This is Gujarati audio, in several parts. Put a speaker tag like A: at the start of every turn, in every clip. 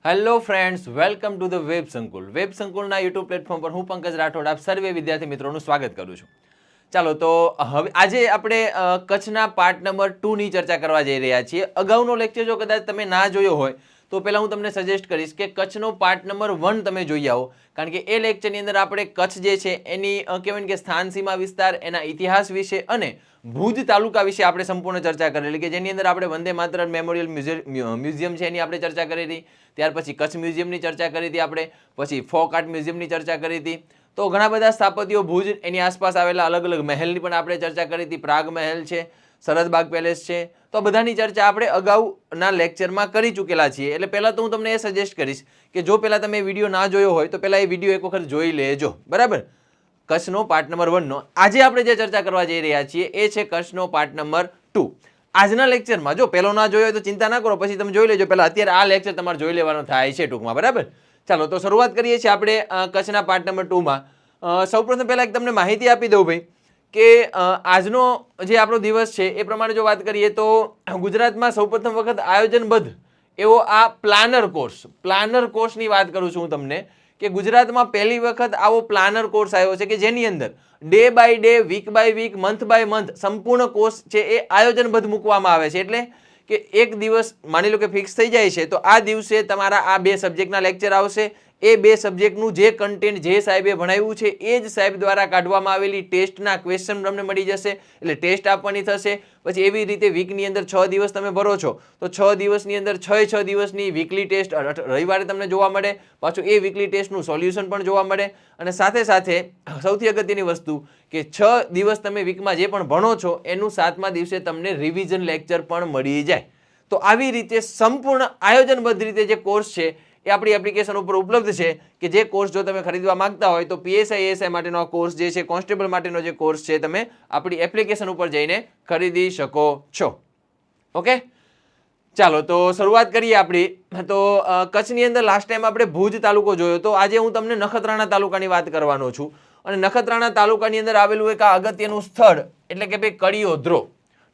A: Hello friends, welcome to the web સંકુલ. વેબ સંકુલના યુટ્યુબ પ્લેટફોર્મ પર હું પંકજ રાઠોડ આપ સર્વે વિદ્યાર્થી મિત્રોનું સ્વાગત કરું છું. ચાલો તો હવે આજે આપણે કચ્છના પાર્ટ નંબર 2 ની ચર્ચા કરવા જઈ રહ્યા છીએ. અગાઉનો લેક્ચર જો કદાચ તમે ના જોયો હોય તો પહેલાં હું તમને સજેસ્ટ કરીશ કે કચ્છનો પાર્ટ નંબર 1 તમે જોઈ આવો, કારણ કે એ લેક્ચરની અંદર આપણે કચ્છ જે છે એની કહેવાય ને કે સ્થાન સીમા વિસ્તાર, એના ઇતિહાસ વિશે અને ભુજ તાલુકા વિશે આપણે સંપૂર્ણ ચર્ચા કરેલી, કે જેની અંદર આપણે વંદે માતરમ મેમોરિયલ મ્યુઝિયમ છે એની આપણે ચર્ચા કરી હતી. ત્યાર પછી કચ્છ મ્યુઝિયમની ચર્ચા કરી હતી આપણે, પછી ફોક આર્ટ મ્યુઝિયમની ચર્ચા કરી હતી. તો ઘણા બધા સ્થાપત્યો, ભુજ એની આસપાસ આવેલા અલગ અલગ મહેલની પણ આપણે ચર્ચા કરી હતી. પ્રાગ મહેલ છે, સરહદબાગ પેલેસ છે, તો બધાની ચર્ચા આપણે અગાઉના લેક્ચરમાં કરી ચૂકેલા છીએ. એટલે પહેલાં તો હું તમને એ સજેસ્ટ કરીશ કે જો પહેલાં તમે વિડીયો ના જોયો હોય તો પહેલાં એ વિડીયો એક વખત જોઈ લેજો, બરાબર. કચ્છનો પાર્ટ નંબર 1 નો આજે આપણે જે ચર્ચા કરવા જઈ રહ્યા છીએ એ છે કચ્છનો પાર્ટ નંબર 2. આજના લેક્ચરમાં જો પહેલો ના જોયો હોય તો ચિંતા ના કરો, પછી તમે જોઈ લેજો. પહેલા અત્યારે આ લેક્ચર તમારે જોઈ લેવાનો થાય છે ટૂંકમાં, બરાબર. ચાલો તો શરૂઆત કરીએ છીએ આપણે કચ્છના પાર્ટ નંબર 2 માં. સૌપ્રથમ પહેલા એક તમને માહિતી આપી દઉં ભાઈ કે આજનો જે આપણો દિવસ છે એ પ્રમાણે જો વાત કરીએ તો ગુજરાતમાં સૌપ્રથમ વખત આયોજનબદ્ધ એવો આ પ્લાનર કોર્સની વાત કરું છું હું તમને, કે ગુજરાતમાં પહેલી વખત આવો પ્લાનર કોર્સ આવ્યો છે કે જેની અંદર day by day, week by week, month by month સંપૂર્ણ કોર્સ છે એ આયોજનબદ્ધ મૂકવામાં આવે છે. એટલે કે એક દિવસ માની લો કે ફિક્સ થઈ જાય છે તો આ દિવસે તમારા આ 2 સબ્જેક્ટના લેક્ચર આવશે. એ 2 સબ્જેક્ટનું જે કન્ટેન્ટ જે સાહેબે ભણાવ્યું છે એ જ સાહેબ દ્વારા કાઢવામાં આવેલી ટેસ્ટના ક્વેશ્ચન તમને મળી જશે, એટલે ટેસ્ટ આપવાની થશે. પછી એવી રીતે વીકની અંદર 6 દિવસ તમે ભરો છો તો 6 દિવસની અંદર 6 દિવસની વીકલી ટેસ્ટ રવિવારે તમને જોવા મળે. પાછું એ વીકલી ટેસ્ટનું સોલ્યુશન પણ જોવા મળે. અને સાથે સાથે સૌથી અગત્યની વસ્તુ કે 6 દિવસ તમે વીકમાં જે પણ ભણો છો એનું 7મા દિવસે તમને રિવિઝન લેક્ચર પણ મળી જાય. તો આવી રીતે સંપૂર્ણ આયોજનબદ્ધ રીતે જે કોર્સ છે એ આપણી એપ્લિકેશન ઉપર ઉપલબ્ધ છે, કે જે કોર્સ જો તમે ખરીદવા માંગતા હોય તો પીએસઆઈ એએસઆઈ માટેનો આ કોર્સ જે છે, કોન્સ્ટેબલ માટેનો જે કોર્સ છે, તમે આપણી એપ્લિકેશન ઉપર જઈને ખરીદી શકો છો. ઓકે, ચાલો તો શરૂઆત કરીએ આપણી. તો કચ્છની અંદર લાસ્ટ ટાઈમ આપણે ભુજ તાલુકો જોયો, તો આજે હું તમને નખત્રાણા તાલુકાની વાત કરવાનો છું. અને નખત્રાણા તાલુકાની અંદર આવેલું એક અગત્યનું સ્થળ એટલે કે ભાઈ કડિયોદ્રો.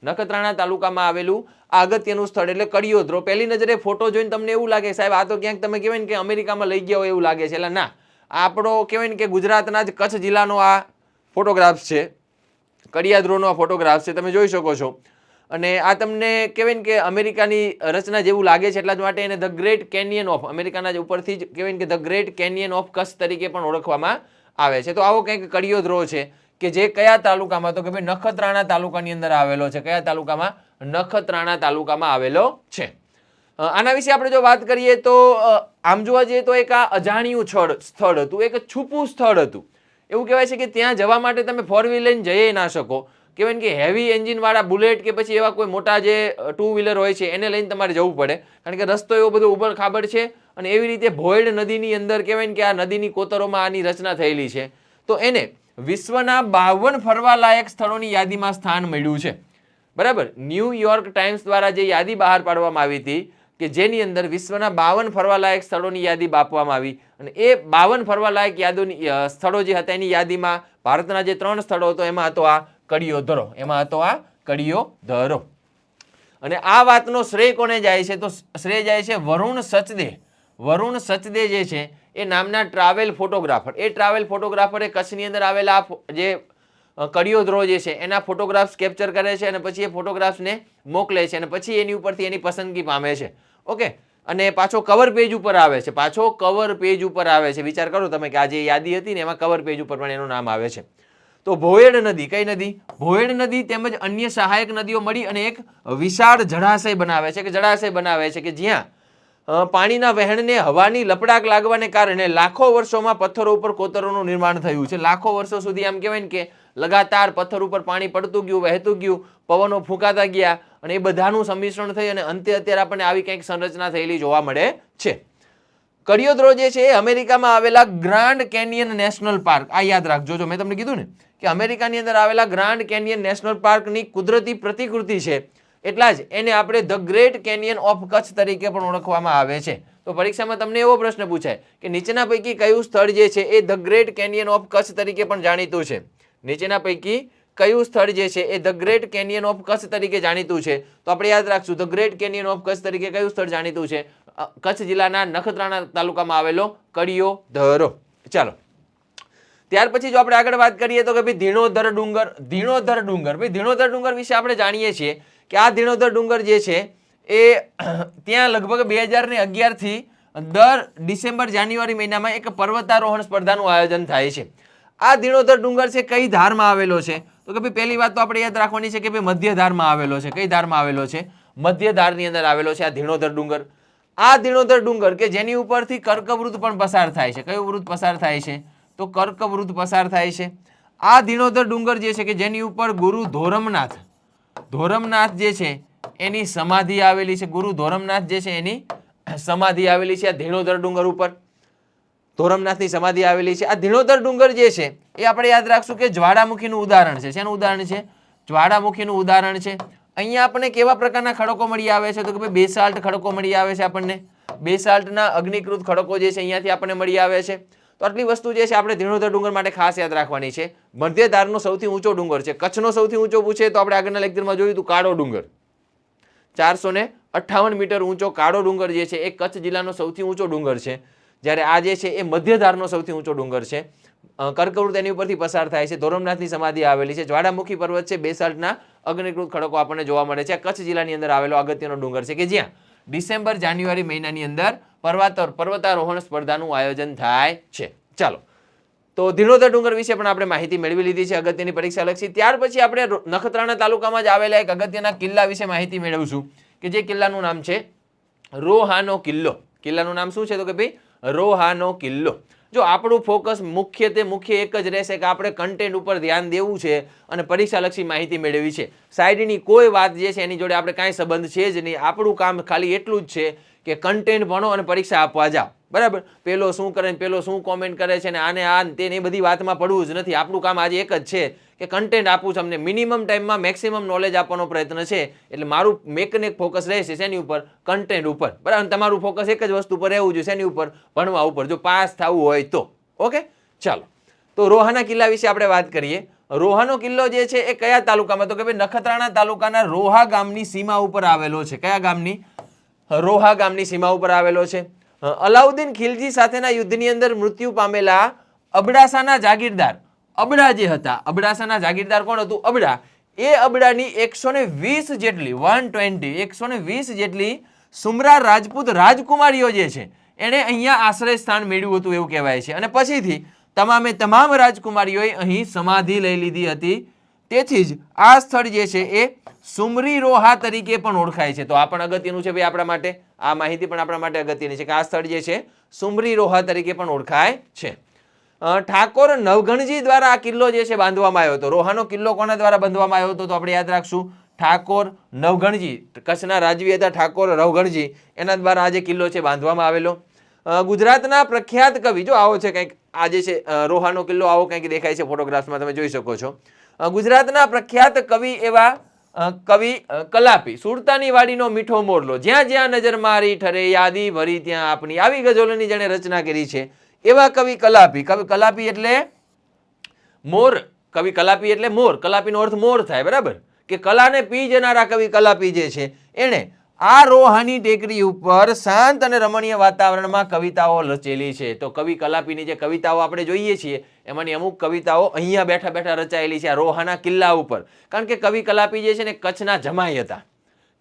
A: નખત્રાણા તાલુકામાં આવેલું આ અગત્યનું સ્થળ એટલે કડિયોદ્રો. પહેલી નજરે ફોટો જોઈને તમને એવું લાગે સાહેબ આ તો ક્યાંક તમે કહેવાય ને કે અમેરિકામાં લઈ ગયા હોય એવું લાગે છે. એટલે ના, આપણો કહેવાય ને કે ગુજરાતના જ કચ્છ જિલ્લાનો આ ફોટોગ્રાફ્સ છે, કડિયાદ્રોનો આ ફોટોગ્રાફ્સ છે, તમે જોઈ શકો છો. અને આ તમને કહેવાય ને કે અમેરિકાની રચના જેવું લાગે છે, એટલા જ માટે એને ધ ગ્રેટ કેનિયન ઓફ, અમેરિકાના ઉપરથી જ કહેવાય ને કે the great canyon of Kutch તરીકે પણ ઓળખવામાં આવે છે. તો આવો કંઈક કડિયોદ્રો છે કે જે કયા તાલુકામાં, તો કે ભાઈ નખત્રાણા તાલુકાની અંદર આવેલો છે. કયા તાલુકામાં? નખત્રાણા તાલુકામાં આવેલો છે. આના વિશે આપણે જો વાત કરીએ તો આમ જોવા જઈએ તો એક આ અજાણ્યું સ્થળ હતું, એક છુપું સ્થળ હતું. એવું કહેવાય છે કે ત્યાં જવા માટે તમે 4 વ્હીલર લઈને જઈ ના શકો. કહેવાય કે હેવી એન્જિન વાળા બુલેટ કે પછી એવા કોઈ મોટા જે 2 વ્હીલર હોય છે એને લઈને તમારે જવું પડે, કારણ કે રસ્તો એવો બધો ઉબડ ખાબડ છે. અને એવી રીતે ભોયડ નદીની અંદર કહેવાય કે આ નદીની કોતરોમાં આની રચના થયેલી છે. તો એને વિશ્વના 52 ફરવાલાયક સ્થળોની યાદીમાં સ્થાન મળ્યું છે, બરાબર. ન્યુયોર્ક ટાઈમ્સ દ્વારા જે યાદી બહાર પાડવામાં આવી હતી કે જેની અંદર વિશ્વના 52 ફરવાલાયક સ્થળોની યાદી આપવામાં આવી, અને એ 52 ફરવાલાયક સ્થળો જે હતા એની યાદીમાં ભારતના જે 3 સ્થળો હતો એમાં હતો આ કડિયોદ્રો. અને આ વાતનો શ્રેય કોને જાય છે? તો શ્રેય જાય છે વરુણ સચદે જે છે એ નામના ટ્રાવેલ ફોટોગ્રાફર. એ ટ્રાવેલ ફોટોગ્રાફરે કચ્છની અંદર આવેલા જે કડિયોદ્રો જે છે એના ફોટોગ્રાફ્સ કેપ્ચર કરે છે અને પછી એ ફોટોગ્રાફ્સને મોકલે છે અને પછી એની ઉપરથી એની પસંદગી પામે છે. ઓકે, અને પાછો કવર પેજ ઉપર આવે છે. વિચાર કરો તમે કે આ જે યાદી હતી ને એમાં કવર પેજ ઉપર પણ એનું નામ આવે છે. તો ભોયડ નદી, કઈ નદી? ભોયડ નદી તેમજ અન્ય સહાયક નદીઓ મળી અને એક વિશાળ જળાશય બનાવે છે કે જ્યાં પાણીના વહેણને હવાની લપડાક લાગવાને કારણે લાખો વર્ષોમાં પથ્થરો ઉપર કોતરોનું નિર્માણ થયું છે. લાખો વર્ષો સુધી આમ કહેવાય ને કે લગાતાર પથ્થર ઉપર પાણી પડતું ગયું, વહેતું ગયું, પવનો ફૂંકાતા ગયા અને એ બધાનું સંમિશ્રણ થઈ અને અંતે અત્યારે આપણને આવી કંઈક સંરચના થયેલી જોવા મળે છે. કડિયોદ્રો જે છે એ અમેરિકામાં આવેલા ગ્રાન્ડ કેનિયન નેશનલ પાર્ક, આ યાદ રાખજો. જો મેં તમને કીધું ને કે અમેરિકાની અંદર આવેલા ગ્રાન્ડ કેનિયન નેશનલ પાર્કની કુદરતી પ્રતિકૃતિ છે, એટલા જ એને આપણે the great canyon of Kutch તરીકે પણ ઓળખવામાં આવે છે. તો પરીક્ષામાં તમને એવો પ્રશ્ન પૂછાય કે નીચેના પૈકી કયું સ્થળ જે છે એ the great canyon of Kutch તરીકે પણ જાણીતું છે? નીચેના પૈકી કયું સ્થળ જે છે એ the great canyon of Kutch તરીકે જાણીતું છે? તો આપણે યાદ રાખશું the great canyon of Kutch તરીકે કયું સ્થળ જાણીતું છે? કચ્છ જિલ્લાના નખત્રાણા તાલુકામાં આવેલો કડિયોદર. ચાલો ત્યાર પછી જો આપણે આગળ વાત કરીએ તો કે ભાઈ ધીણોધર ડુંગર. ધીણોધર ડુંગર, ભાઈ ધીણોધર ડુંગર વિશે આપણે જાણીએ છીએ કે આ ધીણોધર ડુંગર જે છે એ ત્યાં લગભગ 2011 થી દર ડિસેમ્બર જાન્યુઆરી મહિનામાં એક પર્વતારોહણ સ્પર્ધાનું આયોજન થાય છે. આ ધીણોધર ડુંગર છે કઈ ધારમાં આવેલો છે તો કે ભાઈ પહેલી વાત તો આપણે યાદ રાખવાની છે કે ભાઈ મધ્ય ધારમાં આવેલો છે. કઈ ધારમાં આવેલો છે? મધ્ય ધારની અંદર આવેલો છે આ ધીણોધર ડુંગર. આ ધીણોધર ડુંગર કે જેની ઉપરથી કર્કવૃત પણ પસાર થાય છે. કયું વૃત પસાર થાય છે? તો કર્કવૃત પસાર થાય છે. આ ધીણોધર ડુંગર જે છે કે જેની ઉપર ગુરુ ધોરમનાથ જે છે એની સમાધિ આવેલી છે. ગુરુ ધોરમનાથ જે છે એની સમાધિ આવેલી છે આ ધીણોધર ડુંગર ઉપર. ધોરમનાથની સમાધિ આવેલી છે. આ ધીણોધર ડુંગર જે છે એ આપણે યાદ રાખશું કે જ્વાળામુખીનું ઉદાહરણ છે. શેનું ઉદાહરણ છે? જ્વાળામુખીનું ઉદાહરણ છે. અહીંયા આપણને કેવા પ્રકારના ખડકો મળી આવે છે તો કે ભાઈ બેસાલ્ટ ખડકો મળી આવે છે. આપણને બેસાલ્ટના અગ્નિકૃત ખડકો જે છે અહીંયાથી આપણને મળી આવે છે. તો આટલી વસ્તુ જે છે આપણે ધીણોધર ડુંગર માટે ખાસ યાદ રાખવાની છે. મધ્ય ધારનો સૌથી ઊંચો ડુંગર છે. કચ્છનો સૌથી ઊંચો પૂછે તો આપણે આગળના લેક્ચરમાં જોયું હતું કાળો ડુંગર. 458 મીટર ઊંચો કાળો ડુંગર જે છે એ કચ્છ જિલ્લાનો સૌથી ઊંચો ડુંગર છે. જ્યારે આ જે છે એ મધ્ય ધારનો સૌથી ઊંચો ડુંગર છે. કર્કવૃત એની ઉપરથી પસાર થાય છે. ધોરમનાથની સમાધિ આવેલી છે. જ્વાળામુખી પર્વત છે. બેસાલ્ટના અગ્નિકૃત ખડકો આપણને જોવા મળે છે. કચ્છ જિલ્લાની અંદર આવેલો અગત્યનો ડુંગર છે કે જ્યાં ડિસેમ્બર જાન્યુઆરી મહિનાની અંદર પર્વતારોહણ સ્પર્ધાનું આયોજન થાય છે. ચાલો તો ધીણોધર ડુંગર વિશે પણ આપણે માહિતી મેળવી લીધી છે અગત્યની પરીક્ષા લક્ષી. ત્યાર પછી આપણે નખત્રાણા તાલુકામાં જ આવેલા એક અગત્યના કિલ્લા વિશે માહિતી મેળવશું કે જે કિલ્લાનું નામ છે રોહાનો કિલ્લો. કિલ્લાનું નામ શું છે તો કે ભાઈ રોહાનો કિલ્લો. જો આપણું ફોકસ મુખ્ય એક જ રહેશે કે આપણે કન્ટેન્ટ ઉપર ધ્યાન દેવું છે અને પરીક્ષાલક્ષી માહિતી મેળવવી છે. સાઈડની કોઈ વાત જે છે એની જોડે આપણે કાંઈ સંબંધ છે જ નહીં. આપણું કામ ખાલી એટલું જ છે કે કન્ટેન્ટ ભણો અને પરીક્ષા આપવા જાઓ. બરાબર? પેલો શું કરે ને પેલો શું કોમેન્ટ કરે છે ને આને આ તેને બધી વાતમાં પડવું જ નથી. આપણું કામ આજે એક જ છે કે કન્ટેન્ટ આપવું છે. અમને મિનિમમ ટાઈમમાં મેક્સિમમ નોલેજ આપવાનો પ્રયત્ન છે. એટલે મારું મેકને એક ફોકસ રહેશે શેની ઉપર? કન્ટેન્ટ ઉપર. બરાબર? તમારું ફોકસ એક જ વસ્તુ પર રહેવું જોઈએ. શેની ઉપર? ભણવા ઉપર. જો પાસ થવું હોય તો. ઓકે, ચાલો તો રોહાના કિલ્લા વિશે આપણે વાત કરીએ. રોહાનો કિલ્લો જે છે એ કયા તાલુકામાં તો કે ભાઈ નખત્રાણા તાલુકાના રોહા ગામની સીમા ઉપર આવેલો છે. કયા ગામની? રોહા ગામની સીમા ઉપર આવેલો છે. અલાઉદ્દીન ખિલજી સાથેના યુદ્ધની અંદર મૃત્યુ પામેલા અબડાસાના જાગીરદાર અબડા જે હતા, અબડાસાના જાગીરદાર કોણ હતું? અબડા. એ અબડાની 120 જેટલી 120 જેટલી સુમરા રાજપૂત રાજકુમારીઓ જે છે એને અહીંયા આશ્રય સ્થાન મેળવ્યું હતું એવું કહેવાય છે. અને પછીથી તમામ રાજકુમારીઓએ અહીં સમાધિ લઈ લીધી હતી. તેથી જ આ સ્થળ જે છે એ સુમરી રોહા તરીકે પણ ઓળખાય છે. તો આ પણ અગત્યનું છે ભાઈ આપણા માટે. આ માહિતી પણ આપણા માટે અગત્યની છે કે આ સ્થળ જે છે સુમરી રોહા તરીકે પણ ઓળખાય છે. ઠાકોર નવઘણજી દ્વારા આ કિલ્લો જે છે બાંધવામાં આવ્યો હતો. રોહાનો કિલ્લો કોના દ્વારા બાંધવામાં આવ્યો હતો તો આપણે યાદ રાખશું ઠાકોર નવઘણજી. કચ્છના રાજવી હતા ઠાકોર નવઘણજી, એના દ્વારા આ જે કિલ્લો છે બાંધવામાં આવેલો. ગુજરાતના પ્રખ્યાત કવિ, જો આવો છે કંઈક આ જે છે રોહાનો કિલ્લો આવો કંઈક દેખાય છે ફોટોગ્રાફ્સમાં, તમે જોઈ શકો છો. ગુજરાતના પ્રખ્યાત કવિ એવા કવિ કલાપી. સુરતાની વાડીનો મીઠો મોરલો, જ્યાં જ્યાં નજર મારી ઠરે યાદી ભરી ત્યાં આપની. આવી ગઝલોની જેણે રચના કરી છે એવા કવિ કલાપી. કવિ કલાપી એટલે મોર. કવિ કલાપી એટલે મોર. કલાપીનો અર્થ મોર થાય. બરાબર? કે કલાને પી જનારા કવિ કલાપી જે છે એણે આ રોહાની ટેકરી ઉપર શાંત અને રમણીય વાતાવરણમાં કવિતાઓ રચેલી છે. તો કવિ કલાપીની જે કવિતાઓ આપણે જોઈએ છીએ એમાંની અમુક કવિતાઓ અહીંયા બેઠા બેઠા રચાયેલી છે આ રોહાના કિલ્લા ઉપર. કારણ કે કવિ કલાપી જે છે ને કચ્છના જમાઈ હતા.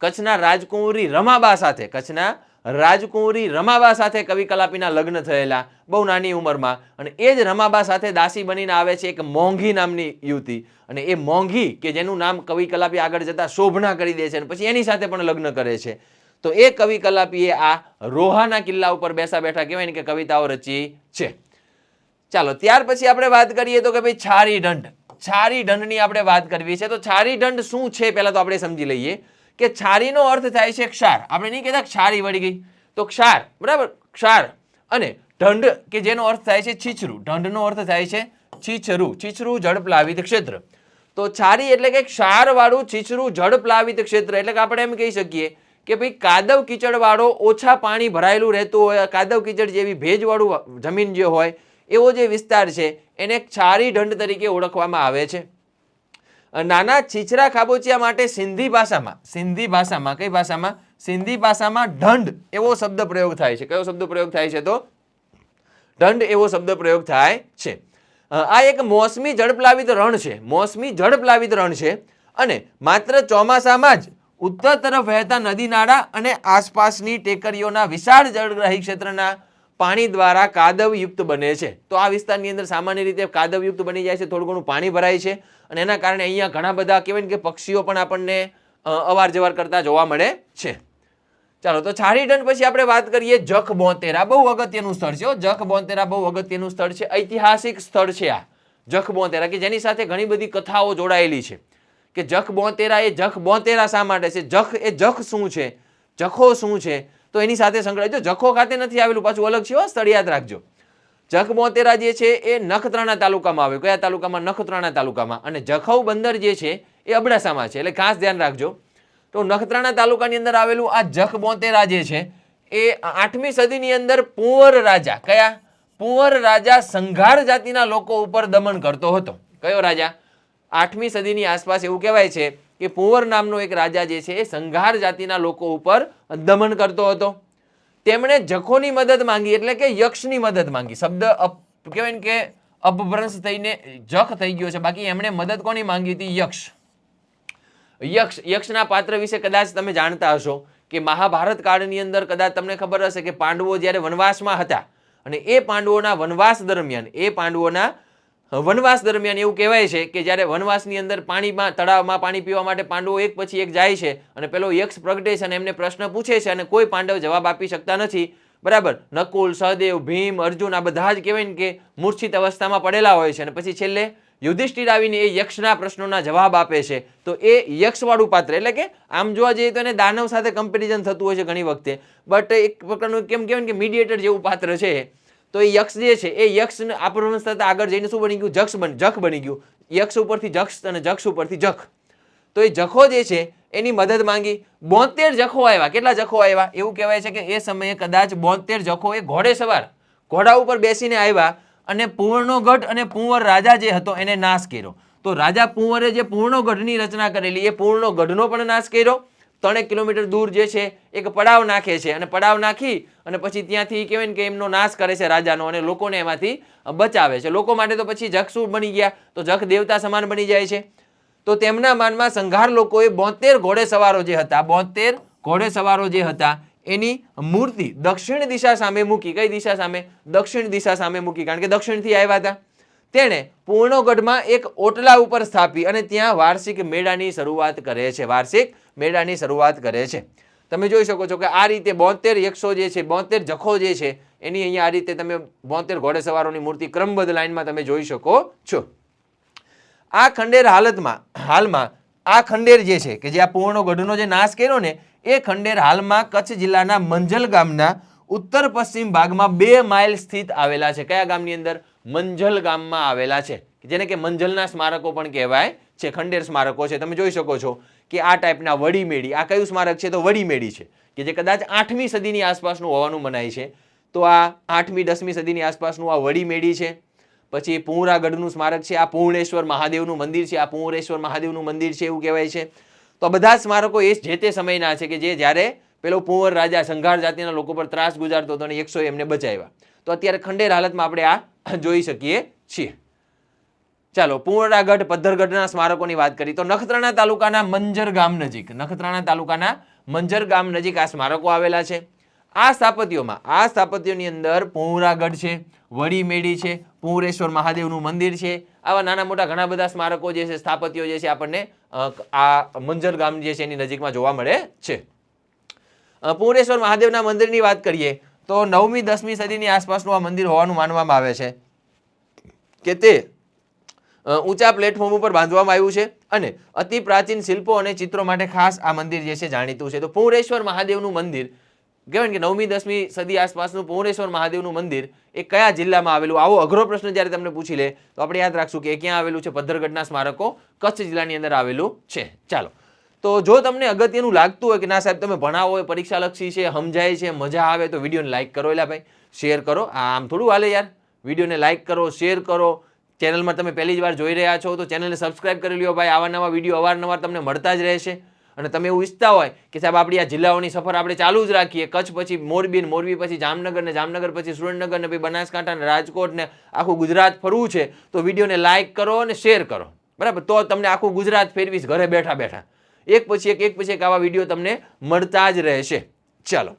A: કચ્છના રાજકુંવરી રમાબા સાથે, કચ્છના રાજકુંવરી રમાબા સાથે કવિ કલાપીના લગ્ન થયેલા બહુ નાની ઉંમરમાં. અને એ જ રમાબા સાથે દાસી બનીને આવે છે એક મોંઘી નામની યુવતી. અને એ મોંઘી કે જેનું નામ કવિ કલાપી આગળ જતા શોભના કરી દે છે અને પછી એની સાથે પણ લગ્ન કરે છે. તો એ કવિ કલાપીએ આ રોહાના કિલ્લા ઉપર બેસા બેઠા કહેવાય ને કે કવિતાઓ રચી છે. ચાલો ત્યાર પછી આપણે વાત કરીએ તો કે ભાઈ છારી દંડ. છારી દંડની આપણે વાત કરવી છે. તો છારી દંડ શું છે પહેલા તો આપણે સમજી લઈએ કે છારીનો અર્થ થાય છે ક્ષાર. આપણે નહીં કહેતા છારી વળી ગઈ, તો ક્ષાર. બરાબર? ક્ષાર. અને દંડ કે જેનો અર્થ થાય છે છીછરું. દંડનો અર્થ થાય છે છીછરું. છીછરું જળપ્લાવિત ક્ષેત્ર. તો છારી એટલે કે ક્ષાર વાળું છીછરું જળપ્લાવિત ક્ષેત્ર. એટલે કે આપણે એમ કહી શકીએ કે ભાઈ કાદવ કીચડ વાળો, ઓછા પાણી ભરાયેલું રહેતું હોય, કાદવ કીચડ જેવી ભેજવાળું જમીન જે હોય એવો જે વિસ્તાર છે એને છારી દંડ તરીકે ઓળખવામાં આવે છે. નાના છીછરા ખાબોચિયા માટે સિંધી ભાષામાં કઈ ભાષામાં? સિંધી ભાષામાં ઢંઢ એવો શબ્દ પ્રયોગ થાય છે. કયો શબ્દ પ્રયોગ થાય છે? તો ઢંઢ એવો શબ્દ પ્રયોગ થાય છે. આ એક મોસમી જળપ્લાવિત રણ છે. મોસમી જળપ્લાવિત રણ છે અને માત્ર ચોમાસામાં જ ઉત્તર તરફ વહેતા નદી નાળા અને આસપાસની ટેકરીઓના વિશાળ જળગ્રાહી ક્ષેત્રના પાણી દ્વારા કાદવયુક્ત બને છે. તો આ વિસ્તારની અંદર સામાન્ય રીતે કાદવયુક્ત બની જાય છે, થોડું ઘણું પાણી ભરાય છે અને એના કારણે અહીંયા ઘણા બધા કહેવાય ને કે પક્ષીઓ પણ આપણને અવાર જવાર કરતા જોવા મળે છે. ચાલો, તો છારી ઢંઢ પછી આપણે વાત કરીએ જખબોતેરા. બહુ અગત્યનું સ્થળ છે. જખબોતેરા બહુ અગત્યનું સ્થળ છે, ઐતિહાસિક સ્થળ છે આ જખબોતેરા, કે જેની સાથે ઘણી બધી કથાઓ જોડાયેલી છે. કે જખબોતેરા એ જખબોતેરા શા માટે છે? જખ એ જખ શું છે, જખો શું છે, તો એની સાથે સંકળાય. જો જખો ખાતે નથી આવેલું, પાછું અલગ છે, સ્થળ યાદ રાખજો. જખબોતેરા જે છે એ નખત્રાણા તાલુકામાં આવે. કયા તાલુકામાં? નખત્રાણા તાલુકામાં. અને જખૌ બંદર જે છે એ અબડાસામાં છે, એટલે ખાસ ધ્યાન રાખજો. તો નખત્રાણા તાલુકાની અંદર આવેલું આ જખબોતેરા જે છે એ 8મી સદીની અંદર પુંવર રાજા, કયા? પુંવર રાજા સંઘાર જાતિના લોકો ઉપર દમન કરતો હતો. કયો રાજા? 8મી સદીની આસપાસ એવું કહેવાય છે કે પુંવર નામનો એક રાજા જે છે એ સંઘાર જાતિના લોકો ઉપર દમન કરતો હતો. તેમણે જખોની મદદ માંગી, એટલે કે યક્ષની મદદ માંગી. શબ્દ કહેવાય ને કે અપભ્રંશ થઈને જખ થઈ ગયો છે, બાકી એમણે મદદ કોની માંગી હતી? યક્ષના પાત્ર વિશે કદાચ તમે જાણતા હશો કે મહાભારત કાળની અંદર કદાચ તમને ખબર હશે કે પાંડવો જ્યારે વનવાસમાં હતા અને એ પાંડવોના વનવાસ દરમિયાન એવું કહેવાય છે કે જ્યારે વનવાસની અંદર પાણીમાં, તળાવમાં પાણી પીવા માટે પાંડવો એક પછી એક જાય છે અને પેલો યક્ષ પ્રગટે છે અને એમને પ્રશ્ન પૂછે છે અને કોઈ પાંડવ જવાબ આપી શકતા નથી. બરાબર? નકુલ, સહદેવ, ભીમ, અર્જુન આ બધા જ કહેવાય ને કે મૂર્છિત અવસ્થામાં પડેલા હોય છે અને પછી છેલ્લે યુધિષ્ઠિર આવીને એ યક્ષના પ્રશ્નોના જવાબ આપે છે. તો એ યક્ષવાળું પાત્ર, એટલે કે આમ જોવા જઈએ તો એને દાનવ સાથે કમ્પેરિઝન થતું હોય છે ઘણી વખતે, બટ એક પ્રકારનું કેમ કહેવાય કે મીડિયેટર જેવું પાત્ર છે. તો એ યક્ષ જે છે એ યક્ષને અપભ્રંશ થતા આગળ જઈને શું બની ગયું? જખ બની ગયું. યક્ષ ઉપરથી જક્ષ અને જક્ષ ઉપરથી જખ. તો એ જખો જે છે એની મદદ માંગી. 72 જખો આવ્યા. કેટલા જખો આવ્યા? એવું કહેવાય છે કે એ સમયે કદાચ 72 જખો એ ઘોડે સવાર, ઘોડા ઉપર બેસીને આવ્યા અને પૂર્ણો ગઢ અને પૂંવર રાજા જે હતો એને નાશ કર્યો. તો રાજા પૂંવરે જે પૂર્ણો ગઢની રચના કરેલી એ પૂર્ણો ગઢનો પણ નાશ કર્યો. 3 કિલોમીટર દૂર જે છે એક પડાવ નાખે છે અને પડાવ નાખી અને પછી ત્યાંથી કહેવાય ને કે એમનો નાશ કરે છે રાજાનો અને લોકોને એમાંથી બચાવે છે. લોકો માટે તો પછી જખ શું બની ગયા? તો જખ દેવતા સમાન બની જાય છે. તો તેમના માનમાં સંઘાર લોકોએ 72 ઘોડેસવારો જે હતા, 72 ઘોડેસવારો જે હતા એની મૂર્તિ દક્ષિણ દિશા સામે મૂકી. કઈ દિશા સામે? દક્ષિણ દિશા સામે મૂકી, કારણ કે દક્ષિણથી આવ્યા હતા. તેણે પૂર્ણગઢમાં એક ઓટલા ઉપર સ્થાપી અને ત્યાં વાર્ષિક મેળાની શરૂઆત કરે છે. વાર્ષિક મેળાની શરૂઆત કરે છે. તમે જોઈ શકો છો કે આ રીતે 72 યક્ષો જે છે, 72 જખો જે છે એની અહીંયા આ રીતે તમે 72 ઘોડેસવારોની મૂર્તિ ક્રમબદ્ધ લાઈનમાં તમે જોઈ શકો છો. આ ખંડેર હાલમાં આ ખંડેર જે છે કે જે આ પૂર્ણગઢનો જે નાશ કર્યો ને એ ખંડેર હાલમાં કચ્છ જિલ્લાના મંજલ ગામના ઉત્તર પશ્ચિમ ભાગમાં 2 માઇલ સ્થિત આવેલા છે. કયા ગામની અંદર? મંજલ ગામમાં આવેલા છે, જેને કે મંજલના સ્મારકો પણ કહેવાય છે. ખંડેર સ્મારકો છે. તમે જોઈ શકો છો કે આ ટાઈપના વડીમેડી, આ કયું સ્મારક છે? તો વડીમેડી છે, કે જે કદાચ 8મી સદીની આસપાસનું હોવાનું મનાય છે. તો આ 8મી 10મી સદીની આસપાસનું આ વડીમેડી છે. પછી પૂંરાગઢનું સ્મારક છે, આ પૂર્ણેશ્વર મહાદેવનું મંદિર છે, આ પૂર્ણેશ્વર મહાદેવનું મંદિર છે એવું કહેવાય છે. તો બધા સ્મારકો એ જે તે સમયના છે કે જે જ્યારે પેલો પૂંવર રાજા સંઘાર જાતિના લોકો પર ત્રાસ ગુજારતો હતો અને યક્ષોએ એમને બચાવ્યા. તો અત્યારે ખંડેર હાલતમાં આપણે આ જોઈ શકીએ છીએ. ચાલો, પૂર્ણાગઢ, પદ્ધરગઢના સ્મારકોની વાત કરી તો નખત્રાણા તાલુકાના મંજર ગામ નજીક, નખત્રાણા તાલુકાના મંજર ગામ નજીક આ સ્મારકો આવેલા છે. આ સ્થાપત્યોની અંદર પૂંરાગઢ છે, વડીમેડી છે, પૂંરેશ્વર મહાદેવનું મંદિર છે, આવા નાના મોટા ઘણા બધા સ્મારકો જે છે, સ્થાપત્યો જે છે આપણને આ મંજર ગામ જે છે એની નજીકમાં જોવા મળે છે. પૂંરેશ્વર મહાદેવના મંદિરની વાત કરીએ તો 9મી 10મી સદીની આસપાસનું આ મંદિર હોવાનું માનવામાં આવે છે કે તે ઊંચા પ્લેટફોર્મ ઉપર બાંધવામાં આવ્યું છે અને અતિ પ્રાચીન શિલ્પો અને ચિત્રો માટે ખાસ આ મંદિર જે છે જાણીતું છે. તો પૂંરેશ્વર મહાદેવનું મંદિર કહેવાય કે 9મી 10મી સદી આસપાસનું પૂંરેશ્વર મહાદેવનું મંદિર એ કયા જિલ્લામાં આવેલું? આવો અઘરો પ્રશ્ન જ્યારે તમને પૂછી લે તો આપણે યાદ રાખશું કે એ ક્યાં આવેલું છે? પદ્ધરગઢના સ્મારકો કચ્છ જિલ્લાની અંદર આવેલું છે. ચાલો, તો જો તમને અગત્યનું લાગતું હોય કે ના સાહેબ તમે ભણાવો હોય, પરીક્ષાલક્ષી છે, સમજાય છે, મજા આવે તો વિડીયોને લાઇક કરો. એલા ભાઈ શેર કરો. આમ થોડું હાલે યાર, વિડીયોને લાઇક કરો, શેર કરો, ચેનલમાં તમે પહેલી જ વાર જોઈ રહ્યા છો તો ચેનલને સબસ્ક્રાઇબ કરી લ્યો ભાઈ. આવા નવા વિડીયો અવારનવાર તમને મળતા જ રહેશે. અને તમે એવું ઈચ્છતા હોય કે સાહેબ આપણી આ જિલ્લાઓની સફર આપણે ચાલુ જ રાખીએ, કચ્છ પછી મોરબી, મોરબી પછી જામનગર ને જામનગર પછી સુરેન્દ્રનગર ને પછી બનાસકાંઠા ને રાજકોટ ને આખું ગુજરાત ફરવું છે, તો વિડીયોને લાઇક કરો અને શેર કરો, બરાબર? તો તમને આખું ગુજરાત ફેરવીશ ઘરે બેઠા બેઠા. એક પછી એક આવા વિડીયો તમને મળતા જ રહેશે. ચાલો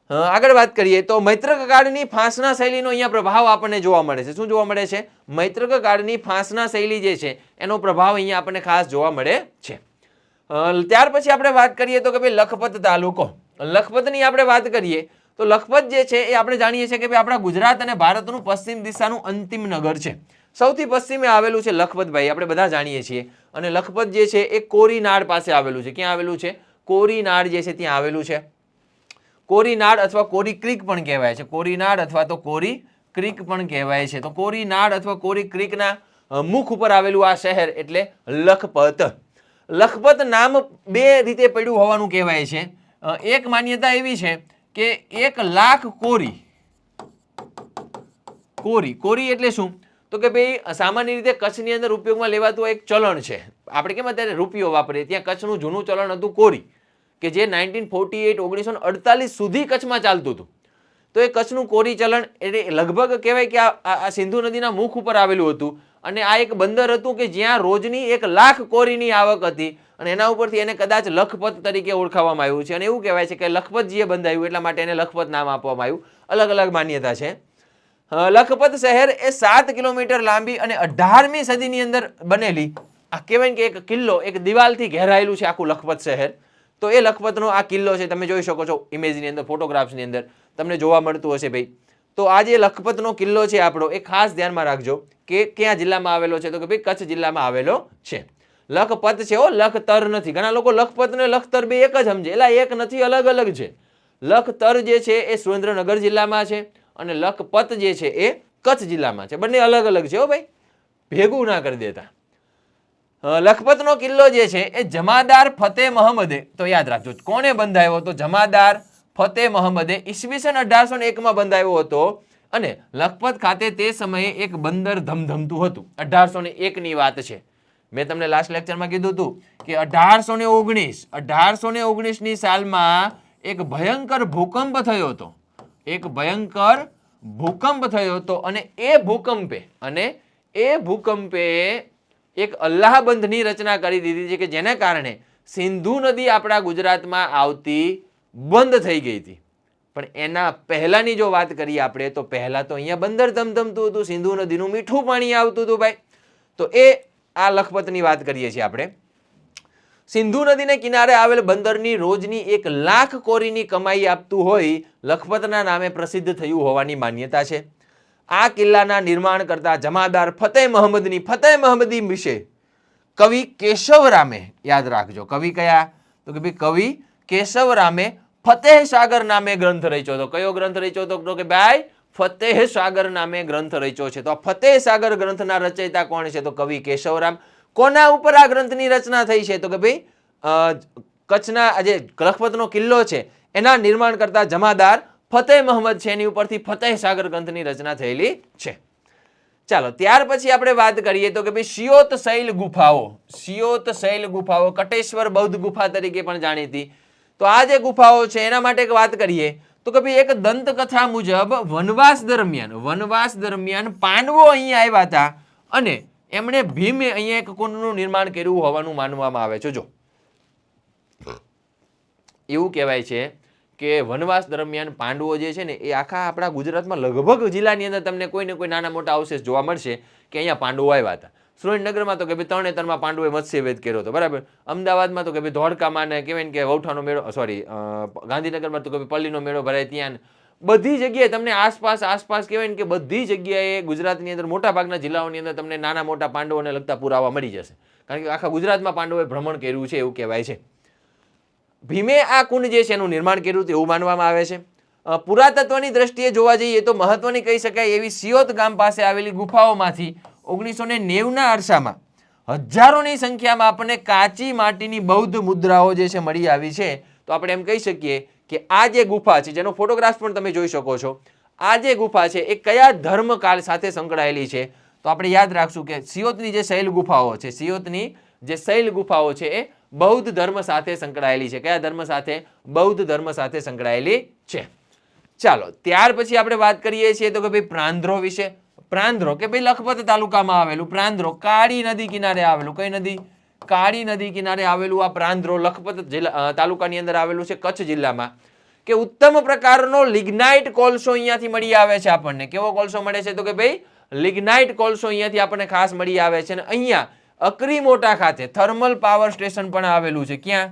A: આગળ વાત કરીએ તો મૈત્રક કાળની ફાંસના શૈલીનો અહીંયા પ્રભાવ આપણને જોવા મળે છે. શું જોવા મળે છે? મૈત્રક કાળની ફાંસના શૈલી જે છે એનો પ્રભાવ અહીંયા આપણને ખાસ જોવા મળે છે. ત્યાર પછી આપણે વાત કરીએ તો કે ભાઈ લખપત તાલુકો. લખપતની આપણે વાત કરીએ તો લખપત જે છે એ આપણે જાણીએ છીએ કે ભાઈ આપણા ગુજરાત અને ભારતનું પશ્ચિમ દિશાનું અંતિમ નગર છે. સૌથી પશ્ચિમે આવેલું છે લખપત ભાઈ, આપણે બધા જાણીએ છીએ. અને લખપત જે છે એ કોરીનાડ પાસે આવેલું છે. ક્યાં આવેલું છે? કોરીનાડ જે છે ત્યાં આવેલું છે. કોરીનાડ અથવા કોરી ક્રીક પણ કહેવાય છે. કોરીનાડ અથવા તો કોરી ક્રીક પણ કહેવાય છે. તો કોરીનાડ અથવા કોરી ક્રીકના મુખ ઉપર આવેલું આ શહેર એટલે લખપત. લખપત નામ બે રીતે પડ્યું હોવાનું કહેવાય છે. એક માન્યતા એવી છે કે 1,00,000 કોરી એટલે શું? તો કે ભાઈ સામાન્ય રીતે કચ્છની અંદર ઉપયોગમાં લેવાતું એક ચલણ છે. આપણે કેમ અત્યારે રૂપિયો વાપરીએ, ત્યાં કચ્છનું જૂનું ચલણ હતું કોરી, કે જે 1948 સુધી કચ્છમાં ચાલતું હતું. તો એ કચ્છનું કોરી ચલણ એટલે લગભગ કહેવાય કે આ સિંધુ નદીના મુખ ઉપર આવેલું હતું. અને આ એક બંદર હતું કે જ્યાં રોજની 1,00,000 કોરીની આવક હતી. અને એના ઉપરથી એને કદાચ લખપત તરીકે ઓળખાવવામાં આવ્યું છે. અને એવું કહેવાય છે કે લખપતજીએ બંધાયું એટલા માટે એને લખપત નામ આપવામાં આવ્યું. અલગ અલગ માન્યતા છે. લખપત શહેર એ 7 કિલોમીટર લાંબી અને 18મી સદીની અંદર બનેલી આ કહેવાય કે એક કિલ્લો, એક દિવાલથી ઘેરાયેલું છે આખું લખપત શહેર. તો એ લખપતનો આ કિલ્લો છે, તમે જોઈ શકો છો ઇમેજની અંદર, ફોટોગ્રાફ્સની અંદર તમને જોવા મળતું હશે ભાઈ. તો આ જે લખપતનો કિલ્લો છે આપણો, એ ખાસ ધ્યાનમાં રાખજો કે ક્યાં જિલ્લામાં આવેલો છે? તો કે ભાઈ કચ્છ જિલ્લામાં આવેલો છે. લખપત છે, લખતર નથી. ઘણા લોકો લખપત ને લખતર બે એક જ સમજે. એટલે એક નથી, અલગ અલગ છે. લખતર જે છે એ સુરેન્દ્રનગર જિલ્લામાં છે અને લખપત જે છે એ કચ્છ જિલ્લામાં છે. બંને અલગ અલગ છે ભાઈ, ભેગું ના કરી દેતા. લખપતનો કિલ્લો જે છે એ જમાદાર ફતેહ મહમદે, તો યાદ રાખજો કોને બંધાયો હતો? જમાદાર ફતેહ મહમદે ઈસવીસન 1801માં બંધાયો હતો. અને લખપત ખાતે તે સમયે એક બંદર ધમધમતું હતું. 1801ની વાત છે. મેં તમને લાસ્ટ લેક્ચરમાં કીધું હતું કે 1819ની સાલમાં એક ભયંકર ભૂકંપ થયો હતો. એક ભયંકર ભૂકંપ થયો હતો અને એ ભૂકંપે એક અલ્લાહબંધની રચના કરી દીધી છે કે જેને કારણે સિંધુ નદી આપણા ગુજરાતમાં આવતી બંધ થઈ ગઈ હતી. પણ એના પહેલાની જો વાત કરીએ આપણે તો પહેલા તો અહીંયા બંદર ધમધમતું હતું, સિંધુ નદીનું મીઠું પાણી આવતું હતું ભાઈ. તો એ આ લખપતની વાત કરીએ છીએ આપણે. સિંધુ નદીને કિનારે આવેલ બંદરની રોજની 1,00,000 કોરીની કમાઈ આપતું હોય લખપતના નામે પ્રસિદ્ધ થયું હોવાની માન્યતા છે. આ કિલ્લાના નિર્માણ કરતા જમાદાર ફતેહ મહમદી વિશે કવિ કેશવરામે, યાદ રાખજો કવિ કયા? તો કે ભાઈ કવિ કેશવરામે ફતેહ સાગર નામે ગ્રંથ રચ્યો હતો. કયો ગ્રંથ રચ્યો હતો? તો કે ભાઈ ફતેહ સાગર નામે ગ્રંથ રચ્યો છે. તો આ ફતેહ સાગર ગ્રંથના રચયિતા કોણ છે? તો કવિ કેશવરામ. કોના ઉપર આ ગ્રંથની રચના થઈ છે? તો કે ભાઈ કચ્છના જે લખપતનો કિલ્લો છે એના નિર્માણ કરતા જમાદાર ફતેહ મહમદ છે, એની ઉપરથી ફતેહ સાગર ગ્રંથની રચના થયેલી છે. ચાલો ત્યાર પછી આપણે વાત કરીએ તો કે ભાઈ સિયોત શૈલ ગુફાઓ કટેશ્વર બૌદ્ધ ગુફા તરીકે પણ જાણીતી. તો આ જે ગુફાઓ છે એના માટે વાત કરીએ તો કે ભાઈ એક દંતકથા મુજબ વનવાસ દરમિયાન પાંડવો અહીંયા આવ્યા હતા અને એમણે ભીમે અહીંયા એક કુંડનું નિર્માણ કર્યું હોવાનું માનવામાં આવે છે. જો એવું કહેવાય છે કે વનવાસ દરમિયાન પાંડવો જે છે ને એ આખા આપણા ગુજરાતમાં લગભગ જિલ્લાની અંદર તમને કોઈ ને કોઈ નાના મોટા અવશેષ જોવા મળશે કે અહીંયા પાંડવો આવ્યા હતા. સુરેન્દ્રનગરમાં તો કે ભાઈ તરણેતરમાં પાંડવોએ મત્સ્યવેદ કર્યો હતો, બરાબર. અમદાવાદમાં તો કે ભાઈ ધોળકામાં ને કહેવાય કે વૌઠાનો મેળો, ગાંધીનગરમાં તો કે ભાઈ પલ્લીનો મેળો ભરાય ત્યાં. બધી જગ્યાએ તમને આસપાસ કહેવાય કે બધી જગ્યાએ ગુજરાતની અંદર મોટા ભાગના જિલ્લાઓની અંદર તમને નાના મોટા પાંડવોને લગતા પુરાવા મળી જશે. કારણ કે આખા ગુજરાતમાં પાંડવોએ ભ્રમણ કર્યું છે એવું કહેવાય છે. ભીમે આ કુંડ જે છે એનું નિર્માણ કર્યું હતું એવું માનવામાં આવે છે. પુરાતત્વની દ્રષ્ટિએ જોવા જઈએ તો મહત્વની કહી શકાય એવી સિયોત ગામ પાસે આવેલી ગુફાઓમાંથી 1990ના અરસામાં હજારોની સંખ્યામાં આપણને કાચી માટીની બૌદ્ધ મુદ્રાઓ જે છે મળી આવી છે. તો આપણે એમ કહી શકીએ કે આ જે ગુફા છે જેનો ફોટોગ્રાફ પણ તમે જોઈ શકો છો, આ જે ગુફા છે એ કયા ધર્મકાળ સાથે સંકળાયેલી છે? તો આપણે યાદ રાખશું કે સિયોતની જે શૈલ ગુફાઓ છે, સિયોતની જે શૈલ ગુફાઓ છે એ બૌદ્ધ ધર્મ સાથે સંકળાયેલી છે. કયા ધર્મ સાથે? બૌદ્ધ ધર્મ સાથે સંકળાયેલી છે. ચાલો ત્યાર પછી આપણે વાત કરીએ છીએ તો કે ભાઈ પ્રાંધ્રો વિશે. પ્રાંધ્રો કે ભાઈ લખપત તાલુકામાં આવેલું પ્રાંધ્રો, કાળી નદી કિનારે આવેલું. કઈ નદી? કાળી નદી કિનારે આવેલું આ પ્રાંધ્રો લખપત તાલુકાની અંદર આવેલું છે, કચ્છ જિલ્લામાં. કે ઉત્તમ પ્રકારનો લિગ્નાઇટ કોલસો અહીંયાથી મળી આવે છે આપણને. કેવો કોલસો મળે છે? તો કે ભાઈ લિગ્નાઇટ કોલસો અહીંયાથી આપણને ખાસ મળી આવે છે. અને અહીંયા અકરીમોટા ખાતે થર્મલ પાવર સ્ટેશન પણ આવેલું છે. ક્યાં?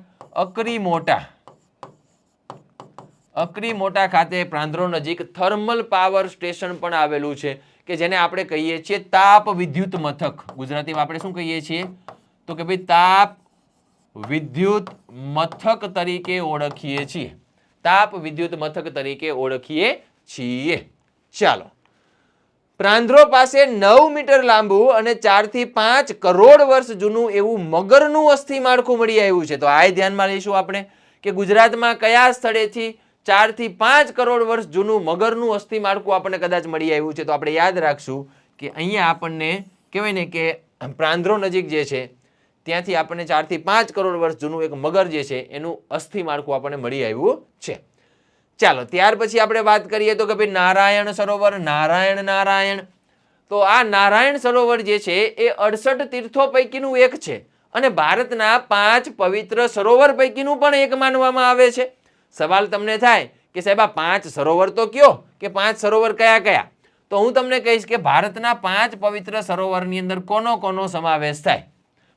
A: અકરીમોટા ખાતે પ્રાંધ્રો નજીક થર્મલ પાવર સ્ટેશન પણ આવેલું છે કે જેને આપણે કહીએ છીએ તાપ વિદ્યુત મથક. ગુજરાતીમાં આપણે શું કહીએ છીએ? તો કે ભાઈ તાપ વિદ્યુત મથક તરીકે ઓળખીએ છીએ. તાપ વિદ્યુત મથક તરીકે ઓળખીએ છીએ. ચાલો, પ્રાંધ્રો પાસે 9 મીટર લાંબુ અને 4 થી 5 કરોડ વર્ષ જૂનું એવું મગરનું અસ્થિ માળખું મળી આવ્યું છે. તો આ ધ્યાનમાં લઈશું આપણે કે ગુજરાતમાં કયા સ્થળેથી 4 થી 5 કરોડ વર્ષ જૂનું મગરનું અસ્થિ માળખું આપણને કદાચ મળી આવ્યું છે. તો આપણે યાદ રાખશું કે અહીંયા આપણને કહેવાય ને કે પ્રાંધ્રો નજીક જે છે ત્યાંથી આપણને 4 થી 5 કરોડ વર્ષ જૂનું એક મગર જે છે એનું અસ્થિ માળખું આપણને મળી આવ્યું છે. ચાલો ત્યાર પછી આપણે વાત કરીએ તો કે ભાઈ નારાયણ સરોવર. નારાયણ તો આ નારાયણ સરોવર જે છે એ 68 તીર્થો પૈકીનું એક છે અને ભારતના 5 પવિત્ર સરોવર પૈકીનું પણ એક માનવામાં આવે છે. સવાલ તમને થાય કે સાહેબ આ 5 સરોવર તો કયો, કે 5 સરોવર કયા કયા? તો હું તમને કહીશ કે ભારતના 5 પવિત્ર સરોવરની અંદર કોનો કોનો સમાવેશ થાય.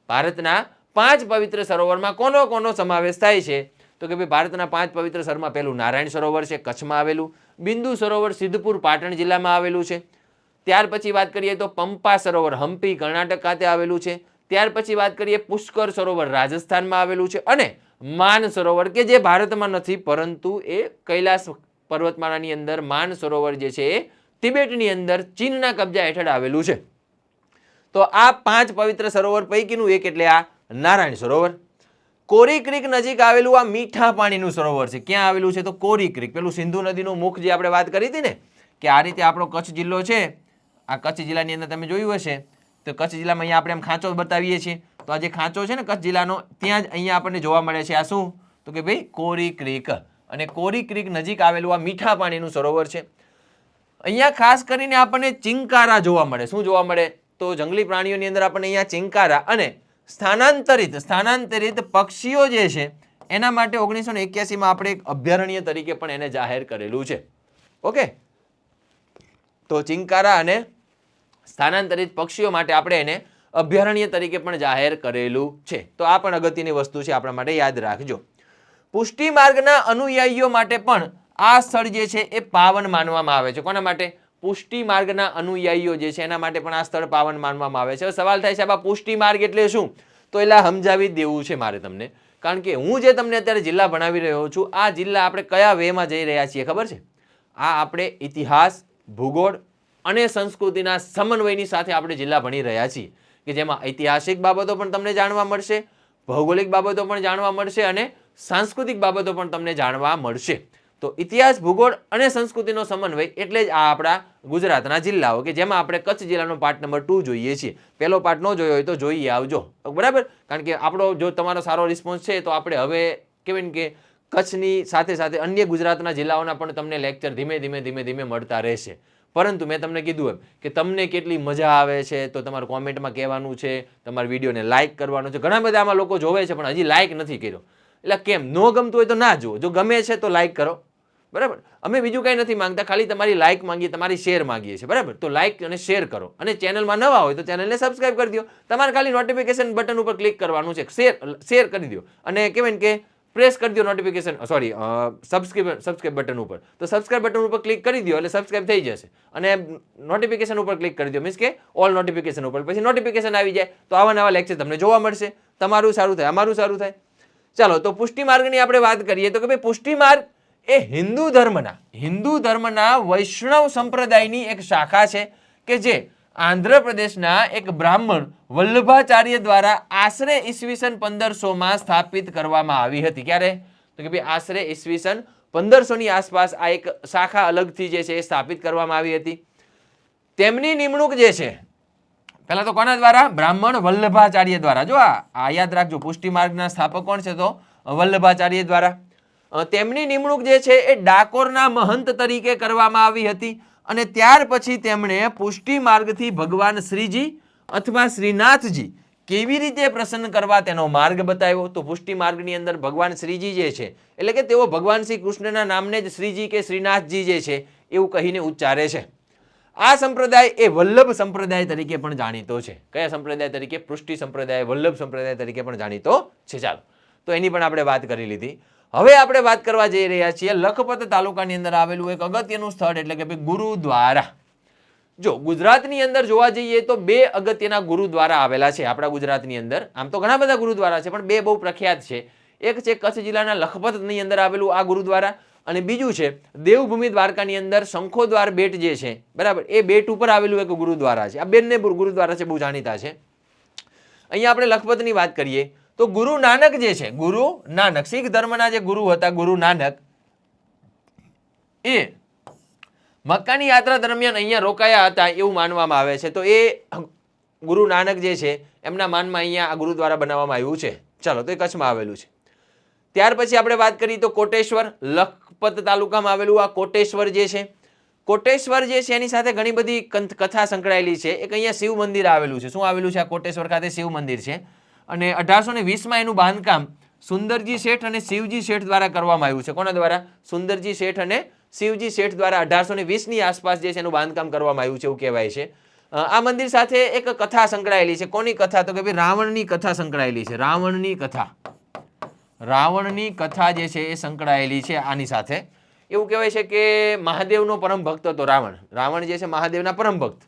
A: ભારતના 5 પવિત્ર સરોવરમાં કોનો કોનો સમાવેશ થાય છે? તો કે ભાઈ ભારતના 5 પવિત્ર સરોવરમાં પહેલું નારાયણ સરોવર છે, કચ્છમાં આવેલું. બિંદુ સરોવર સિદ્ધપુર પાટણ જિલ્લામાં આવેલું છે. ત્યાર પછી વાત કરીએ તો પંપા સરોવર હમ્પી કર્ણાટક ખાતે આવેલું છે. ત્યાર પછી વાત કરીએ પુષ્કર સરોવર રાજસ્થાનમાં આવેલું છે. અને માન સરોવર કે જે ભારતમાં નથી પરંતુ એ કૈલાસ પર્વતમાળાની અંદર માન સરોવર જે છે એ તિબેટની અંદર ચીનના કબજા હેઠળ આવેલું છે. તો આ 5 પવિત્ર સરોવર પૈકીનું એક એટલે આ નારાયણ સરોવર. કોરી ક્રીક નજીક આવેલું આ મીઠા પાણીનું સરોવર છે. ક્યાં આવેલું છે? તો કોરી ક્રીક, પેલું સિંધુ નદીનું મુખ જે આપણે વાત કરી હતી ને કે આ રીતે આપણો કચ્છ જિલ્લો છે, આ કચ્છ જિલ્લાની અંદર તમે જોયું હશે તો કચ્છ જિલ્લામાં અહીંયા આપણે આમ ખાંચો બતાવીએ છીએ. તો આ જે ખાંચો છે ને કચ્છ જિલ્લાનો, ત્યાં જ અહીંયા આપણને જોવા મળે છે. આ શું? તો કે ભાઈ કોરી ક્રીક. અને કોરી ક્રીક નજીક આવેલું આ મીઠા પાણીનું સરોવર છે. અહીંયા ખાસ કરીને આપણને ચિંકારા જોવા મળે. શું જોવા મળે? તો જંગલી પ્રાણીઓની અંદર આપણને અહીંયા ચિંકારા અને સ્થાનાંતરિત પક્ષીઓ જે છે એના માટે 1981માં આપણે એક અભયારણ્ય તરીકે પણ એને જાહેર કરેલું છે. ઓકે, તો ચિંકારા અને સ્થાનાંતરિત પક્ષીઓ માટે આપણે એને અભયારણ્ય તરીકે પણ જાહેર કરેલું છે. તો આ પણ અગત્યની વસ્તુ છે, આપણા માટે યાદ રાખજો. પુષ્ટિ માર્ગના અનુયાયીઓ માટે પણ આ સ્થળ જે છે એ પાવન માનવામાં આવે છે. કોના માટે? પુષ્ટિ માર્ગના અનુયાયીઓ જે છે એના માટે પણ આ સ્થળ પાવન માનવામાં આવે છે. સવાલ થાય છે આ પુષ્ટિ માર્ગ એટલે શું? તો એલા સમજાવી દેવું છે મારે તમને, કારણ કે હું જે તમને અત્યારે જિલ્લા ભણાવી રહ્યો છું આ જિલ્લા આપણે કયા વેમાં જઈ રહ્યા છીએ ખબર છે? આ આપણે ઇતિહાસ, ભૂગોળ અને સંસ્કૃતિના સમન્વયની સાથે આપણે જિલ્લા ભણી રહ્યા છીએ કે જેમાં ઐતિહાસિક બાબતો પણ તમને જાણવા મળશે, ભૌગોલિક બાબતો પણ જાણવા મળશે અને સાંસ્કૃતિક બાબતો પણ તમને જાણવા મળશે. તો ઇતિહાસ, ભૂગોળ અને સંસ્કૃતિનો સમન્વય એટલે જ આ આપણા ગુજરાતના જિલ્લાઓ કે જેમાં આપણે કચ્છ જિલ્લાનો પાર્ટ નંબર 2 જોઈએ છીએ. પહેલો પાર્ટ ન જોયો હોય તો જોઈ આવજો, બરાબર? કારણ કે આપણો જો તમારો સારો રિસ્પોન્સ છે તો આપણે હવે કહેવાય ને કે કચ્છની સાથે સાથે અન્ય ગુજરાતના જિલ્લાઓના પણ તમને લેક્ચર ધીમે ધીમે મળતા રહેશે. પરંતુ મેં તમને કીધું એમ કે તમને કેટલી મજા આવે છે તો તમારે કોમેન્ટમાં કહેવાનું છે, તમારા વિડીયોને લાઇક કરવાનું છે. ઘણા બધા આમાં લોકો જોવે છે પણ હજી લાઇક નથી કર્યો. એટલે કેમ? ન ગમતું હોય તો ના જુઓ, જો ગમે છે તો લાઇક કરો, બરાબર? અમે બીજું કંઈ નથી માંગતા, ખાલી તમારી લાઇક માંગીએ, તમારી શેર માંગીએ છીએ, બરાબર? તો લાઇક અને શેર કરો અને ચેનલમાં નવા હોય તો ચેનલને સબસ્ક્રાઇબ કરી દો. તમારે ખાલી નોટિફિકેશન બટન ઉપર ક્લિક કરવાનું છે, શેર કરી દો અને કહેવાય ને કે પ્રેસ કરી દો નોટિફિકેશન સબસ્ક્રાઇબ બટન ઉપર. તો સબસ્ક્રાઇબ બટન ઉપર ક્લિક કરી દો એટલે સબસ્ક્રાઇબ થઈ જશે અને નોટિફિકેશન ઉપર ક્લિક કરી દો, મીન્સ કે ઓલ નોટિફિકેશન ઉપર. પછી નોટિફિકેશન આવી જાય તો આવા નવા લેક્ચર તમને જોવા મળશે. તમારું સારું થાય, અમારું સારું થાય. ચાલો, તો પુષ્ટિ માર્ગની આપણે વાત કરીએ તો કે ભાઈ પુષ્ટિ માર્ગ એ હિન્દુ ધર્મના વૈષ્ણવ સંપ્રદાયની એક શાખા છે કે જે આંધ્રપ્રદેશના એક બ્રાહ્મણ વલ્લભાચાર્ય દ્વારા આશરે ઈસવીસન 1500માં સ્થાપિત કરવામાં આવી હતી. ક્યારે? તો કે ભાઈ આશરે ઈસવીસન 1500ની આસપાસ આ એક શાખા અલગથી જે છે એ સ્થાપિત કરવામાં આવી હતી. તેમની નિમણૂક જે છે પહેલા તો કોના દ્વારા? બ્રાહ્મણ વલ્લભાચાર્ય દ્વારા. જો આ યાદ રાખજો, પુષ્ટિ માર્ગના સ્થાપક કોણ છે? તો વલ્લભાચાર્ય દ્વારા. તેમની નિમણૂક જે છે એ ડાકોરના મહંત તરીકે કરવામાં આવી હતી અને ત્યાર પછી તેમણે પુષ્ટિ માર્ગથી ભગવાન શ્રીજી અથવા શ્રીનાથજી કેવી રીતે પ્રસન્ન કરવા તેનો માર્ગ બતાવ્યો. તો પુષ્ટિ માર્ગની અંદર ભગવાન શ્રીજી જે છે એટલે કે તેઓ ભગવાન શ્રી કૃષ્ણના નામને જ શ્રીજી કે શ્રીનાથજી જે છે એવું કહીને ઉચ્ચારે છે. આ સંપ્રદાય એ વલ્લભ સંપ્રદાય તરીકે પણ જાણીતો છે. કયા સંપ્રદાય તરીકે? પુષ્ટિ સંપ્રદાય, વલ્લભ સંપ્રદાય તરીકે પણ જાણીતો છે. ચાલો, તો એની પણ આપણે વાત કરી લીધી. હવે આપણે વાત કરવા જઈ રહ્યા છીએ લખપત તાલુકાની અંદર આવેલું એક અગત્યનું સ્થળ એટલે કે ગુરુદ્વારા. જો ગુજરાતની અંદર જોવા જઈએ તો બે અગત્યના ગુરુદ્વારા આવેલા છે આપણા ગુજરાતની અંદર. આમ તો ઘણા બધા ગુરુદ્વારા છે પણ બે બહુ પ્રખ્યાત છે. એક છે કચ્છ જિલ્લાના લખપતની અંદર આવેલું આ ગુરુદ્વારા અને બીજું છે દેવભૂમિ દ્વારકાની અંદર શંખોદ્વાર બેટ જે છે, બરાબર, એ બેટ ઉપર આવેલું એક ગુરુદ્વારા છે. આ બંને ગુરુદ્વારા છે, બહુ જાણીતા છે. અહીંયા આપણે લખપતની વાત કરીએ તો ગુરુ નાનક જે છે, ગુરુ નાનક શીખ ધર્મના જે ગુરુ હતા ગુરુ નાનક, એ મક્કાની યાત્રા દરમિયાન અહીંયા રોકાયા હતા એવું માનવામાં આવે છે. તો એ ગુરુ નાનક જે છે એમના માનમાં અહીંયા આ ગુરુદ્વારા બનાવવામાં આવ્યું છે. ચાલો, તો એ કચ્છમાં આવેલું છે. ત્યાર પછી આપણે વાત કરીએ તો કોટેશ્વર, લખપત તાલુકામાં આવેલું આ કોટેશ્વર જે છે, કોટેશ્વર જે છે એની સાથે ઘણી બધી કથા સંકળાયેલી છે. એક અહીંયા શિવ મંદિર આવેલું છે. શું આવેલું છે? આ કોટેશ્વર ખાતે શિવ મંદિર છે અને 1820માં એનું બાંધકામ સુંદરજી શેઠ અને શિવજી શેઠ દ્વારા કરવામાં આવ્યું છે. કોના દ્વારા? સુંદરજી શેઠ અને શિવજી શેઠ દ્વારા 1820ની આસપાસ જે છે એનું બાંધકામ કરવામાં આવ્યું છે એવું કહેવાય છે. આ મંદિર સાથે એક કથા સંકળાયેલી છે. કોની કથા? તો કે ભાઈ રાવણની કથા સંકળાયેલી છે. રાવણની કથા, રાવણની કથા જે છે એ સંકળાયેલી છે આની સાથે. એવું કહેવાય છે કે મહાદેવનો પરમ ભક્ત હતો રાવણ. રાવણ જે છે મહાદેવના પરમ ભક્ત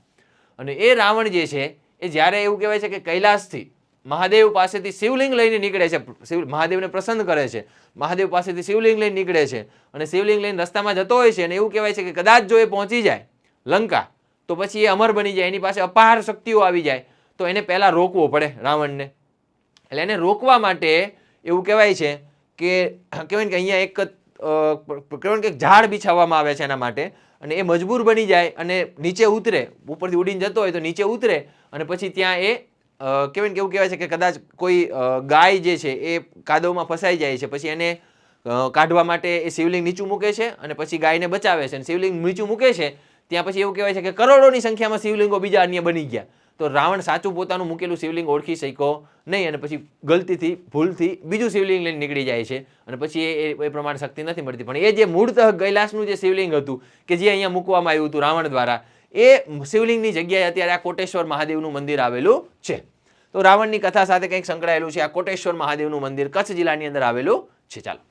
A: અને એ રાવણ જે છે એ જ્યારે એવું કહેવાય છે કે કૈલાસથી મહાદેવ પાસેથી શિવલિંગ લઈને નીકળે છે, મહાદેવને પ્રસન્ન કરે છે, મહાદેવ પાસેથી શિવલિંગ લઈને નીકળે છે અને શિવલિંગ લઈને રસ્તામાં જતો હોય છે અને એવું કહેવાય છે કે કદાચ જો એ પહોંચી જાય લંકા તો પછી એ અમર બની જાય, એની પાસે અપાર શક્તિઓ આવી જાય, તો એને પહેલાં રોકવો પડે રાવણને. એટલે એને રોકવા માટે એવું કહેવાય છે કે કહેવાય કે અહીંયા એક કહેવાય કે ઝાડ બિછાવવામાં આવે છે એના માટે અને એ મજબૂર બની જાય અને નીચે ઉતરે, ઉપરથી ઉડીને જતો હોય તો નીચે ઉતરે અને પછી ત્યાં એ કહેવાય કે એવું કહેવાય છે કે કદાચ કોઈ ગાય જે છે એ કાદવમાં ફસાઈ જાય છે, પછી એને કાઢવા માટે એ શિવલિંગ નીચું મૂકે છે અને પછી ગાયને બચાવે છે અને શિવલિંગ નીચું મૂકે છે ત્યાં પછી એવું કહેવાય છે કે કરોડોની સંખ્યામાં શિવલિંગો બીજા અન્ય બની ગયા. તો રાવણ સાચું પોતાનું મૂકેલું શિવલિંગ ઓળખી શક્યો નહીં અને પછી ગલતીથી ભૂલથી બીજું શિવલિંગ લઈને નીકળી જાય છે અને પછી એ પ્રમાણે શક્તિ નથી મળતી. પણ એ જે મૂળતઃ કૈલાસનું જે શિવલિંગ હતું કે જે અહીંયા મૂકવામાં આવ્યું હતું રાવણ દ્વારા, એ શિવલિંગની જગ્યાએ અત્યારે આ કોટેશ્વર મહાદેવનું મંદિર આવેલું છે. તો રાવણની કથા સાથે કંઈક સંકળાયેલું છે. આ કોટેશ્વર મહાદેવનું મંદિર કચ્છ જિલ્લાની અંદર આવેલું છે. ચાલો,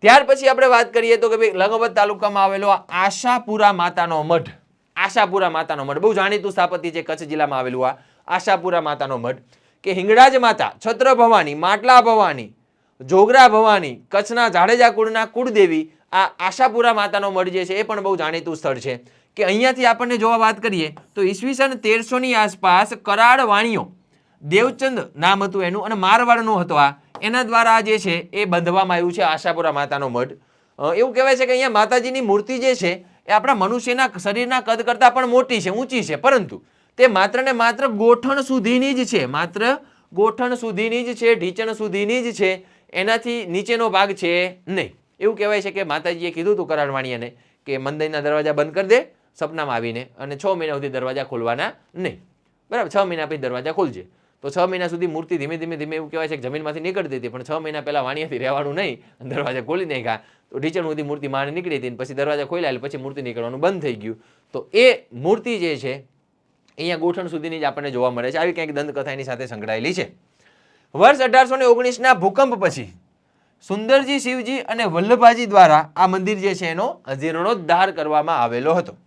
A: ત્યાર પછી આપણે વાત કરીએ તો કે ભાઈ લખપત તાલુકામાં આવેલો આશાપુરા માતાનો મઢ. આશાપુરા માતાનો મઢ બહુ જાણીતું સ્થાપત્ય છે કચ્છ જિલ્લામાં આવેલું આ આશાપુરા માતાનો મઢ. કે હિંગળાજ માતા, છત્ર ભવાની, માટલા ભવાની, જોગરા ભવાની, કચ્છના જાડેજા કુળના કુળદેવી આ આશાપુરા માતાનો મઢ જે છે એ પણ બહુ જાણીતું સ્થળ છે. કે અહીંયાથી આપણને જોવા વાત કરીએ તો ઈસવીસન 1300ની આસપાસ કરાળ વાણીઓ, દેવચંદ નામ હતું એનું અને મારવાડનો હતો આ, એના દ્વારા જે છે એ બંધવામાં આવ્યું છે આશાપુરા માતાનો મઢ. એવું કહેવાય છે કે અહીંયા માતાજીની મૂર્તિ જે છે એ આપણા મનુષ્યના શરીરના કદ કરતાં પણ મોટી છે, ઊંચી છે, પરંતુ તે માત્ર ને માત્ર ગોઠણ સુધીની જ છે, માત્ર ગોઠણ સુધીની જ છે, ઢીચણ સુધીની જ છે, એનાથી નીચેનો ભાગ છે નહીં. એવું કહેવાય છે કે માતાજીએ કીધું હતું કરાળવાણીયાને કે મંદિરના દરવાજા બંધ કરી દે સપનામાં આવીને અને 6 મહિના સુધી દરવાજા ખોલવાના નહીં, બરાબર, 6 મહિના પછી દરવાજા ખોલજે. તો 6 મહિના સુધી મૂર્તિ ધીમે ધીમે ધીમે એવું કહેવાય છે કે જમીનમાંથી નીકળતી હતી, પણ 6 મહિના પહેલા વાણિયાથી રહેવાનું નહીં, દરવાજા ખોલી નાખ્યા તો ઢીચણ સુધી મૂર્તિ માને નીકળી હતી, પછી દરવાજા ખોલ્યા એટલે પછી મૂર્તિ નીકળવાનું બંધ થઈ ગયું. તો એ મૂર્તિ જે છે અહીંયા ગોઠણ સુધીની જ આપણને જોવા મળે છે. આવી કંઈક દંતકથા એની સાથે સંકળાયેલી છે. વર્ષ 1819ના ભૂકંપ પછી સુંદરજી શિવજી અને વલ્લભાજી દ્વારા આ મંદિર જે છે એનો જીર્ણોદ્ધાર કરવામાં આવેલો હતો.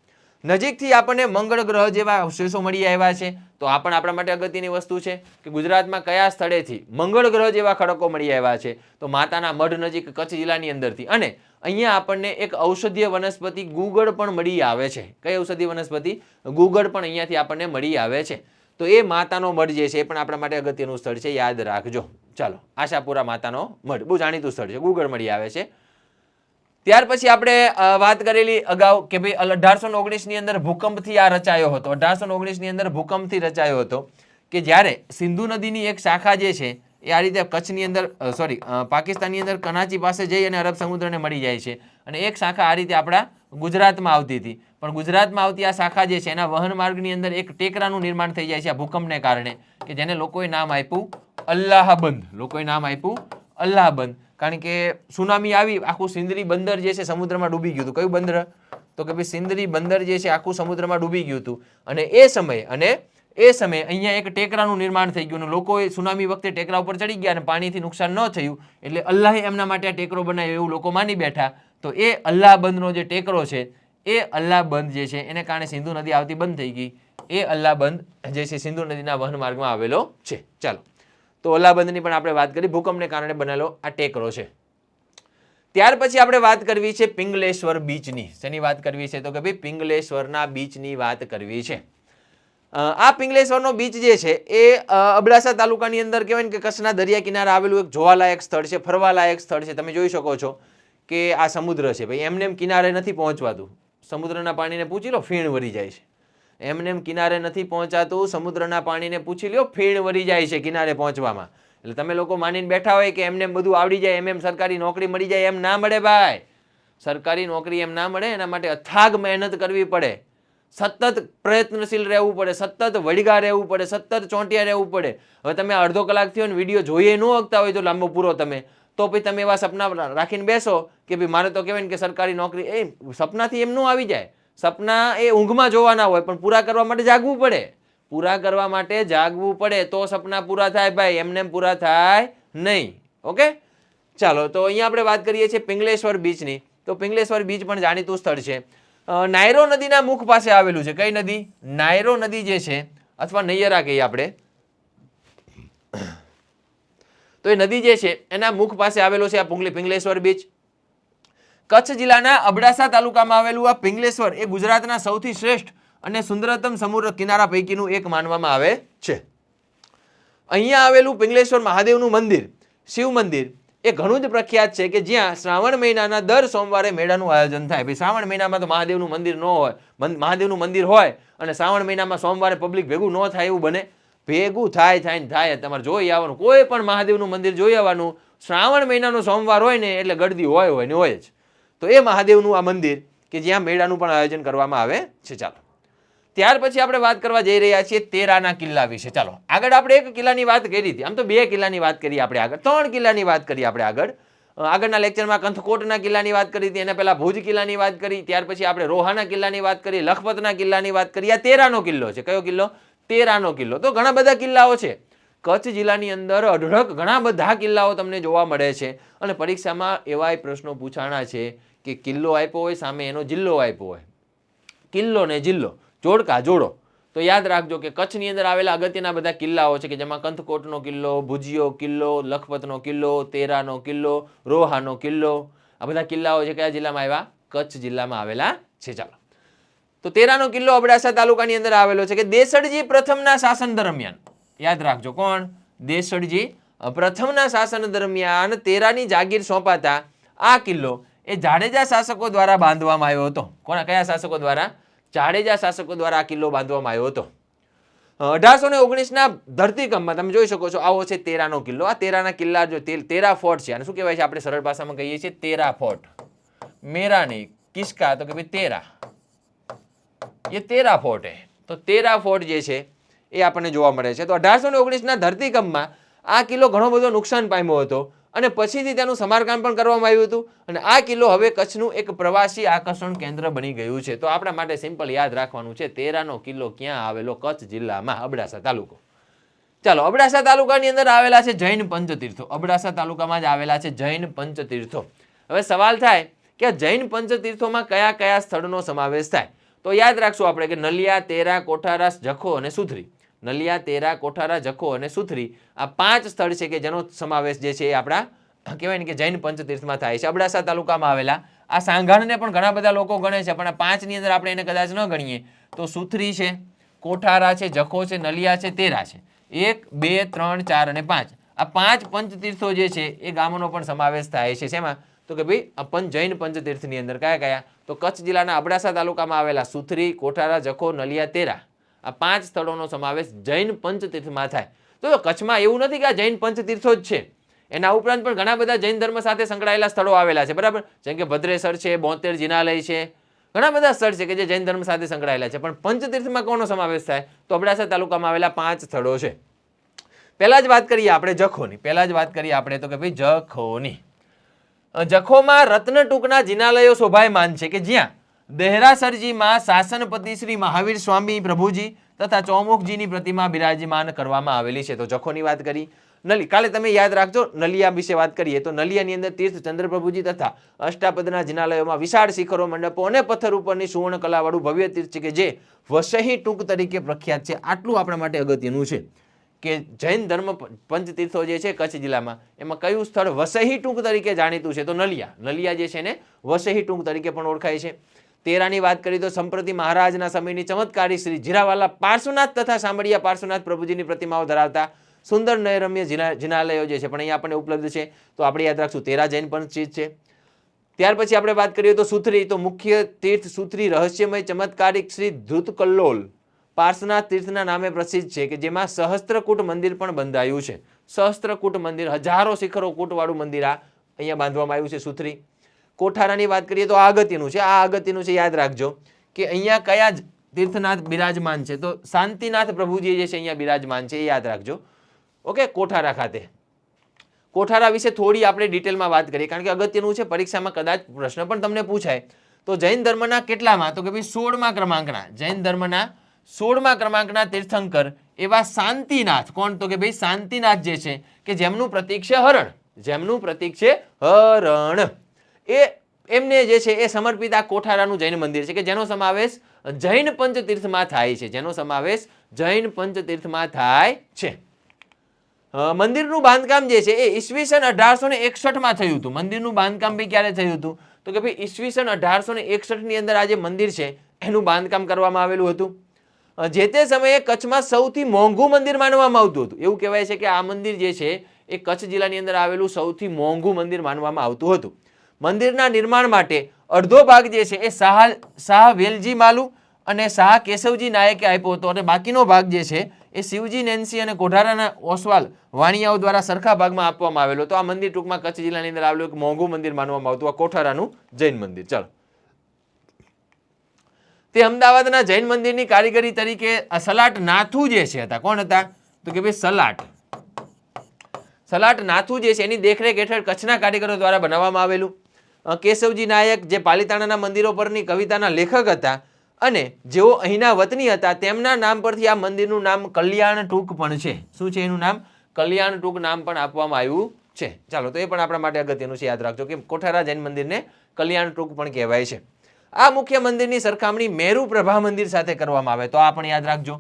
A: નજીકથી આપણને મંગળ ગ્રહ જેવા અવશેષો મળી આવ્યા છે. તો આ પણ આપણા માટે અગત્યની વસ્તુ છે કે ગુજરાતમાં કયા સ્થળેથી મંગળ ગ્રહ જેવા ખડકો મળી આવ્યા છે. તો માતાના મઢ નજીક કચ્છ જિલ્લાની અંદરથી. અને અહીંયા આપણને એક ઔષધીય વનસ્પતિ ગુગળ પણ મળી આવે છે. કઈ ઔષધીય વનસ્પતિ? ગુગળ પણ અહીંયાથી આપણને મળી આવે છે. તો એ માતાનો મઢ જે છે એ પણ આપણા માટે અગત્યનું સ્થળ છે, યાદ રાખજો. ચાલો, આશાપુરા માતાનો મઢ બહુ જાણીતું સ્થળ છે, ગુગળ મળી આવે છે. ત્યાર પછી આપણે વાત કરેલી અગાઉ કે ભાઈ 1819 ની અંદર ભૂકંપથી આ રચાયો હતો. 1819 ની અંદર ભૂકંપથી રચાયો હતો કે જ્યારે સિંધુ નદીની એક શાખા જે છે એ આ રીતે કચ્છની અંદર પાકિસ્તાનની અંદર કરાચી પાસે જઈ અને અરબ સમુદ્રને મળી જાય છે અને એક શાખા આ રીતે આપણા ગુજરાતમાં આવતી હતી. પણ ગુજરાતમાં આવતી આ શાખા જે છે એના વહન માર્ગની અંદર એક ટેકરાનું નિર્માણ થઈ જાય છે આ ભૂકંપને કારણે, કે જેને લોકોએ નામ આપ્યું અલ્લાહબંધ. લોકોએ નામ આપ્યું અલ્લાહબંધ, કારણ કે સુનામી આવી, આખું સિંદરી બંદર જે છે સમુદ્રમાં ડૂબી ગયું હતું. કયું બંદર? તો કે ભાઈ સિંદરી બંદર જે છે આખું સમુદ્રમાં ડૂબી ગયું હતું. અને એ સમયે અહીંયા એક ટેકરાનું નિર્માણ થઈ ગયું અને લોકોએ સુનામી વખતે ટેકરા ઉપર ચડી ગયા અને પાણીથી નુકસાન ન થયું એટલે અલ્લાહે એમના માટે આ ટેકરો બનાવ્યો એવું લોકો માની બેઠા. તો એ અલ્લાહબંધનો જે ટેકરો છે એ અલ્લાહબંધ જે છે એને કારણે સિંધુ નદી આવતી બંધ થઈ ગઈ. એ અલ્લાહબંધ જે છે સિંધુ નદીના વહન માર્ગમાં આવેલો છે. ચાલો, તો અલ્લાહબંધની પણ આપણે વાત કરી, ભૂકંપને કારણે બનેલો આ ટેકરો છે. ત્યાર પછી આપણે વાત કરવી છે પિંગલેશ્વર બીચની. શેની વાત કરવી છે? તો કે ભાઈ પિંગલેશ્વરના બીચની વાત કરવી છે. આ પિંગલેશ્વરનો બીચ જે છે એ અબડાસા તાલુકાની અંદર કહેવાય ને કે કચ્છના દરિયા કિનારે આવેલું એક જોવાલાયક સ્થળ છે, ફરવાલાયક સ્થળ છે. તમે જોઈ શકો છો કે આ સમુદ્ર છે ભાઈ, એમને એમ કિનારે નથી પહોંચવાતું. સમુદ્રના પાણીને પૂછી લો, ફીણ વરી જાય છે. એમને એમ કિનારે નથી પહોંચાતું, સમુદ્રના પાણીને પૂછી લો, ફીણ વરી જાય છે કિનારે પહોંચવામાં. એટલે તમે લોકો માનીને બેઠા હોય કે એમને બધું આવડી જાય, એમ સરકારી નોકરી મળી જાય, એમ ના મળે ભાઈ. સરકારી નોકરી એમ ના મળે, એના માટે અથાગ મહેનત કરવી પડે, સતત પ્રયત્નશીલ રહેવું પડે, સતત વળગા રહેવું પડે, સતત ચોંટ્યા રહેવું પડે. હવે તમે અડધો કલાક થયો ને વિડીયો જોઈએ ન શકતા હોય તો લાંબો પૂરો તમે, તો પછી તમે એવા સપના રાખીને બેસો કે ભાઈ મારે તો કહેવાય ને કે સરકારી નોકરી, એ સપનાથી એમ ન આવી જાય. સપના એ ઊંઘમાં જોવાના હોય, પણ પૂરા કરવા માટે જાગવું પડે. પૂરા કરવા માટે જાગવું પડે તો સપના પૂરા થાય ભાઈ, એમને પૂરા થાય નહીં. ઓકે, ચાલો, તો અહીંયા આપણે વાત કરીએ છીએ પિંગલેશ્વર બીચની. તો પિંગલેશ્વર બીચ પણ જાણીતું સ્થળ છે. નાયરો નદીના મુખ પાસે આવેલું છે. કઈ નદી? નાયરો નદી જે છે, અથવા નૈયરા કહીએ આપણે, તો એ નદી જે છે એના મુખ પાસે આવેલો છે આ પિંગલેશ્વર બીચ. કચ્છ જિલ્લાના અબડાસા તાલુકામાં આવેલું આ પિંગલેશ્વર એ ગુજરાતના સૌથી શ્રેષ્ઠ અને સુંદરતમ સમુદ્ર કિનારા પૈકીનું એક માનવામાં આવે છે. અહીંયા આવેલું પિંગલેશ્વર મહાદેવનું મંદિર, શિવ મંદિર, એ ઘણું જ પ્રખ્યાત છે કે જ્યાં શ્રાવણ મહિનાના દર સોમવારે મેળાનું આયોજન થાય. ભાઈ શ્રાવણ મહિનામાં તો મહાદેવનું મંદિર ન હોય, મહાદેવનું મંદિર હોય અને શ્રાવણ મહિનામાં સોમવારે પબ્લિક ભેગું ન થાય એવું બને? ભેગું થાય. તમારે જોઈ આવવાનું, કોઈ પણ મહાદેવનું મંદિર જોઈ આવવાનું. શ્રાવણ મહિનાનો સોમવાર હોય ને એટલે ગળદી હોય ને હોય જ. તો એ મહાદેવનું આ મંદિર કે જ્યાં મેળાનું પણ આયોજન કરવામાં આવે છે. ચાલો, ત્યાર પછી આપણે વાત કરવા જઈ રહ્યા છીએ તેરાના કિલ્લા વિશે. ચાલો, આગળ આપણે એક કિલ્લાની વાત કરી હતી, આમ તો 2 કિલ્લાની વાત કરી આપણે, આગળ 3 કિલ્લાની વાત કરી આપણે. આગળના લેક્ચરમાં કંથકોટના કિલ્લાની વાત કરી હતી, એના પહેલા ભુજ કિલ્લાની વાત કરી, ત્યાર પછી આપણે રોહાના કિલ્લાની વાત કરી, લખપતના કિલ્લાની વાત કરી. આ તેરાનો કિલ્લો છે. કયો કિલ્લો? તેરાનો કિલ્લો. તો ઘણા બધા કિલ્લાઓ છે કચ્છ જિલ્લાની અંદર, અઢળક ઘણા બધા કિલ્લાઓ તમને જોવા મળે છે. અને પરીક્ષામાં એવાય પ્રશ્નો પૂછાણા છે કે કિલ્લો આપ્યો હોય, સામે એનો જિલ્લો આપ્યો હોય, કિલ્લો ને જિલ્લો જોડકા જોડો. તો યાદ રાખજો કે કચ્છની અંદર આવેલા અગત્યના બધા કિલ્લાઓ છે કે જેમાં કંથકોટનો કિલ્લો, ભુજિયો કિલ્લો, લખપતનો કિલ્લો, તેરાનો કિલ્લો, રોહાનો કિલ્લો, આ બધા કિલ્લાઓ છે કયા જિલ્લામાં આવ્યા? કચ્છ જિલ્લામાં આવેલા છે. ચાલો, તો તેરાનો કિલ્લો અબડાસા તાલુકાની અંદર આવેલો છે કે દેસડજી પ્રથમના શાસન દરમિયાન, યાદ રાખજો, કોણ? દેસડજી પ્રથમના શાસન દરમિયાન તેરાની જાગીર સોંપાતા આ કિલ્લો એ જાડેજા શાસકો દ્વારા બાંધવામાં આવ્યો હતો. કોના? કયા શાસકો દ્વારા? જાડેજા શાસકો દ્વારા આ કિલ્લો બાંધવામાં આવ્યો હતો. 1819ના ધરતીકંપમાં તમે જોઈ શકો છો આવો છે તેરાનો કિલ્લો. આ તેરાના કિલ્લા જો તેરા ફોર્ટ છે, અને શું કહેવાય છે? આપણે સરળ ભાષામાં કહીએ છીએ તેરા ફોર્ટ. મેરા નહીં, કિસકા? તો કે ભાઈ તેરા, એ તેરા ફોર્ટ હે. તો તેરા ફોર્ટ જે છે એ આપણને જોવા મળે છે. તો 1819ના ધરતીકંપમાં આ કિલ્લો ઘણો બધો નુકસાન પામ્યો હતો અને પછીથી તેનું સમારકામ પણ કરવામાં આવ્યું હતું. અને આ કિલ્લો હવે કચ્છનું એક પ્રવાસી આકર્ષણ કેન્દ્ર બની ગયું છે. તો આપણા માટે સિમ્પલ યાદ રાખવાનું છે, તેરાનો કિલ્લો ક્યાં આવેલો? કચ્છ જિલ્લામાં, અબડાસા તાલુકો. ચાલો, અબડાસા તાલુકાની અંદર આવેલા છે જૈન પંચતીર્થો. અબડાસા તાલુકામાં જ આવેલા છે જૈન પંચતીર્થો. હવે સવાલ થાય કે જૈન પંચતીર્થોમાં કયા કયા સ્થળનો સમાવેશ થાય? તો યાદ રાખશું આપણે કે નલિયા, તેરા, કોઠારા, જખો અને સુથરી. નલિયા, તેરા, કોઠારા, જખો અને સુથરી, આ 5 સ્થળ છે કે જેનો સમાવેશ જે છે એ આપણા કહેવાય ને કે જૈન પંચતીર્થમાં થાય છે. અબડાસા તાલુકામાં આવેલા આ સાંઘાણને પણ ઘણા બધા લોકો ગણે છે, પણ આ 5ની અંદર આપણે એને કદાચ ન ગણીએ તો સુથરી છે, કોઠારા છે, જખો છે, નલિયા છે, તેરા છે. 1, 2, 3, 4 અને 5, આ 5 પંચતીર્થો જે છે એ ગામોનો પણ સમાવેશ થાય છે. શેમાં? તો કે ભાઈ જૈન પંચતીર્થની અંદર કયા કયા? તો કચ્છ જિલ્લાના અબડાસા તાલુકામાં આવેલા સુથરી, કોઠારા, જખો, નલિયા, તેરા, આ 5 સ્થળોનો સમાવેશ જૈન પંચતીર્થમાં થાય. તો કચ્છમાં એવું નથી કે આ જૈન પંચતીર્થો જ છે, એના ઉપરાંત પણ ઘણા બધા જૈન ધર્મ સાથે સંકળાયેલા સ્થળો આવેલા છે, બરાબર, જેમ કે ભદ્રેસર છે, 72 જિનાલય છે, ઘણા બધા સ્થળ છે કે જે જૈન ધર્મ સાથે સંકળાયેલા છે. પણ પંચતીર્થમાં કોનો સમાવેશ થાય? તો અબડાસા તાલુકામાં આવેલા 5 સ્થળો છે. પહેલા જ વાત કરીએ આપણે જખોની. તો કે ભાઈ જખોની. જખોમાં રત્નટૂંકના જિનાલયો શોભાયમાન છે કે જ્યાં દેહરાસરજીમાં શાસનપતિ શ્રી મહાવીર સ્વામી પ્રભુજી તથા ચોમુખજીની પ્રતિમા બિરાજમાન કરવામાં આવેલી છે. તો જખોની વાત કરી. કાલે તમે યાદ રાખજો, નલિયા વિશે વાત કરીએ તો નલિયાની અંદર તીર્થ ચંદ્રપ્રભુજી તથા અષ્ટાપદના જિનાલયોમાં વિશાળ શિખરો, મંડપો અને પથ્થર ઉપરની સુવર્ણ કલાવાળું ભવ્ય તીર્થ છે કે જે વસહી ટૂંક તરીકે પ્રખ્યાત છે. આટલું આપણા માટે અગત્યનું છે કે જૈન ધર્મ પંચતીર્થો જે છે કચ્છ જિલ્લામાં, એમાં કયું સ્થળ વસહી ટૂંક તરીકે જાણીતું છે? તો નલિયા. નલિયા જે છે ને વસહી ટૂંક તરીકે પણ ઓળખાય છે. તેરાની વાત કરીએ તો સંપ્રતિ મહારાજના સમયની ચમત્કારી શ્રી જીરાવાલા પાર્શ્વનાથ તથા સાંભળિયા પાર્શ્વનાથ પ્રભુજીની પ્રતિમાઓ ધરાવતા સુંદર નયરમ્ય જિનાલયો જે છે પણ અહીંયા આપણને ઉપલબ્ધ છે. તો આપણે યાદ રાખશું તેરા જૈન પંચતીર્થ છે. ત્યાર પછી આપણે વાત કરીએ તો સુથરી, તો મુખ્ય તીર્થ સુથરી રહસ્યમય ચમત્કારિક શ્રી ધૃતકલ્લોલ પાર્શ્વનાથ તીર્થના નામે પ્રસિદ્ધ છે કે જેમાં સહસ્ત્રકૂટ મંદિર પણ બંધાયું છે. સહસ્ત્રકૂટ મંદિર, હજારો શિખરો કૂટવાળું મંદિર આ અહીંયા બાંધવામાં આવ્યું છે સુથરી. કોઠારાની વાત કરીએ તો આ અગત્યનું છે, યાદ રાખજો કે અહીંયા કયા તીર્થનાથ બિરાજમાન છે? તો શાંતિનાથ પ્રભુજી જે છે અહીંયા બિરાજમાન છે, એ યાદ રાખજો. ઓકે, કોઠારા ખાતે. કોઠારા વિશે થોડી આપણે ડિટેલમાં વાત કરીએ કારણ કે અગત્યનું છે, પરીક્ષામાં કદાચ પ્રશ્ન પણ તમને પૂછાય. તો જૈન ધર્મના કેટલામાં? તો કે ભાઈ 16મા ક્રમાંકના, જૈન ધર્મના 16મા ક્રમાંકના તીર્થંકર એવા શાંતિનાથ. કોણ? તો કે ભાઈ શાંતિનાથ જે છે કે જેમનું પ્રતીક છે હરણ, એમને જે છે એ સમર્પિત આ કોઠારાનું જૈન મંદિર છે કે જેનો સમાવેશ જૈન પંચતીર્થમાં થાય છે. મંદિરનું બાંધકામ જે છે એ ઈસવીસન 1861માં થયું હતું. મંદિરનું બાંધકામ બી ક્યારે થયું હતું? તો કે ભાઈ ઈસવીસન 1861 ની અંદર આ જે મંદિર છે એનું બાંધકામ કરવામાં આવેલું હતું. જે તે સમયે કચ્છમાં સૌથી મોંઘું મંદિર માનવામાં આવતું હતું. એવું કહેવાય છે કે આ મંદિર જે છે એ કચ્છ જિલ્લાની અંદર આવેલું સૌથી મોંઘું મંદિર માનવામાં આવતું હતું. મંદિરના નિર્માણ માટે અડધો ભાગ જે છે એ શાહ વેલજી માલુ અને શાહ કેશવજી નાયકે આપ્યો હતો અને બાકીનો ભાગ જે છે એ શિવજી નેન્સી અને કોઠારાના ઓસવાલ વાણિયાઓ દ્વારા સરખા ભાગમાં આપવામાં આવેલો. તો આ મંદિર ટૂંકમાં કચ્છ જિલ્લાની અંદર આવેલું એક મોંઘું મંદિર માનવામાં આવતું, આ કોઠારાનું જૈન મંદિર. ચાલો, તે અમદાવાદના જૈન મંદિરની કારીગરી તરીકે સલાટ નાથુ જે છે હતા. કોણ હતા? તો કે ભાઈ સલાટ નાથુ જે છે એની દેખરેખ હેઠળ કચ્છના કારીગરો દ્વારા બનાવવામાં આવેલું. કેશવજી નાયક જે પાલિતાણાના મંદિરો પરની કવિતાના લેખક હતા અને જેઓ અહીંના વતની હતા, તેમના નામ પરથી આ મંદિરનું નામ કલ્યાણ ટૂંક પણ છે. શું છે એનું નામ? કલ્યાણ ટૂંક નામ પણ આપવામાં આવ્યું છે. ચાલો, તો એ પણ આપણા માટે અગત્યનું છે, યાદ રાખજો કે કોઠારા જૈન મંદિરને કલ્યાણ ટૂંક પણ કહેવાય છે. આ મુખ્ય મંદિરની સરખામણી મેરુ પ્રભા મંદિર સાથે કરવામાં આવે. તો આ પણ યાદ રાખજો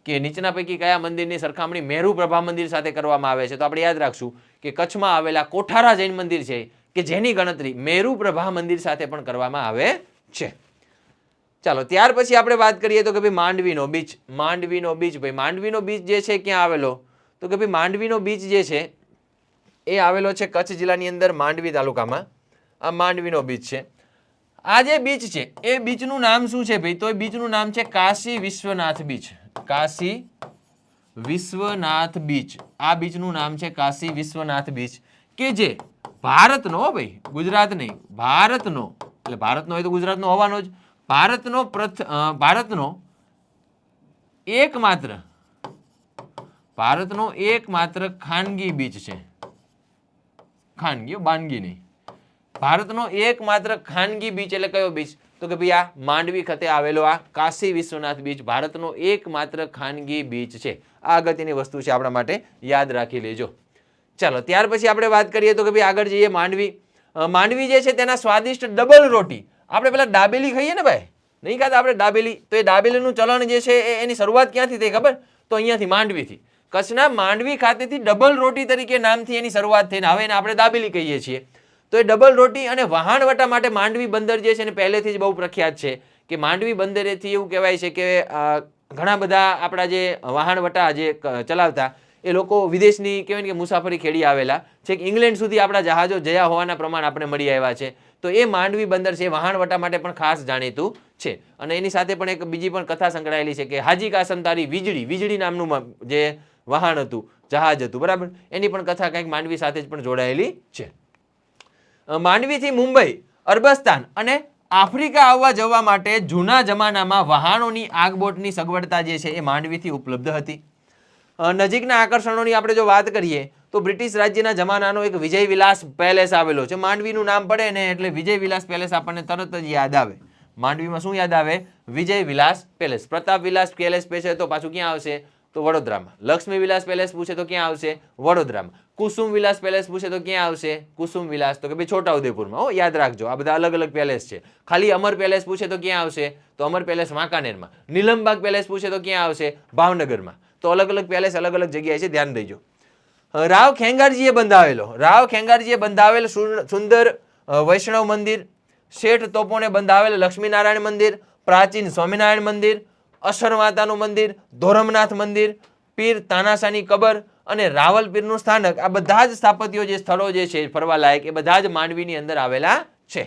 A: કે નીચેના પૈકી કયા મંદિરની સરખામણી મેરુ પ્રભા મંદિર સાથે કરવામાં આવે છે? તો આપણે યાદ રાખશું કે કચ્છમાં આવેલા કોઠારા જૈન મંદિર છે કે જેની ગણતરી મેરુ પ્રભા મંદિર સાથે પણ કરવામાં આવે છે. ચાલો, ત્યાર પછી આપણે વાત કરીએ તો કે ભાઈ માંડવીનો બીચ. માંડવીનો બીચ જે છે ક્યાં આવેલો? તો કે ભાઈ માંડવીનો બીચ જે છે એ આવેલો છે કચ્છ જિલ્લાની અંદર માંડવી તાલુકામાં. આ માંડવીનો બીચ છે. આ જે બીચ છે એ બીચનું નામ શું છે ભાઈ? તો એ બીચનું નામ છે કાશી વિશ્વનાથ બીચ. કાશી વિશ્વનાથ બીચ. આ બીચનું નામ છે કાશી વિશ્વનાથ બીચ કે જે ભારતનો, ભાઈ ગુજરાત નહીં, ભારતનો, એટલે ભારતનો હોય તો ગુજરાતનો હોવાનો જ, ભારતનો એકમાત્ર ખાનગી બીચ છે. ખાનગી, બાનગી નહીં. ભારતનો એકમાત્ર ખાનગી બીચ એટલે કયો બીચ? તો કે ભાઈ આ માંડવી ખાતે આવેલો આ કાશી વિશ્વનાથ બીચ ભારતનો એકમાત્ર ખાનગી બીચ છે. આ અગત્યની વસ્તુ છે, આપણા માટે યાદ રાખી લેજો. ચાલો, ત્યાર પછી આપણે વાત કરીએ તો કે ભાઈ આગળ જઈએ માંડવી જે છે તેના સ્વાદિષ્ટ ડબલ રોટી. આપણે પેલા દાબેલી ખાઈએ ને ભાઈ, નહીં ખાતા આપણે દાબેલી? તો એ દાબેલીનું ચલણ જે છે એની શરૂઆત ક્યાંથી થઈ ખબર? તો અહીંયાથી, માંડવીથી. કચ્છના માંડવી ખાતેથી ડબલ રોટી તરીકે નામથી એની શરૂઆત થઈને હવે એને આપણે દાબેલી કહીએ છીએ. તો એ ડબલ રોટી અને વહાણવટા માટે માંડવી બંદર જે છે ને પહેલેથી જ બહુ પ્રખ્યાત છે કે માંડવી બંદરેથી એવું કહેવાય છે કે ઘણા બધા આપણા જે વહાણવટા જે ચલાવતા એ લોકો વિદેશની કહેવાય ને કે મુસાફરી ખેડી આવેલા છે. ઇંગ્લેન્ડ સુધી આપણા જહાજો જયા હોવાના પ્રમાણ આપણે મળી આવ્યા છે. તો એ માંડવી બંદર છે વહાણવટા માટે પણ ખાસ જાણીતું છે. અને એની સાથે પણ એક બીજી પણ કથા સંકળાયેલી છે કે હાજી કાસમ તારી વીજળી નામનું જે વહાણ હતું, જહાજ હતું, બરાબર, એની પણ કથા કંઈક માંડવી સાથે જ પણ જોડાયેલી છે. માંડવીથી મુંબઈ, અરબસ્તાન અને આફ્રિકા આવવા જવા માટે જૂના જમાનામાં વહાણોની આગબોટની સગવડતા જે છે એ માંડવીથી ઉપલબ્ધ હતી. નજીકના આકર્ષણોની આપણે જો વાત કરીએ તો બ્રિટિશ રાજ્યના જમાનાનો એક વિજય વિલાસ પેલેસ આવેલો છે. માંડવીનું નામ પડે ને એટલે વિજય વિલાસ પેલેસ આપણને તરત જ યાદ આવે. માંડવીમાં શું યાદ આવે? વિજય વિલાસ પેલેસ. પ્રતાપ વિલાસ પેલેસ પૂછે તો પાછું ક્યાં આવશે? તો વડોદરામાં. લક્ષ્મી વિલાસ પેલેસ પૂછે તો ક્યાં આવશે? વડોદરામાં. કુસુમ વિલાસ પેલેસ પૂછે તો ક્યાં આવશે? કુસુમ વિલાસ તો કે ભાઈ છોટાઉદેપુરમાં. હો, યાદ રાખજો, આ બધા અલગ અલગ પેલેસ છે. ખાલી અમર પેલેસ પૂછે તો ક્યાં આવશે? તો અમર પેલેસ વાંકાનેરમાં. નીલમબાગ પેલેસ પૂછે તો ક્યાં આવશે? ભાવનગરમાં. તો અલગ અલગ પેલેસ અલગ અલગ જગ્યાએ છે, ધ્યાન દેજો. રાવ ખેંગારજીએ બંધાવેલ સુંદર વૈષ્ણવ મંદિર, શેઠ તોપોને બંધાવેલ લક્ષ્મીનારાયણ મંદિર, પ્રાચીન સ્વામિનારાયણ મંદિર, અસર માતાનું મંદિર, ધોરમનાથ મંદિર, પીર તાનાશાની કબર અને રાવલપીરનું સ્થાનક, આ બધા જ સ્થાપત્યો જે સ્થળો જે છે ફરવા લાયક એ બધા જ માંડવીની અંદર આવેલા છે.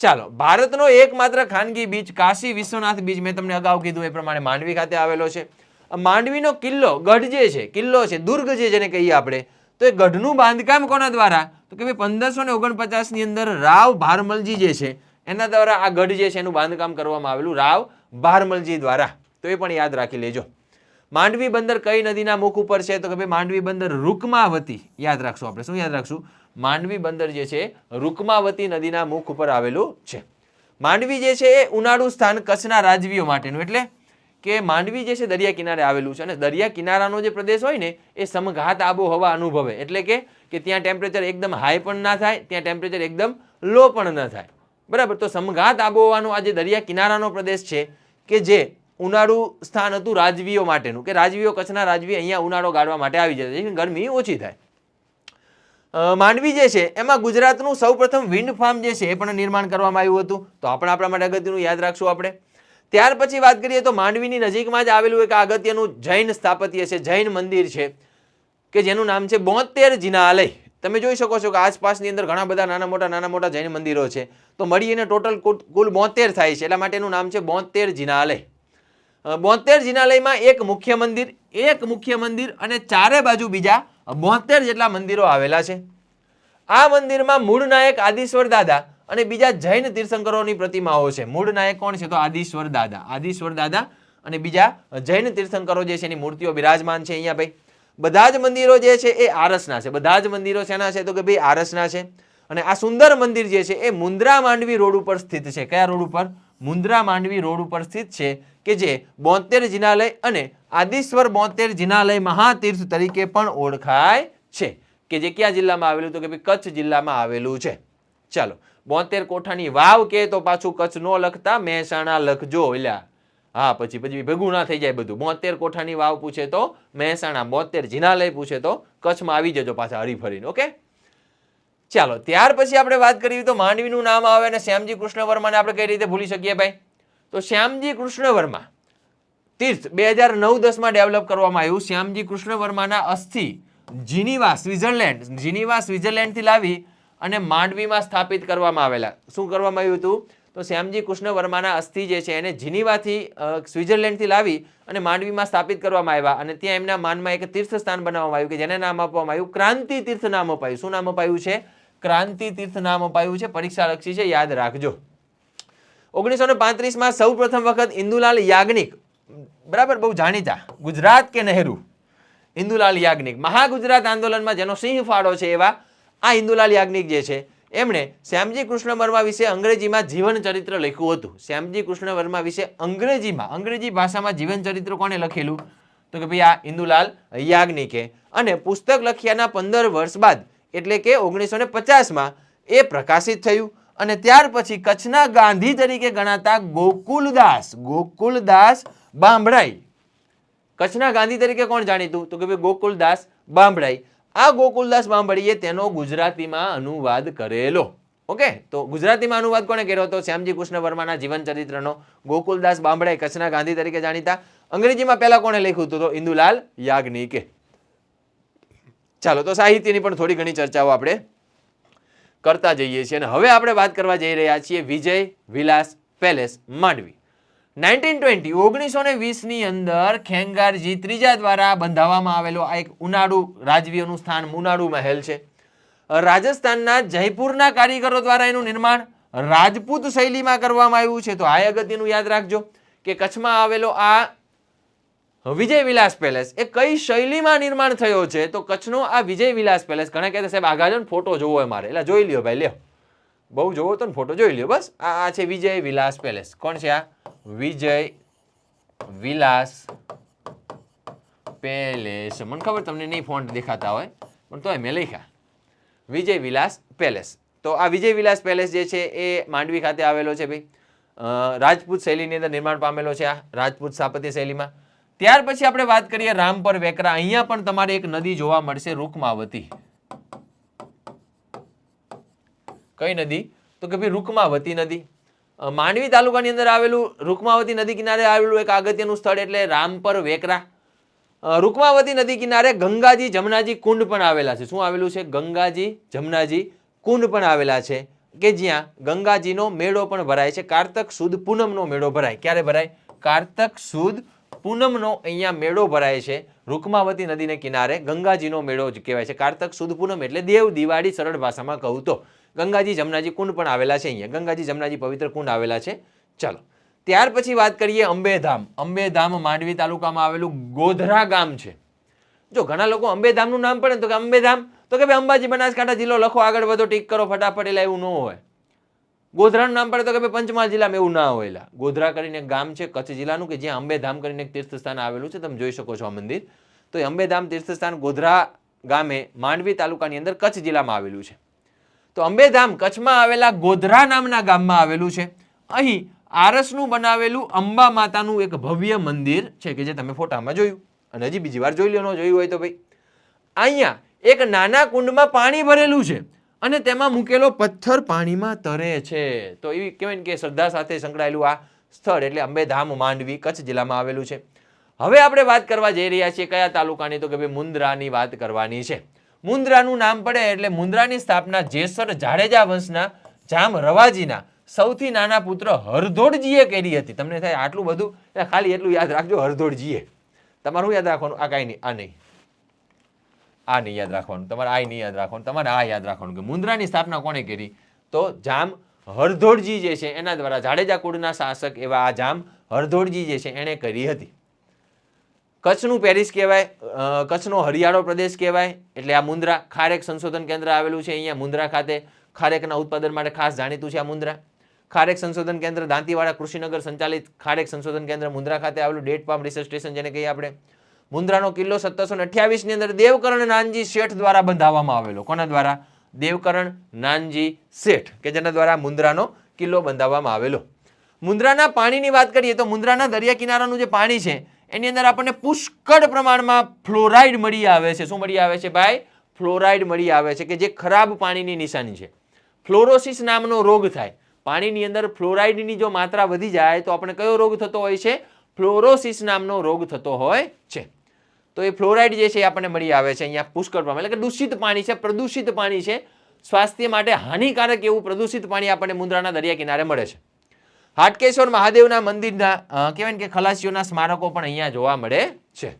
A: ચાલો, ભારતનો એકમાત્ર ખાનગી બીચ કાશી વિશ્વનાથ બીચ મેં તમને અગાઉ કીધું એ પ્રમાણે માંડવી ખાતે આવેલો છે. માંડવીનો કિલ્લો, ગઢ જે છે, કિલ્લો છે, દુર્ગ છે જેને કહીએ આપણે, તો એ ગઢનું બાંધકામ કોના દ્વારા? તો કે ભાઈ 1549 ની અંદર રાવ ભારમલજી જે છે એના દ્વારા આ ગઢ જે છે એનું બાંધકામ કરવામાં આવેલું, રાવ ભારમલજી દ્વારા. તો એ પણ યાદ રાખી લેજો. માંડવી બંદર કઈ નદીના મુખ ઉપર છે? તો કે ભાઈ માંડવી બંદર રૂકમાવતી. યાદ રાખશું આપણે. શું યાદ રાખશું? માંડવી બંદર જે છે રૂકમાવતી નદીના મુખ ઉપર આવેલું છે. માંડવી જે છે એ ઉનાળુ સ્થાન કચ્છના રાજવીઓ માટેનું, એટલે કે માંડવી જે છે દરિયા કિનારે આવેલું છે અને દરિયા કિનારાનો જે પ્રદેશ હોય ને એ સમઘાત આબોહવા અનુભવે, એટલે કે ત્યાં ટેમ્પરેચર એકદમ હાઈ પણ ના થાય, ત્યાં ટેમ્પરેચર એકદમ લો પણ ન થાય, બરાબર. તો સમઘાત આબોહવાનો આ જે દરિયા કિનારાનો પ્રદેશ છે કે જે ઉનાળુ સ્થાન હતું રાજવીઓ માટેનું, કે રાજવીઓ, કચ્છના રાજવી અહીંયા ઉનાળો ગાળવા માટે આવી જતા, જેથી ગરમી ઓછી થાય. માંડવી જે છે એમાં ગુજરાતનું સૌપ્રથમ વિન્ડ ફાર્મ જે છે એ પણ નિર્માણ કરવામાં આવ્યું હતું. તો આપણા માટે અગત્યનું યાદ રાખશું આપણે. ત્યાર પછી વાત કરીએ તો માંડવીની નજીકમાં જ આવેલું એક અગત્યનું જૈન સ્થાપત્ય છે, જૈન મંદિર છે કે જેનું નામ છે 72 જિનાલય. તમે જોઈ શકો છો કે આસપાસની અંદર ઘણા બધા નાના મોટા જૈન મંદિરો છે. તો મળીને ટોટલ કુલ 72 થાય છે, એટલા માટે એનું નામ છે 72 જિનાલય. 72 જિનાલયમાં એક મુખ્ય મંદિર અને ચારે બાજુ બીજા 72 જેટલા મંદિરો આવેલા છે. આ મંદિરમાં મૂળ નાયક આદિશ્વર દાદા અને બીજા જૈન તીર્થંકરોની પ્રતિમાઓ છે. મૂળ નાયક કોણ છે? તો આદિશ્વર દાદા અને બીજા જૈન તીર્થંકરો જે છે એની મૂર્તિઓ બિરાજમાન છે અહીંયા ભાઈ. બધા જ મંદિરો જે છે એ આરસના છે. બધા જ મંદિરો શેના છે? તો કે ભાઈ આરસના છે. અને આ સુંદર મંદિર જે છે એ મુન્દ્રા માંડવી રોડ ઉપર સ્થિત છે. કયા રોડ ઉપર? મુન્દ્રા માંડવી રોડ ઉપર સ્થિત છે, કે જે 72 જિનાલય અને આદિશ્વર 72 જિનાલય મહાતીર્થ તરીકે પણ ઓળખાય છે, કે જે કયા જિલ્લામાં આવેલું? તો કે ભાઈ કચ્છ જિલ્લામાં આવેલું છે. ચાલો, 72 કોઠાની વાવ કે તો પાછું કચ્છ નો લખતા મહેસાણા લખજો. એલા હા, પછી ભેગું ના થઈ જાય બધું. 72 કોઠાની વાવ પૂછે તો મહેસાણા, 72 જિનાલય પૂછે તો કચ્છમાં આવી જજો પાછા હરીફરીને. ઓકે, ચાલો. ત્યાર પછી આપણે વાત કરીએ તો માંડવીનું નામ આવે અને શ્યામજી કૃષ્ણ વર્માને આપણે કઈ રીતે ભૂલી શકીએ ભાઈ? તો શ્યામજી કૃષ્ણ વર્મા તીર્થ 2009-10માં ડેવલપ કરવામાં આવ્યું. શ્યામજી કૃષ્ણ વર્માના અસ્થિ જીનીવા સ્વિટ્ઝરલેન્ડથી લાવી અને માંડવીમાં સ્થાપિત કરવામાં આવેલા. શું કરવામાં આવ્યું હતું? તો શ્યામજી કૃષ્ણ વર્માના અસ્થિ જે છે એને જીનીવાથી સ્વિટ્ઝરલેન્ડથી લાવી અને માંડવીમાં સ્થાપિત કરવામાં આવ્યા અને ત્યાં એમના માનમાં એક તીર્થ સ્થાન બનાવવામાં આવ્યું કે જેને નામ આપવામાં આવ્યું ક્રાંતિ તીર્થ નામ અપાયું. શું નામ અપાયું છે? ક્રાંતિ તીર્થ નામ અપાયું છે. પરીક્ષા લક્ષી છે, યાદ રાખજો. 1935માં સૌ પ્રથમ વખત ઇન્દુલાલ યાજ્ઞિક, બરાબર, બહુ જાણીતા, ગુજરાત કે નહેરુ, ઇન્દુલાલ યાજ્ઞિક, મહાગુજરાત આંદોલનમાં જેનો સિંહ ફાળો છે એવા આ ઇન્દુલાલ યાજ્ઞિક જે છે એમણે શ્યામજી કૃષ્ણ વર્મા વિશે અંગ્રેજીમાં જીવન ચરિત્ર લખ્યું હતું. શ્યામજી કૃષ્ણ વર્મા વિશે અંગ્રેજી ભાષામાં જીવન ચરિત્ર કોને લખેલું? તો કે ભાઈ આ ઇન્દુલાલ યાજ્ઞિકે. અને પુસ્તક લખ્યાના 15 વર્ષ બાદ એટલે કે 1950માં એ પ્રકાશિત થયું. અને ત્યાર પછી કચ્છના ગાંધી તરીકે ગણાતા ગોકુલદાસ બાંભણાઈ, કચ્છના ગાંધી તરીકે કોણ જાણીતું? તો કે ભાઈ ગોકુલદાસ બાંભણાઈ. આ ગોકુલદાસ બાંભણીએ તેનો ગુજરાતીમાં અનુવાદ કરેલો. ઓકે, તો ગુજરાતીમાં અનુવાદ કોણે કર્યો હતો? શ્યામજી કૃષ્ણ વર્માના જીવન ચરિત્રનો ગોકુલદાસ બાંભણાઈ, કચ્છના ગાંધી તરીકે જાણીતા. અંગ્રેજીમાં પહેલા કોણે લખ્યું હતું? તો ઇન્દુલાલ યાજ્ઞિકે. ચાલો તો સાહિત્યની પણ થોડી ઘણી ચર્ચાઓ આપણે કરતા જઈએ છીએ અને હવે આપણે વાત કરવા જઈ રહ્યા છીએ વિજય વિલાસ પેલેસ માંડવી. 1920 ની અંદર ખેંગારજી ત્રીજા દ્વારા બંધાવવામાં આવેલો આ એક ઉનાળુ રાજવીઓનું સ્થાન ઉનાળુ મહેલ છે. રાજસ્થાનના જયપુરના કારીગરો દ્વારા એનું નિર્માણ રાજપૂત શૈલીમાં કરવામાં આવ્યું છે. તો આ અગત્યનું યાદ રાખજો કે કચ્છમાં આવેલો આ વિજય વિલાસ પેલેસ એ કઈ શૈલીમાં નિર્માણ થયો છે. તો કચ્છનો આ વિજય વિલાસ પેલેસ, ઘણા કહેતા સાહેબ આગળ જો ને ફોટો જોવો હોય મારે, એટલે જોઈ લ્યો ભાઈ, લ્યો બહુ જોવો તો ને ફોટો જોઈ લ્યો બસ. આ છે વિજય વિલાસ પેલેસ. કોણ છે આ? વિજય વિલાસ પેલેસ. મને ખબર તમને નહીં ફોન્ટ દેખાતા હોય પણ તોય મેં લખ્યા વિજય વિલાસ પેલેસ. તો આ વિજય વિલાસ પેલેસ જે છે એ માંડવી ખાતે આવેલો છે ભાઈ. રાજપૂત શૈલીની અંદર નિર્માણ પામેલો છે આ રાજપૂત સ્થાપત્ય શૈલીમાં. ત્યાર પછી આપણે વાત કરીએ રામપર વેકરા. અહીંયા પણ તમારે એક નદી જોવા મળશે, રૂકમાવતી. કઈ નદી? તો કે ભાઈ રૂકમાવતી નદી. માંડવી તાલુકાની અંદર આવેલું રૂકમાવતી નદી કિનારે આવેલું એક અગત્યનું સ્થળ એટલે રામપર વેકરા. રૂકમાવતી નદી કિનારે ગંગાજી જમનાજી કુંડ પણ આવેલા છે. શું આવેલું છે? ગંગાજી જમનાજી કુંડ પણ આવેલા છે કે જ્યાં ગંગાજીનો મેળો પણ ભરાય છે. કારતક સુદ પૂનમનો મેળો ભરાય. ક્યારે ભરાય? કારતક સુદ પૂનમનો અહીંયા મેળો ભરાય છે. રૂકમાવતી નદીને કિનારે ગંગાજીનો મેળો જ કહેવાય છે. કારતક સુદ પૂનમ એટલે દેવ દિવાળી સરળ ભાષામાં કહું તો. ગંગાજી જમનાજી કુંડ પણ આવેલા છે અહીંયા. ગંગાજી જમનાજી પવિત્ર કુંડ આવેલા છે. ચાલો ત્યાર પછી વાત કરીએ અંબેધામ. અંબેધામ માંડવી તાલુકામાં આવેલું ગોધરા ગામ છે. જો ઘણા લોકો અંબેધામનું નામ પડે તો કે અંબેધામ તો કે ભાઈ અંબાજી બનાસકાંઠા જિલ્લો લખો, આગળ વધો, ટીક કરો ફટાફટ, એટલે એવું ન હોય. ગોધરાનું નામ પડે તો કે ભાઈ પંચમહાલ જિલ્લામાં, એવું ના હોય. ગોધરા કરીને એક ગામ છે કચ્છ જિલ્લાનું કે જ્યાં અંબેધામ કરીને એક તીર્થસ્થાન આવેલું છે. તમે જોઈ શકો છો આ મંદિર. તો એ અંબેધામ તીર્થસ્થાન ગોધરા ગામે માંડવી તાલુકાની અંદર કચ્છ જિલ્લામાં આવેલું છે. તો અંબેધામ કચ્છમાં આવેલા ગોધરા નામના ગામમાં આવેલું છે. અહીં આરસનું બનાવેલું અંબા માતાનું એક ભવ્ય મંદિર છે કે જે તમે ફોટામાં જોયું અને હજી બીજી વાર જોઈ લો, ન જોયું હોય તો ભાઈ. અહીંયા એક નાના કુંડમાં પાણી ભરેલું છે અને તેમાં મૂકેલો પથ્થર પાણીમાં તરે છે. તો એવી કહેવાય ને કે શ્રદ્ધા સાથે સંકળાયેલું આ સ્થળ એટલે અંબેધામ માંડવી કચ્છ જિલ્લામાં આવેલું છે. હવે આપણે વાત કરવા જઈ રહ્યા છીએ કયા તાલુકાની? તો કે ભાઈ મુન્દ્રાની વાત કરવાની છે. મુન્દ્રાનું નામ પડે એટલે મુન્દ્રાની સ્થાપના જેસર જાડેજા વંશના જામ રવાજીના સૌથી નાના પુત્ર હરધોડજીએ કરી હતી. તમને થાય આટલું બધું? ખાલી એટલું યાદ રાખજો, હરધોડજીએ. તમારું યાદ રાખવાનું, આ કાંઈ નહીં, આ નહીં, આ નહીં યાદ રાખવાનું તમારે, આ નહીં યાદ રાખવાનું તમારે, આ યાદ રાખવાનું કે મુન્દ્રાની સ્થાપના કોણે કરી? તો જામ હરધોડજી જે છે એના દ્વારા, જાડેજા કુળના શાસક એવા આ જામ હરધોડજી જે છે એણે કરી હતી. કચ્છનું પેરિસ કહેવાય, કચ્છનો હરિયાળો પ્રદેશ કહેવાય. એટલે આ મુન્દ્રા ખારેક સંશોધન કેન્દ્ર આવેલું છે અહીંયા મુન્દ્રા ખાતે. ખારેકના ઉત્પાદન માટે ખાસ જાણીતું છે આ મુન્દ્રા. ખારેક સંશોધન કેન્દ્ર દાંતીવાડા કૃષિનગર સંચાલિત ખારેક સંશોધન કેન્દ્ર મુન્દ્રા ખાતે આવેલું. ડેટ પામ રિસર્ચ સ્ટેશન જેને કહીએ આપણે. મુન્દ્રાનો કિલ્લો 1728 ની અંદર દેવકરણ નાનજી શેઠ દ્વારા બંધાવવામાં આવેલો. કોના દ્વારા? દેવકરણ નાનજી શેઠ કે જેના દ્વારા મુન્દ્રાનો કિલ્લો બંધાવવામાં આવેલો. મુન્દ્રાના પાણીની વાત કરીએ તો મુન્દ્રાના દરિયા કિનારાનું જે પાણી છે એની અંદર આપણને પુષ્કળ પ્રમાણમાં ફ્લોરાઇડ મળી આવે છે. શું મળી આવે છે ભાઈ? ફ્લોરાઇડ મળી આવે છે કે જે ખરાબ પાણીની નિશાની છે. ફ્લોરોસિસ નામનો રોગ થાય. પાણીની અંદર ફ્લોરાઇડની જો માત્રા વધી જાય તો આપણે કયો રોગ થતો હોય છે? ફ્લોરોસિસ નામનો રોગ થતો હોય છે. તો એ ફ્લોરાઇડ જે છે એ આપણને મળી આવે છે અહીંયા પુષ્કળ પ્રમાણ. એટલે કે દૂષિત પાણી છે, પ્રદૂષિત પાણી છે, સ્વાસ્થ્ય માટે હાનિકારક એવું પ્રદૂષિત પાણી આપણને મુન્દ્રાના દરિયા કિનારે મળે છે. હાટકેશ્વર મહાદેવના મંદિરના કહેવાય કે ખલાસીઓના સ્મારકો પણ અહીંયા જોવા મળે છે.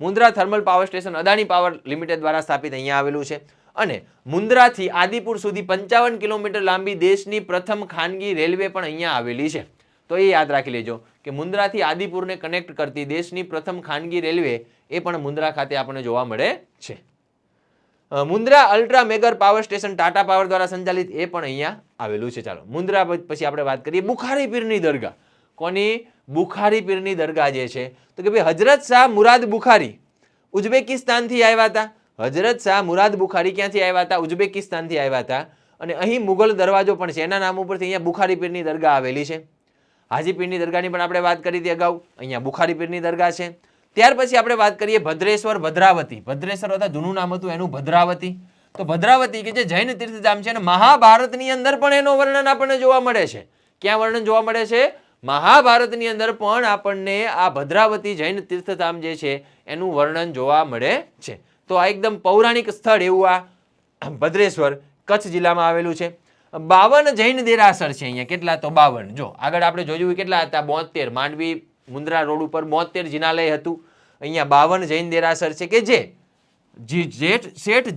A: Mundra thermal power station Adani power limited દ્વારા સ્થાપિત અહીંયા આવેલું છે. અને મુન્દ્રાથી આદિપુર સુધી 55 કિલોમીટર લાંબી દેશની પ્રથમ ખાનગી રેલવે પણ અહીંયા આવેલી છે. તો એ યાદ રાખી લેજો કે મુન્દ્રાથી આદિપુરને કનેક્ટ કરતી દેશની પ્રથમ ખાનગી રેલવે એ પણ મુન્દ્રા ખાતે આપણને જોવા મળે છે. Mundra ultra megger power station Tata power દ્વારા સંચાલિત એ પણ અહીંયા આવેલું છે. ચાલો મુન્દ્રા પછી આપણે વાત કરીએ બુખારી પીરની દરગાહ. કોની? બુખારી પીરની દરગાહ જે છે તો કે ભાઈ હજરત શાહ મુરાદ બુખારી ઉઝબેકિસ્તાનથી આવ્યા હતા. હજરત શાહ મુરાદ બુખારી ક્યાંથી આવ્યા હતા? ઉઝબેકિસ્તાનથી આવ્યા હતા. અને અહીં મુગલ દરવાજો પણ છે, એના નામ ઉપરથી અહીંયા બુખારી પીરની દરગાહ આવેલી છે. હાજી પીરની દરગાહની પણ આપણે વાત કરી હતી અગાઉ. અહીંયા બુખારી પીરની દરગાહ છે. ત્યાર પછી આપણે વાત કરીએ ભદ્રેશ્વર ભદ્રાવતી. ભદ્રેશ્વર હતા જૂનું નામ હતું એનું ભદ્રાવતી. તો ભદ્રાવતી કે જે જૈન તીર્થધામ છે અને મહાભારતની અંદર પણ એનો વર્ણન આપણને જોવા મળે છે. ક્યાં વર્ણન જોવા મળે છે? મહાભારતની અંદર પણ આપણને આ ભદ્રાવતી જૈન તીર્થધામ જે છે એનું વર્ણન જોવા મળે છે. તો આ એકદમ પૌરાણિક સ્થળ એવું આ ભદ્રેશ્વર કચ્છ જિલ્લામાં આવેલું છે. 52 જૈન દેરાસર છે અહીંયા. કેટલા? તો 52. જો આગળ આપણે જોયું કેટલા હતા? 72. માંડવી મુન્દ્રા રોડ ઉપર 72 જિનાલય હતું. અહીંયા 52 જૈન દેરાસર છે કે જે શેઠ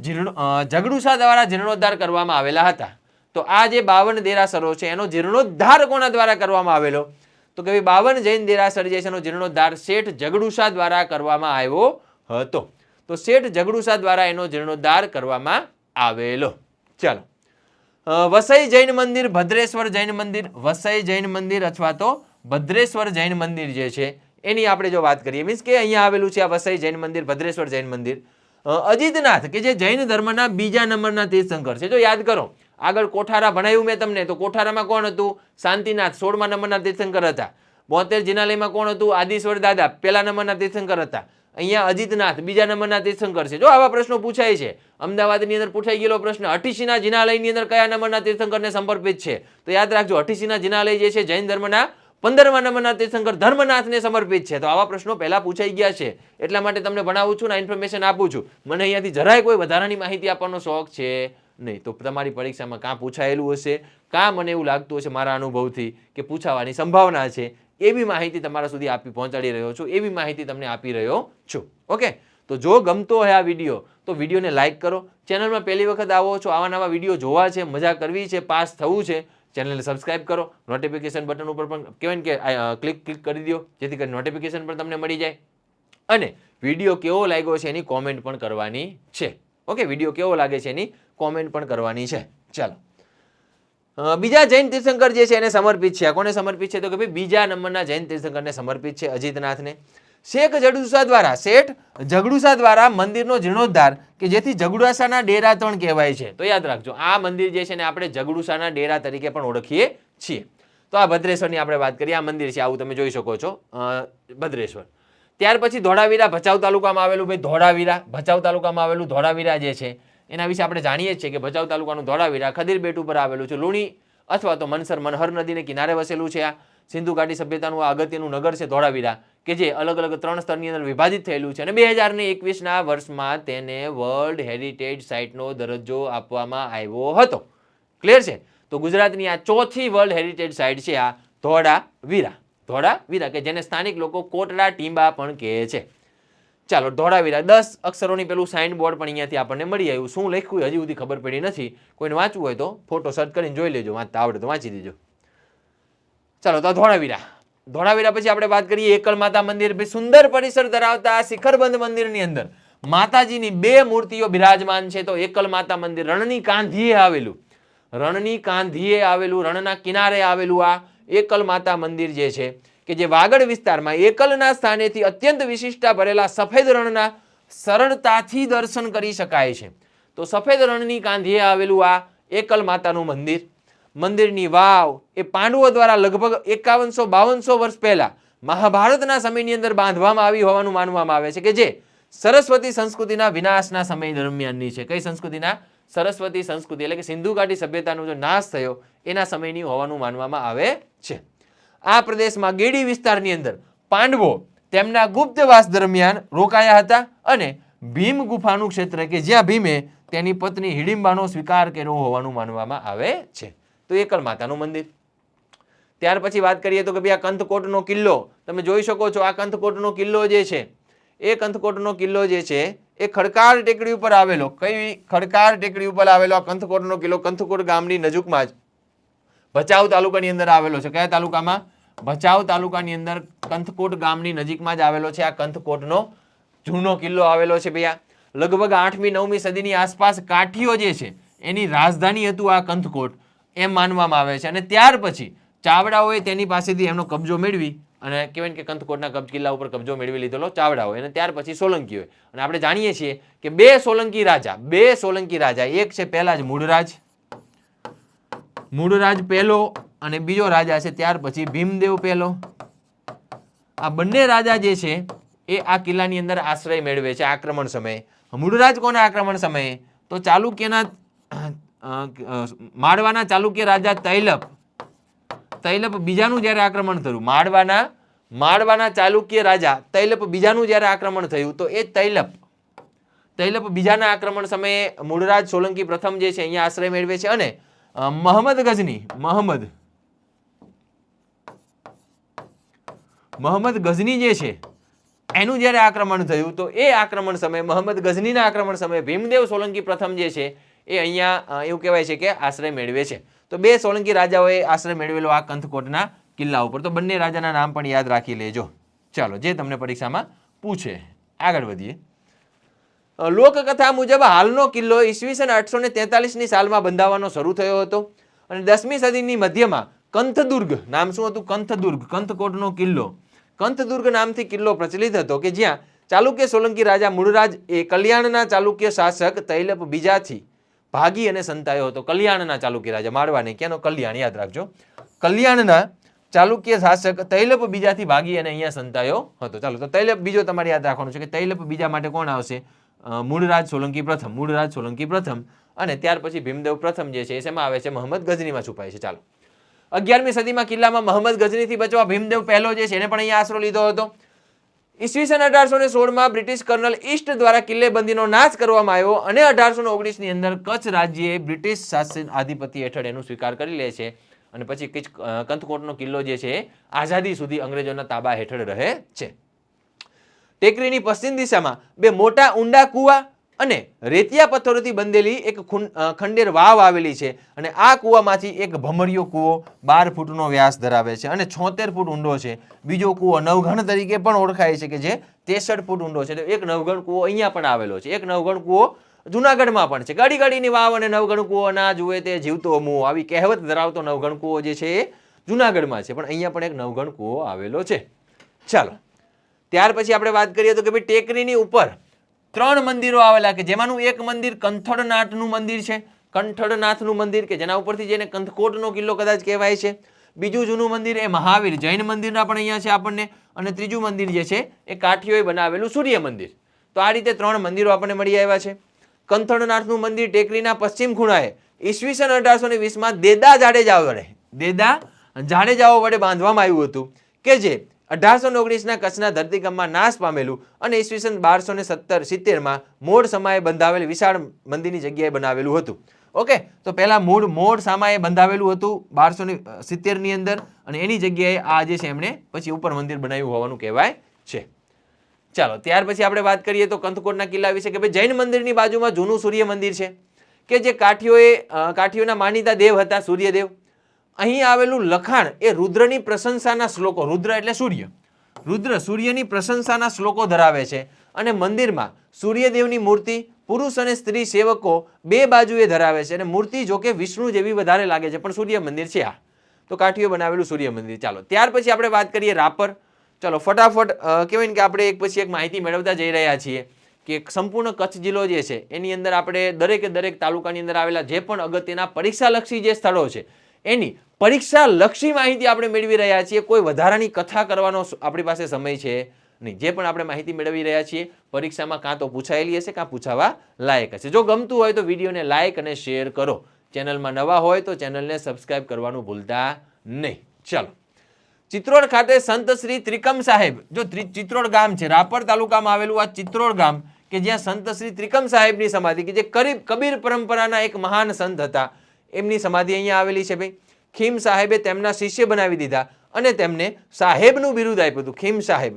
A: ઝઘડુસા દ્વારા જીર્ણોદ્ધાર કરવામાં આવેલા હતા. તો આ જે 52 દેરાસરો છે એનો જીર્ણોદ્ધાર કોના દ્વારા કરવામાં આવેલો? તો કે 52 જૈન દેરાસર જે છે એનો જીર્ણોદ્ધાર શેઠ ઝઘડુસા દ્વારા કરવામાં આવ્યો હતો. તો શેઠ ઝઘડુસા દ્વારા એનો જીર્ણોદ્ધાર કરવામાં આવેલો. ચાલો, વસઈ જૈન મંદિર, ભદ્રેશ્વર જૈન મંદિર, વસઈ જૈન મંદિર અથવા તો ભદ્રેશ્વર જૈન મંદિર જે છે એની આપણે જો વાત કરીએ, મીન્સ કે અહીંયા આવેલું છે આ વસઈ જૈન મંદિર, ભદ્રેશ્વર જૈન મંદિર. અજીતનાથ કે જે જૈન ધર્મના બીજા નંબરના તીર્થંકર છે. જો યાદ કરો, આગળ કોઠારા ભણાવ્યું મેં તમને, તો કોઠારામાં કોણ હતું? શાંતિનાથ 16મા નંબરના તીર્થંકર હતા. 72 જિનાલયમાં કોણ હતું? આદિશ્વર દાદા પહેલા નંબરના તીર્થંકર હતા. અહીંયા અજીતનાથ બીજા નંબરના તીર્થંકર છે. જો આવા પ્રશ્નો પૂછાય છે. અમદાવાદની અંદર પૂછાઈ ગયેલો પ્રશ્ન, અઠીસીના જિનાલયની અંદર કયા નંબરના તીર્થંકરને સમર્પિત છે? તો યાદ રાખજો, અઠીસીના જિનાલય જે છે જૈન ધર્મના 15મા નંબરના તીર્થંકર ધર્મનાથને સમર્પિત છે. તો આવા પ્રશ્નો પહેલા પૂછાઈ ગયા છે, એટલા માટે તમને ભણાવું છું ને ઇન્ફોર્મેશન આપું છું. મને અહીંયાથી જરાય કોઈ વધારાની માહિતી આપવાનો શોખ છે નહીં. તો તમારી પરીક્ષામાં કાં પૂછાયેલું હશે, કાં મને એવું લાગતું હશે મારા અનુભવથી કે પૂછાવાની સંભાવના છે, એવી માહિતી તમારા સુધી પહોંચાડી રહ્યો છું, એવી માહિતી તમને આપી રહ્યો છું. ઓકે, તો જો ગમતો હોય આ વિડીયો તો વિડીયોને લાઇક કરો. ચેનલમાં પહેલી વખત આવો છો, આવા નવા વિડીયો જોવા છે, મજા કરવી છે, પાસ થવું છે, ચેનલને સબસ્ક્રાઇબ કરો. નોટિફિકેશન બટન ઉપર પણ કહેવાય ને કે ક્લિક કરી દો, જેથી કરી નોટિફિકેશન પણ તમને મળી જાય. અને વિડીયો કેવો લાગ્યો છે એની કોમેન્ટ પણ કરવાની છે. ઓકે, વિડીયો કેવો લાગે છે એની કોમેન્ટ પણ કરવાની છે. ચાલો, બીજા જૈન તીર્થંકર જે છે એને સમર્પિત છે. કોને સમર્પિત છે? તો કે ભાઈ બીજા નંબરના જૈન તીર્થંકરને સમર્પિત છે, અજીતનાથને. શેઠ ઝઘડુસા દ્વારા મંદિરનો જીર્ણોદ્ધાર કે જેથી ઝઘડુસાના ડેરા 3 કહેવાય છે. તો યાદ રાખજો, આ મંદિર જે છે ને આપણે ઝઘડુસાના ડેરા તરીકે પણ ઓળખીએ છીએ. તો આ ભદ્રેશ્વરની આપણે વાત કરીએ, આ મંદિર છે, આવું તમે જોઈ શકો છો ભદ્રેશ્વર. ત્યાર પછી ધોળાવીરા ભચાઉ તાલુકામાં આવેલું. ભાઈ ધોળાવીરા ભચાઉ તાલુકામાં આવેલું ધોળાવીરા જે છે એના વિશે આપણે જાણીએ છીએ કે ભચાઉ તાલુકાનું ધોળાવીરા ખદીર બેટ ઉપર આવેલું છે. લુણી અથવા તો મનહર નદીને કિનારે વસેલું છે. આ સિંધુ ઘાટી સભ્યતાનું આ અગત્યનું નગર છે ધોળાવીરા, કે જે અલગ અલગ 3 સ્તરની અંદર વિભાજિત થયેલું છે. અને 2021ના વર્ષમાં તેને વર્લ્ડ હેરિટેજ સાઇટનો દરજ્જો આપવામાં આવ્યો હતો. ક્લિયર છે? તો ગુજરાતની આ 4થી વર્લ્ડ હેરિટેજ સાઇટ છે આ ધોળાવીરા, કે જેને સ્થાનિક લોકો કોટડા ટીંબા પણ કહે છે. ચાલો, ધોળાવીરા 10 અક્ષરોની પેલું સાઇન બોર્ડ પણ અહીંયાથી આપણને મળી આવ્યું. શું લખ્યું હજી સુધી ખબર પડી નથી. કોઈને વાંચવું હોય તો ફોટો સર્ચ કરીને જોઈ લેજો, વાંચતા આવડે તો વાંચી દેજો. ચાલો, તો ધોળાવીરા પછી આપણે વાત કરીએ એકલ માતા મંદિર. સુંદર પરિસર ધરાવતા શિખરબંધ મંદિરની અંદર માતાજીની 2 મૂર્તિઓ બિરાજમાન છે. તો એકલ માતા મંદિર રણની કાંધીએ આવેલું, રણના કિનારે આવેલું આ એકલ માતા મંદિર જે છે કે જે વાગડ વિસ્તારમાં એકલના સ્થાનેથી અત્યંત વિશિષ્ટતા ભરેલા સફેદ રણના સરળતાથી દર્શન કરી શકાય છે. તો સફેદ રણની કાંધીએ આવેલું આ એકલ માતાનું મંદિર. મંદિરની વાવ એ પાંડવો દ્વારા લગભગ 5100-5200 વર્ષ પહેલા મહાભારતના સમયની અંદર બાંધવામાં આવી હોવાનું માનવામાં આવે છે, કે જે સરસ્વતી સંસ્કૃતિના વિનાશના સમય દરમિયાનની છે. કઈ સંસ્કૃતિના? સરસ્વતી સંસ્કૃતિ, એટલે કે સિંધુ ઘાટી સભ્યતાનો જો નાશ થયો એના સમયની હોવાનું માનવામાં આવે છે. આ પ્રદેશમાં ગેડી વિસ્તારની અંદર પાંડવો તેમના ગુપ્તવાસ દરમિયાન રોકાયા હતા અને ભીમ ગુફાનું ક્ષેત્ર કે જ્યાં ભીમે તેની પત્ની હિડિંબાનો સ્વીકાર કર્યો હોવાનું માનવામાં આવે છે. તો એકલ માતાનું મંદિર. ત્યાર પછી વાત કરીએ તો કે ભાઈ આ કંથકોટનો કિલ્લો તમે જોઈ શકો છો. આ કંથકોટનો કિલ્લો જે છે એ કંથકોટનો કિલ્લો જે છે એ ખડકાર ટેકરી ઉપર આવેલો. કઈ ખડકાર ટેકરી ઉપર આવેલો આ કંથકોટનો કિલ્લો? કંથકોટ ગામની નજીકમાં જ ભચાઉ તાલુકાની અંદર આવેલો છે. કયા તાલુકામાં? ભચાઉ તાલુકાની અંદર કંથકોટ ગામની નજીકમાં જ આવેલો છે. આ કંથકોટનો જૂનો કિલ્લો આવેલો છે. ભૈયા લગભગ 8મી 9મી સદીની આસપાસ કાઠીઓ જે છે એની રાજધાની હતું આ કંથકોટ, એમ માનવામાં આવે છે. અને ત્યાર પછી ચાવડાઓએ તેની પાસેથી એમનો કબજો મેળવી અને કહેવાય કે કંથકોટના કિલ્લા ઉપર કબજો મેળવી લીધેલો ચાવડાઓએ, અને ત્યાર પછી સોલંકીઓએ. અને આપણે જાણીએ છીએ કે 2 સોલંકી રાજા, એક છે પહેલા જ મૂળરાજ પહેલો અને બીજો રાજા છે ત્યાર પછી ભીમદેવ પહેલો. આ બંને રાજા જે છે એ આ કિલ્લાની અંદર આશ્રય મેળવે છે આક્રમણ સમયે. મૂળરાજ કોના આક્રમણ સમયે? તો ચાલુક્યના માળવાના ચાલુક્ય રાજા તૈલપ બીજાનું જ્યારે આક્રમણ થયું, માળવાના ચાલુક્ય રાજા તૈલપ બીજાનું જ્યારે આક્રમણ થયું, તો એ તૈલપ બીજાના આક્રમણ સમયે મૂળરાજ સોલંકી પ્રથમ જે છે અહીંયા આશ્રય મેળવે છે અને મહમ્મદ ગઝની જે છે એનું જ્યારે આક્રમણ થયું તો એ આક્રમણ સમયે મહમ્મદ ગઝનીના આક્રમણ સમયે ભીમદેવ સોલંકી પ્રથમ જે છે એ અહીંયા એવું કહેવાય છે કે આશ્રય મેળવે છે. તો બે સોલંકી રાજાઓએ આશ્રય મેળવેલો આ કંથકોટના કિલ્લા ઉપર. તો બંને રાજાના નામ પણ યાદ રાખી લેજો. ચાલો, જે તમને પરીક્ષામાં પૂછે. આગળ વધીએ. લોકકથા મુજબ હાલનો કિલ્લો ઈસવીસન 843ની સાલમાં બંધાવવાનો શરૂ થયો હતો અને 10મી સદીની મધ્યમાં કંથદુર્ગ, નામ શું હતું? કંથદુર્ગ, કંથકોટનો કિલ્લો. કંથદુર્ગ નામથી કિલ્લો પ્રચલિત હતો કે જ્યાં ચાલુક્ય સોલંકી રાજા મૂળરાજ એ કલ્યાણના ચાલુક્ય શાસક તૈલપ બીજાથી ભાગી અને સંતાયો હતો. કલ્યાણના ચાલુક્ય રાજા, મારવા નહીં, ક્યાંનો? કલ્યાણ, યાદ રાખજો. કલ્યાણના ચાલુક્ય શાસક તૈલપ બીજાથી ભાગી અને અહીંયા સંતાયો હતો. ચાલો, તો તૈલપ બીજો તમારે યાદ રાખવાનું છે કે તૈલપ બીજા માટે કોણ આવશે? મૂળરાજ સોલંકી પ્રથમ, મૂળરાજ સોલંકી પ્રથમ. અને ત્યાર પછી ભીમદેવ પ્રથમ જે છે એ શેમાં આવે છે? મહમ્મદ ગઝનીમાં છુપાય છે. ચાલો, 11મી સદીમાં કિલ્લામાં મહમ્મદ ગઝનીથી બચવા ભીમદેવ પહેલો જે છે એને પણ અહીંયા આશરો લીધો હતો. ઈસવીસન 1816માં બ્રિટિશ કર્નલ ઈસ્ટ દ્વારા કિલ્લેબંધીનો નાશ કરવામાં આવ્યો અને 1819ની અંદર કચ્છ રાજ્યએ બ્રિટિશ શાસન આધિપત્ય હેઠળ એનો સ્વીકાર કરી લે છે અને પછી કંથકોટનો કિલ્લો જે છે આઝાદી સુધી અંગ્રેજોના તાબા હેઠળ રહે છે. ટેકરીની પશ્ચિમ દિશામાં બે મોટા ઊંડા કૂવા અને રેતિયા પથ્થરોથી બંધેલી એક ખંડેર વાવ આવેલી છે અને આ કૂવામાંથી એક ભમરિયો કૂવો 12 ફૂટનો વ્યાસ ધરાવે છે અને 76 ફૂટ ઊંડો છે. બીજો કૂવો નવઘણ તરીકે પણ ઓળખાય છે કે જે 63 ફૂટ ઊંડો છે. તો એક નવઘણ કૂવો અહીંયા પણ આવેલો છે. એક નવઘણ કૂવો જુનાગઢમાં પણ છે. ગાડી ગાડીની વાવ અને નવઘણ કૂવો ના જુએ તે જીવતો મું, આવી કહેવત ધરાવતો નવઘણ કૂવો જે છે એ જુનાગઢમાં છે, પણ અહીંયા પણ એક નવઘણ કૂવો આવેલો છે. ચાલો, ત્યાર પછી આપણે વાત કરીએ તો કે ભાઈ ટેકરીની ઉપર 3 મંદિરો આવેલા કે જેમાંનું એક મંદિર કંથળનાથનું મંદિર છે. કંઠળનાથનું મંદિર કે જેના ઉપરથી જેને કંથકોટનો કિલ્લો કદાચ કહેવાય છે. બીજું જૂનું મંદિર એ મહાવીર જૈન મંદિરના પણ અહીંયા છે આપણને. અને ત્રીજું મંદિર જે છે એ કાઠીઓએ બનાવેલું સૂર્ય મંદિર. તો આ રીતે 3 મંદિરો આપણને મળી આવ્યા છે. કંથળનાથનું મંદિર ટેકરીના પશ્ચિમ ખૂણાએ ઈસવીસન 1820માં દેદા જાડેજાઓ વડે બાંધવામાં આવ્યું હતું કે જે 1819ના કચ્છના ધરતીકંપમાં નાશ પામેલું અને ઈસવીસન 1270માં મોડ સમયે બંધાવેલ વિશાળ મંદિરની જગ્યાએ બનાવેલું હતું. ઓકે, તો પહેલા મોડ સમયે બંધાવેલું હતું 1270ની અંદર અને એની જગ્યાએ આ જે છે એમણે પછી ઉપર મંદિર બનાવ્યું હોવાનું કહેવાય છે. ચાલો, ત્યાર પછી આપણે વાત કરીએ તો કંથકોટના કિલ્લા વિશે કે ભાઈ જૈન મંદિરની બાજુમાં જૂનું સૂર્ય મંદિર છે કે જે કાઠીઓના માનીતા દેવ હતા, સૂર્યદેવ. અહીં આવેલું લખાણ એ રુદ્રની પ્રશંસાના શ્લોકો, રુદ્ર એટલે સૂર્ય, રુદ્ર સૂર્યની પ્રશંસાના શ્લોકો ધરાવે છે અને મંદિરમાં સૂર્યદેવની મૂર્તિ પુરુષ અને સ્ત્રી સેવકો બે બાજુએ ધરાવે છે અને મૂર્તિ જોકે વિષ્ણુ જેવી વધારે લાગે છે, પણ સૂર્ય મંદિર છે આ. તો કાઠીઓ બનાવેલું સૂર્ય મંદિર. ચાલો, ત્યાર પછી આપણે વાત કરીએ રાપર. ચલો ફટાફટ કહેવાય ને કે આપણે એક પછી એક માહિતી મેળવતા જઈ રહ્યા છીએ કે સંપૂર્ણ કચ્છ જિલ્લો જે છે એની અંદર આપણે દરેકે દરેક તાલુકાની અંદર આવેલા જે પણ અગત્યના પરીક્ષાલક્ષી જે સ્થળો છે એની પરીક્ષાલક્ષી માહિતી આપણે મેળવી રહ્યા છીએ. કોઈ વધારાની કથા કરવાનો આપણી પાસે સમય છે નહીં. જે પણ આપણે માહિતી મેળવી રહ્યા છીએ પરીક્ષામાં કાં તો પૂછાયેલી હશે કાં પૂછાવા લાયક હશે. જો ગમતું હોય તો વિડીયોને લાઇક અને શેર કરો. ચેનલમાં નવા હોય તો ચેનલને સબસ્ક્રાઇબ કરવાનું ભૂલતા નહીં. ચાલો, ચિત્રોડ ખાતે સંત શ્રી ત્રિકમ સાહેબ, જો ચિત્રોડ ગામ છે રાપર તાલુકામાં આવેલું આ ચિત્રોડ ગામ કે જ્યાં સંત શ્રી ત્રિકમ સાહેબની સમાધિ કે જે કબીર પરંપરાના એક મહાન સંત હતા એમની સમાધિ અહીંયા આવેલી છે. ભાઈ ખીમ સાહેબે તેમના શિષ્ય બનાવી દીધા અને તેમને સાહેબનું બિરુદ આપ્યું હતું.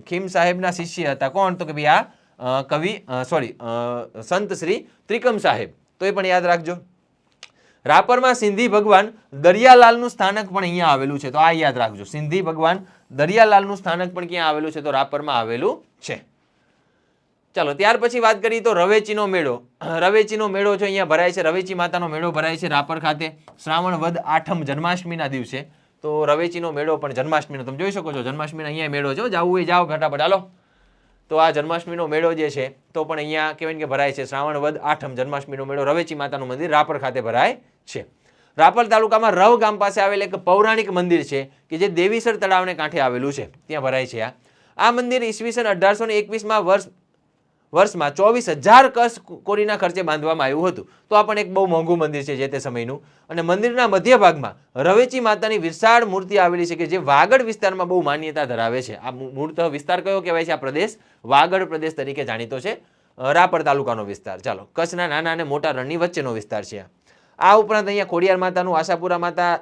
A: ખીમ સાહેબના શિષ્ય હતા. કોણ? તો કે ભાઈ આ સંત શ્રી ત્રિકમ સાહેબ. તો એ પણ યાદ રાખજો. રાપરમાં સિંધી ભગવાન દરિયાલાલનું સ્થાનક પણ અહીંયા આવેલું છે. તો આ યાદ રાખજો, સિંધી ભગવાન દરિયાલાલનું સ્થાનક પણ ક્યાં આવેલું છે? તો રાપરમાં આવેલું છે. ચાલો, ત્યાર પછી વાત કરીએ તો રવેચીનો મેળો. રવેચીનો મેળો જો અહીંયા ભરાય છે, રવેચી માતાનો મેળો ભરાય છે રાપર ખાતે શ્રાવણ વદ 8મ જન્માષ્ટમીના દિવસે. તો રવેચીનો મેળો પણ જન્માષ્ટમીનો તમે જોઈ શકો છો. જન્માષ્ટમીનો અહીંયા મેળો છે, જવું હોય જાઓ ફટાફટ હાલો. તો આ જન્માષ્ટમીનો મેળો જે છે તો પણ અહીંયા કહેવાય કે ભરાય છે. શ્રાવણ વદ 8મ જન્માષ્ટમીનો મેળો રવેચી માતાનું મંદિર રાપર ખાતે ભરાય છે. રાપર તાલુકામાં રવ ગામ પાસે આવેલ એક પૌરાણિક મંદિર છે કે જે દેવીસર તળાવને કાંઠે આવેલું છે, ત્યાં ભરાય છે. આ મંદિર ઈસવીસન 1821માં વર્ષમાં 24,000 કસ કોરીના ખર્ચે બાંધવામાં આવ્યું હતું. તો આ પણ એક બહુ મોંઘું મંદિર છે જે તે સમયનું. અને મંદિરના મધ્ય ભાગમાં રવેચી માતાની વિશાળ મૂર્તિ આવેલી છે કે જે વાગડ વિસ્તારમાં બહુ માન્યતા ધરાવે છે. આ મૂર્ત વિસ્તાર કયો કહેવાય છે? આ પ્રદેશ વાગડ પ્રદેશ તરીકે જાણીતો છે. રાપર તાલુકાનો વિસ્તાર. ચાલો, કચ્છના નાના અને મોટા રણની વચ્ચેનો વિસ્તાર છે. આ ઉપરાંત અહીંયા ખોડિયાર માતાનું, આશાપુરા માતા,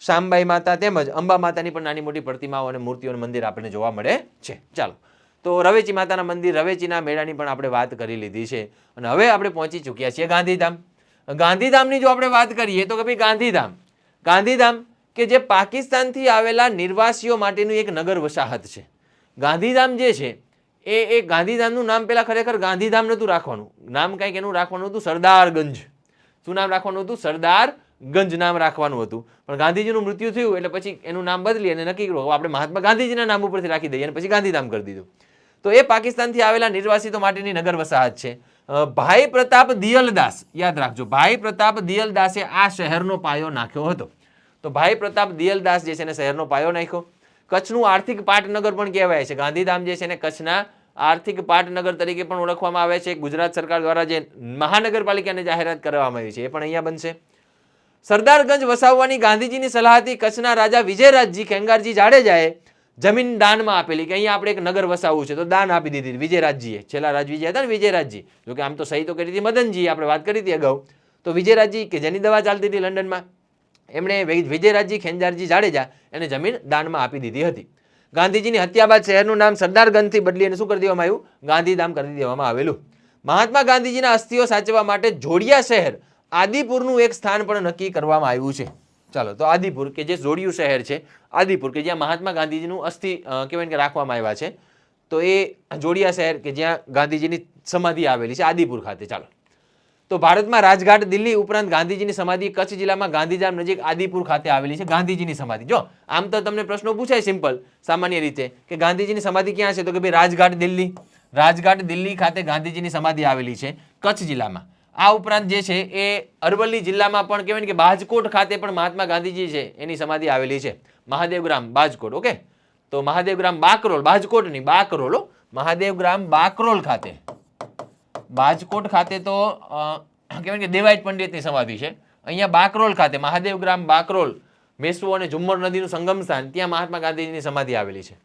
A: શામબાઈ માતા તેમજ અંબા માતાની પણ નાની મોટી પ્રતિમાઓ અને મૂર્તિઓનું મંદિર આપણને જોવા મળે છે. ચાલો, તો રવેચી માતાના મંદિર, રવેચીના મેળાની પણ આપણે વાત કરી લીધી છે. અને હવે આપણે પહોંચી ચૂક્યા છીએ ગાંધીધામ. ગાંધીધામની જો આપણે વાત કરીએ તો કે ભાઈ ગાંધીધામ કે જે પાકિસ્તાનથી આવેલા નિર્વાસીઓ માટેનું એક નગર વસાહત છે. ગાંધીધામ જે છે એ ગાંધીધામનું નામ પહેલા ખરેખર ગાંધીધામ નહોતું રાખવાનું, નામ કંઈક એનું રાખવાનું હતું સરદારગંજ. શું નામ રાખવાનું હતું? સરદારગંજ નામ રાખવાનું હતું. પણ ગાંધીજીનું મૃત્યુ થયું એટલે પછી એનું નામ બદલી અને નક્કી કર્યું આપણે મહાત્મા ગાંધીજીના નામ ઉપરથી રાખી દઈએ અને પછી ગાંધીધામ કરી દીધું. તો એ પાકિસ્તાનથી આવેલા નિર્વાસિતો માટેની નગર વસાહત છે. ભાઈ પ્રતાપ દિયલદાસ, યાદ રાખજો, ભાઈ પ્રતાપ દિયલદાસે આ શહેરનો પાયો નાખ્યો હતો. તો ભાઈ પ્રતાપ દિયલદાસ જે છે એને શહેરનો પાયો નાખ્યો. કચ્છનું આર્થિક પાટનગર પણ કહેવાય છે. ગાંધીધામ જે છે એને કચ્છના આર્થિક પાટનગર તરીકે પણ ઓળખવામાં આવે છે. ગુજરાત સરકાર દ્વારા જે મહાનગરપાલિકાની જાહેરાત કરવામાં આવી છે એ પણ અહીંયા બનશે. સરદારગંજ વસાવવાની ગાંધીજીની સલાહ હતી. કચ્છના રાજા વિજયરાજજી ખેંગારજી જાડેજાએ જમીન દાનમાં આપેલી કે અહીંયા આપણે એક નગર વસાવવું છે, તો દાન આપી દીધી વિજયરાજજીએ. છેલ્લા રાજવિજય હતા ને વિજયરાજજી, જોકે આમ તો સહી તો કરી હતી મદનજી, આપણે વાત કરી હતી અગાઉ. તો વિજયરાજજી કે જેની દવા ચાલતી હતી લંડનમાં, એમણે વિજયરાજજી ખેંગારજી જાડેજા એને જમીન દાનમાં આપી દીધી હતી. ગાંધીજીની હત્યા બાદ શહેરનું નામ સરદારગંજથી બદલી અને શું કરી દેવામાં આવ્યું? ગાંધીધામ કરી દેવામાં આવેલું. મહાત્મા ગાંધીજીના અસ્થિઓ સાચવવા માટે જોડિયા શહેર આદિપુરનું એક સ્થાન પણ નક્કી કરવામાં આવ્યું છે. ચાલો, તો આદિપુર કે જે જોડિયું શહેર છે, આદિપુર કે જ્યાં મહાત્મા ગાંધીજીનું અસ્થિ કહેવાય કે રાખવામાં આવ્યા છે, તો એ જોડિયા શહેર કે જ્યાં ગાંધીજીની સમાધિ આવેલી છે આદિપુર ખાતે. ચાલો, તો ભારતમાં રાજઘાટ દિલ્હી ઉપરાંત ગાંધીજીની સમાધિ કચ્છ જિલ્લામાં ગાંધીધામ નજીક આદિપુર ખાતે આવેલી છે. ગાંધીજીની સમાધિ, જો આમ તો તમને પ્રશ્નો પૂછાય સિમ્પલ સામાન્ય રીતે કે ગાંધીજીની સમાધિ ક્યાં છે, તો કે ભાઈ રાજઘાટ દિલ્હી ખાતે ગાંધીજીની સમાધિ આવેલી છે કચ્છ જિલ્લામાં. આ ઉપરાંત જે છે એ અરવલ્લી જિલ્લામાં પણ કહેવાય કે બાજકોટ ખાતે પણ મહાત્મા ગાંધીજી છે એની સમાધિ આવેલી છે. મહાદેવગ્રામ બાજકોટ. ઓકે, તો મહાદેવગ્રામ બાકરોલ, બાજકોટ નહીં બાકરોલ, મહાદેવગ્રામ બાકરોલ ખાતે, બાજકોટ ખાતે તો કહેવાય કે દેવાયત પંડિતની સમાધિ છે. અહીંયા બાકરોલ ખાતે મહાદેવગ્રામ બાકરોલ, મેસુ અને ઝુમ્મર નદીનું સંગમ સ્થાન, ત્યાં મહાત્મા ગાંધીજીની સમાધિ આવેલી છે.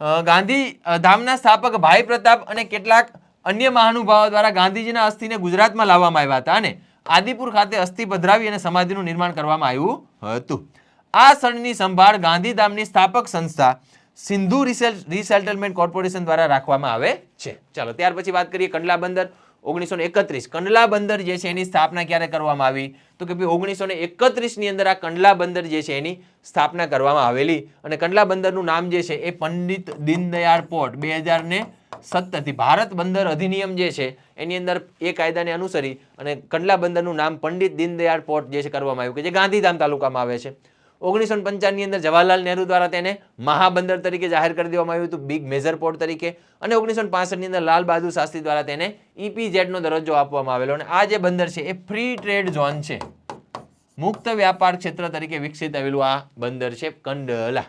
A: ગાંધીધામના સ્થાપક ભાઈ પ્રતાપ અને કેટલાક અન્ય મહાનુભાવો દ્વારા ગાંધીજીના અસ્થિને ગુજરાતમાં લાવવામાં આવ્યા હતા અને આદિપુર ખાતે અસ્થિ પધરાવી અને સમાધિનું નિર્માણ કરવામાં આવ્યું હતું. આ સ્થળની સંભાળ ગાંધીધામની સ્થાપક સંસ્થા સિંધુ રીસેટલમેન્ટ કોર્પોરેશન દ્વારા રાખવામાં આવે છે. ચાલો, ત્યાર પછી વાત કરીએ કંડલા બંદર. 1931 કંડલા બંદર જે છે એની સ્થાપના ક્યારે કરવામાં આવી, તો કે ભાઈ 1931 ની અંદર આ કંડલા બંદર જે છે એની સ્થાપના કરવામાં આવેલી. અને કંડલા બંદરનું નામ જે છે એ પંડિત દીનદયાળ પોર્ટ 2017 થી ભારત બંદર અધિનિયમ જે છે એની અંદર એ કાયદાને અનુસરી અને કંડલા બંદરનું નામ પંડિત દીનદયાળ પોર્ટ જે છે કરવામાં આવ્યું કે જે ગાંધીધામ તાલુકામાં આવે છે. 1955 ની અંદર જવાહરલાલ નહેરુ દ્વારા તેને મહાબંદર તરીકે જાહેર કરી દેવામાં આવ્યું હતું, બિગ મેજર પોર્ટ તરીકે. અને 1965 ની અંદર લાલ બહાદુર શાસ્ત્રી દ્વારા તેને EPZ નો દરજ્જો આપવામાં આવેલો. અને આ જે બંદર છે એ ફ્રી ટ્રેડ ઝોન છે, મુક્ત વ્યાપાર ક્ષેત્ર તરીકે વિકસિત આવેલું આ બંદર છે કંડલા.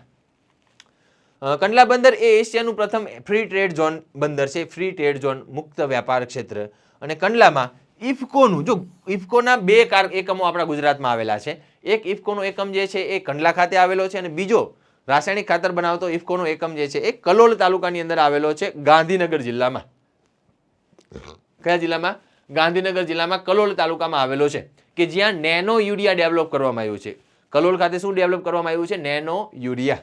A: કંડલા બંદર એ એશિયાનું પ્રથમ ફ્રી ટ્રેડ ઝોન બંદર છે, ફ્રી ટ્રેડ ઝોન મુક્ત વ્યાપાર ક્ષેત્ર. અને કંડલામાં ઇફકોનું, જો ઇફકોના 2 એકમો આપણા ગુજરાતમાં આવેલા છે. એક ઇફકોનો એકમ જે છે એ કંડલા ખાતે આવેલો છે અને બીજો રાસાયણિક ખાતર બનાવતો ઇફકોનો એકમ જે છે એ કલોલ તાલુકાની અંદર આવેલો છે ગાંધીનગર જિલ્લામાં. કયા જિલ્લામાં? ગાંધીનગર જિલ્લામાં કલોલ તાલુકામાં આવેલો છે કે જ્યાં નેનો યુરિયા ડેવલપ કરવામાં આવ્યું છે. કલોલ ખાતે શું ડેવલપ કરવામાં આવ્યું છે? Nano urea.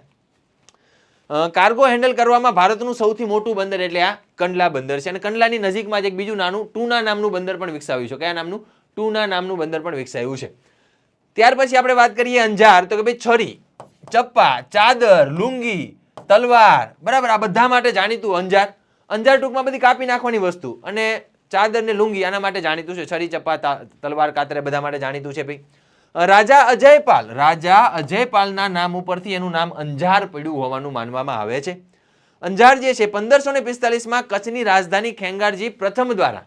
A: કાર્ગો હેન્ડલ કરવામાં ભારતનું સૌથી મોટું બંદર એટલે આ કંડલા બંદર છે. અને કંડલાની નજીકમાં જ એક બીજું નાનું ટૂના નામનું બંદર પણ વિકસાવ્યું છે. કયા નામનું? ટૂના નામનું બંદર પણ વિકસાવ્યું છે. ત્યાર પછી આપણે વાત કરીએ અંજાર, તો કે ભાઈ છરી, ચપ્પા, ચાદર, લુંગી, તલવાર, બરાબર, આ બધા માટે જાણીતું અંજાર. અંજાર ટૂંકમાં બધી કાપી નાખવાની વસ્તુ, અને ચાદર ને લુંગી આના માટે જાણીતું છે. છરી, ચપ્પા, તલવાર, કાતર બધા માટે જાણીતું છે ભાઈ. રાજા અજયપાલના નામ ઉપરથી એનું નામ અંજાર પડ્યું હોવાનું માનવામાં આવે છે. અંજાર જે છે 1545માં કચ્છની રાજધાની ખેંગારજી પ્રથમ દ્વારા,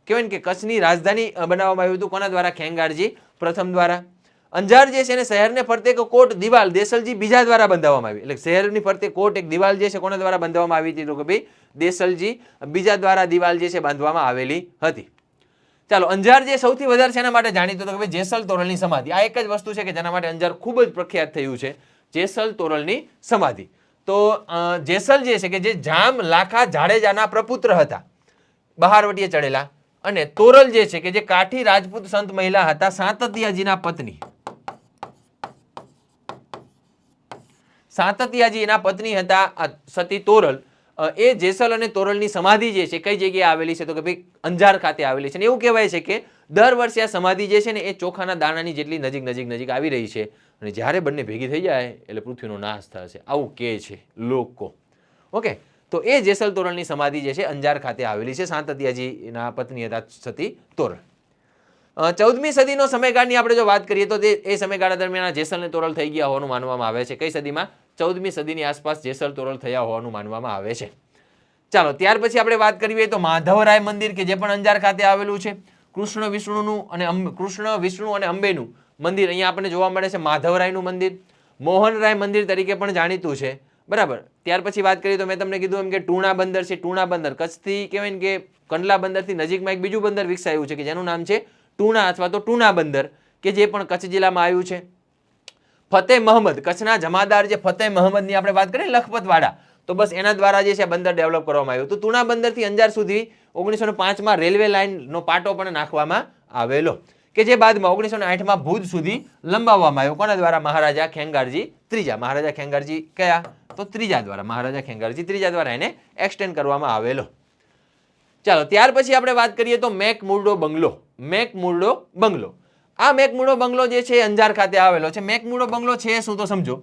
A: કહેવાય કે કચ્છની રાજધાની બનાવવામાં આવ્યું હતું. કોના દ્વારા? ખેંગારજી પ્રથમ દ્વારા. અંજાર જે છે એને શહેરને ફરતે એક કોટ દિવાલ દેસલજી બીજા દ્વારા બંધાવવામાં આવી. એટલે શહેરની ફરતે કોટ એક દિવાલ જે છે કોના દ્વારા બંધાવવામાં આવી હતી? તો કે ભાઈ દેસલજી બીજા દ્વારા દિવાલ જે છે બાંધવામાં આવેલી હતી. ચાલો, અંજાર જે સૌથી વધારે છે એના માટે જાણીતું, તો કે ભાઈ જેસલ તોરલની સમાધિ. આ એક જ વસ્તુ છે કે જેના માટે અંજાર ખૂબ જ પ્રખ્યાત થયું છે, જેસલ તોરલની સમાધિ. તો જેસલ જે છે કે જે જામ લાખા જાડેજાના પ્રપુત્ર હતા, બહારવટીએ ચડેલા, અને તોરલ જે છે કે જે કાઠી રાજપૂત સંત મહિલા હતા, સાતતિયાજીના પત્ની, સાતતિયાજીના પત્ની હતા સતી તોરલ. એ જેસલ અને તોરલની સમાધિ જે છે કઈ જગ્યાએ આવેલી છે? તો કે ભાઈ અંજાર ખાતે આવેલી છે. અને એવું કહેવાય છે કે દર વર્ષે આ સમાધિ જે છે ને એ ચોખાના દાણાની જેટલી નજીક આવી રહી છે, અને જ્યારે બંને ભેગી થઈ જાય એટલે પૃથ્વીનો નાશ થશે, આવું કહે છે લોકો. ઓકે, તો એ જેસલ તોરલની સમાધિ જે છે અંજાર ખાતે આવેલી છે. સાતતિયાજીના પત્ની હતા સતી તોરલ. 14મી સદીનો સમયગાળાની આપણે જો વાત કરીએ તો એ સમયગાળા દરમિયાન જેસલ અને તોરલ થઈ ગયા હોવાનું માનવામાં આવે છે. કઈ સદીમાં? 14મી સદીની આસપાસ જેસલ તોરલ થયા હોવાનું માનવામાં આવે છે. ચાલો, ત્યાર પછી આપણે વાત કરવી તો માધવરાય મંદિર કે જે પણ અંજાર ખાતે આવેલું છે. કૃષ્ણ વિષ્ણુ અને અંબેનું મંદિર અહીંયા આપણને જોવા મળે છે. માધવરાયનું મંદિર મોહનરાય મંદિર તરીકે પણ જાણીતું છે, બરાબર. ત્યાર પછી વાત કરીએ તો મેં તમને કીધું એમ કે ટૂણા બંદર છે. ટૂણા બંદર કચ્છથી કહેવાય ને કે કંડલા બંદરથી નજીકમાં એક બીજું બંદર વિકસાયું છે કે જેનું નામ છે ટૂણા અથવા તો ટૂણા બંદર, કે જે પણ કચ્છ જિલ્લામાં આવ્યું છે. ફતેહ મહમદ, કચ્છના જમાદાર જે ફતેહ મહમદની આપણે વાત કરીએ લખપતવાળા, તો બસ એના દ્વારા જે છે બંદર ડેવલપ કરવામાં આવ્યું. તો ટૂણા બંદરથી અંજાર સુધી 1905માં રેલવે લાઇનનો પાટો પણ નાખવામાં આવેલો, કે જે બાદમાં 1908માં ભુજ સુધી લંબાવવામાં આવ્યો. કોના દ્વારા? મહારાજા ખેંગારજી ત્રીજા. મહારાજા ખેંગારજી કયા? તો ત્રીજા દ્વારા. મહારાજા ખેંગારજી ત્રીજા દ્વારા એને એક્સટેન્ડ કરવામાં આવેલો. ચાલો, ત્યાર પછી આપણે વાત કરીએ તો મેકમુર્ડો બંગલો. મેકમુર્ડો બંગલો, આ મેકમુર્ડો બંગલો જે છે અંજાર ખાતે આવેલો છે. મેકમુર્ડો બંગલો છે શું? તો સમજો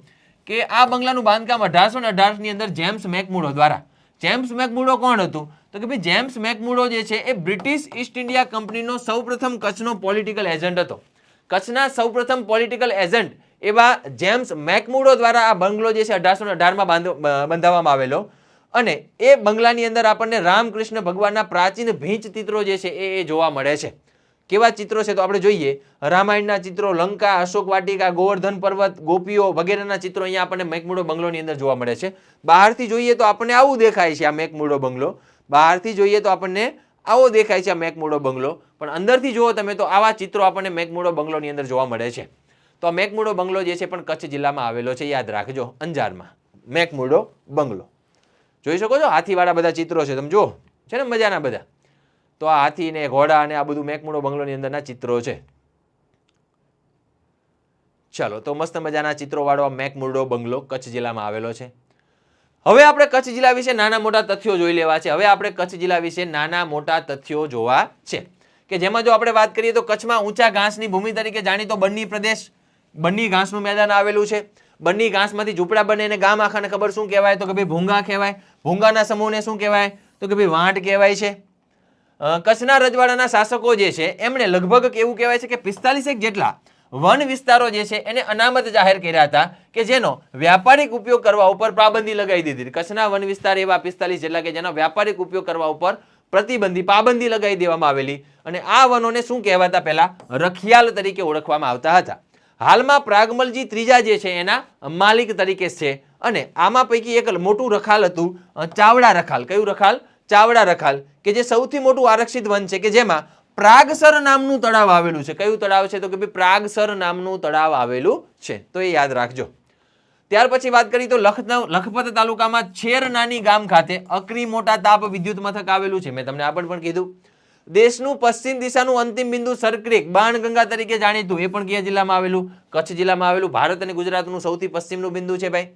A: કે આ બંગલાનું બાંધકામ 1818 ની અંદર જેમ્સ મેકમુર્ડો દ્વારા. જેમ્સ મેકમુર્ડો કોણ હતું? તો કે ભાઈ જેમ્સ મેકમુર્ડો જે છે એ બ્રિટિશ ઈસ્ટ ઇન્ડિયા કંપનીનો સૌપ્રથમ કચ્છનો પોલિટિકલ એજન્ટ હતો. કચ્છના સૌપ્રથમ પોલિટિકલ એજન્ટ એવા જેમ્સ મેકમુર્ડો દ્વારા આ બંગલો જે છે 1818માં બંધાવવામાં આવેલો. અને એ બંગલાની અંદર આપણને રામકૃષ્ણ ભગવાનના પ્રાચીન ભીંચ ચિત્રો જે છે એ જોવા મળે છે. કેવા ચિત્રો છે? તો આપણે જોઈએ રામાયણના ચિત્રો, લંકા, અશોક વાટિકા, ગોવર્ધન પર્વત, ગોપીઓ વગેરેના ચિત્રો અહીંયા આપણને મેકમુર્ડો બંગલોની અંદર જોવા મળે છે. બહારથી જોઈએ તો આપણને આવું દેખાય છે આ મેકમુર્ડો બંગલો. બહારથી જોઈએ તો આપણને આવો દેખાય છે આ મેકમુર્ડો બંગલો, પણ અંદરથી જુઓ તમે તો આવા ચિત્રો આપણને મેકમુર્ડો બંગલોની અંદર જોવા મળે છે. તો આ મેકમુર્ડો બંગલો જે છે પણ કચ્છ જિલ્લામાં આવેલો છે, યાદ રાખજો, અંજારમાં મેકમુર્ડો બંગલો. જોઈ શકો છો હાથીવાળા બધા ચિત્રો છે, તમે જુઓ છે ને મજાના બધા. તો આ હાથી ને ઘોડા અને આ બધું મેકમુર્ડો બંગલોની અંદરના ચિત્રો છે. ચાલો, તો મસ્ત મજાના ચિત્રો વાળો મેકમુર્ડો બંગલો કચ્છ જિલ્લામાં આવેલો છે. હવે આપણે કચ્છ જિલ્લા વિશે નાના મોટા તથ્યો જોઈ લેવા છે. હવે આપણે કચ્છ જિલ્લા વિશે નાના મોટા તથ્યો જોવા છે, કે જેમાં જો આપણે વાત કરીએ તો કચ્છમાં ઊંચા ઘાસની ભૂમિ તરીકે જાણીતો બન્ની પ્રદેશ, બન્ની ઘાસનું મેદાન આવેલું છે. બન્ની ઘાસમાંથી ઝૂંપડા બને અને ગામ આખાને ખબર શું કહેવાય? તો કે ભાઈ ભૂંગા કહેવાય. ભૂંગાના સમૂહને શું કહેવાય? તો કે ભાઈ વાંટ કહેવાય છે. કચ્છના રજવાડાના શાસકો જે છે એમણે લગભગ એવું કહેવાય છે કે 45 જેટલા વન વિસ્તારો જે છે એને અનામત જાહેર કર્યા હતા, કે જેનો વ્યાપારિક ઉપયોગ કરવા ઉપર પાબંદી લગાવી દીધી. કચ્છના વન વિસ્તાર એવા 45 જેટલા કે જેનો વ્યાપારિક ઉપયોગ કરવા ઉપર પાબંદી લગાવી દેવામાં આવેલી. અને આ વનોને શું કહેવાતા? પહેલા રખિયાલ તરીકે ઓળખવામાં આવતા હતા. હાલમાં પ્રાગમલજી ત્રીજા જે છે એના માલિક તરીકે છે. અને આમાં પૈકી એક મોટું રખાલ હતું ચાવડા રખાલ. કયું રખાલ? ચાવડા રખાલ, કે જે સૌથી મોટું આરક્ષિત વન છે, કે જેમાં પ્રાગસર નામનું તળાવ આવેલું છે. કયું તળાવ છે? તો કે ભાઈ પ્રાગસર નામનું તળાવ આવેલું છે, તો એ યાદ રાખજો. ત્યાર પછી વાત કરીએ તો લખપત તાલુકામાં છેર નાની ગામ ખાતે અકરી મોટા તાપ વિદ્યુત મથક આવેલું છે. મેં તમને આગળ પણ કીધું. દેશનું પશ્ચિમ દિશાનું અંતિમ બિંદુ સરક્રિક બાણગંગા તરીકે જાણીતું, એ પણ કયા જિલ્લામાં આવેલું? કચ્છ જિલ્લામાં આવેલું. ભારત અને ગુજરાતનું સૌથી પશ્ચિમનું બિંદુ છે ભાઈ.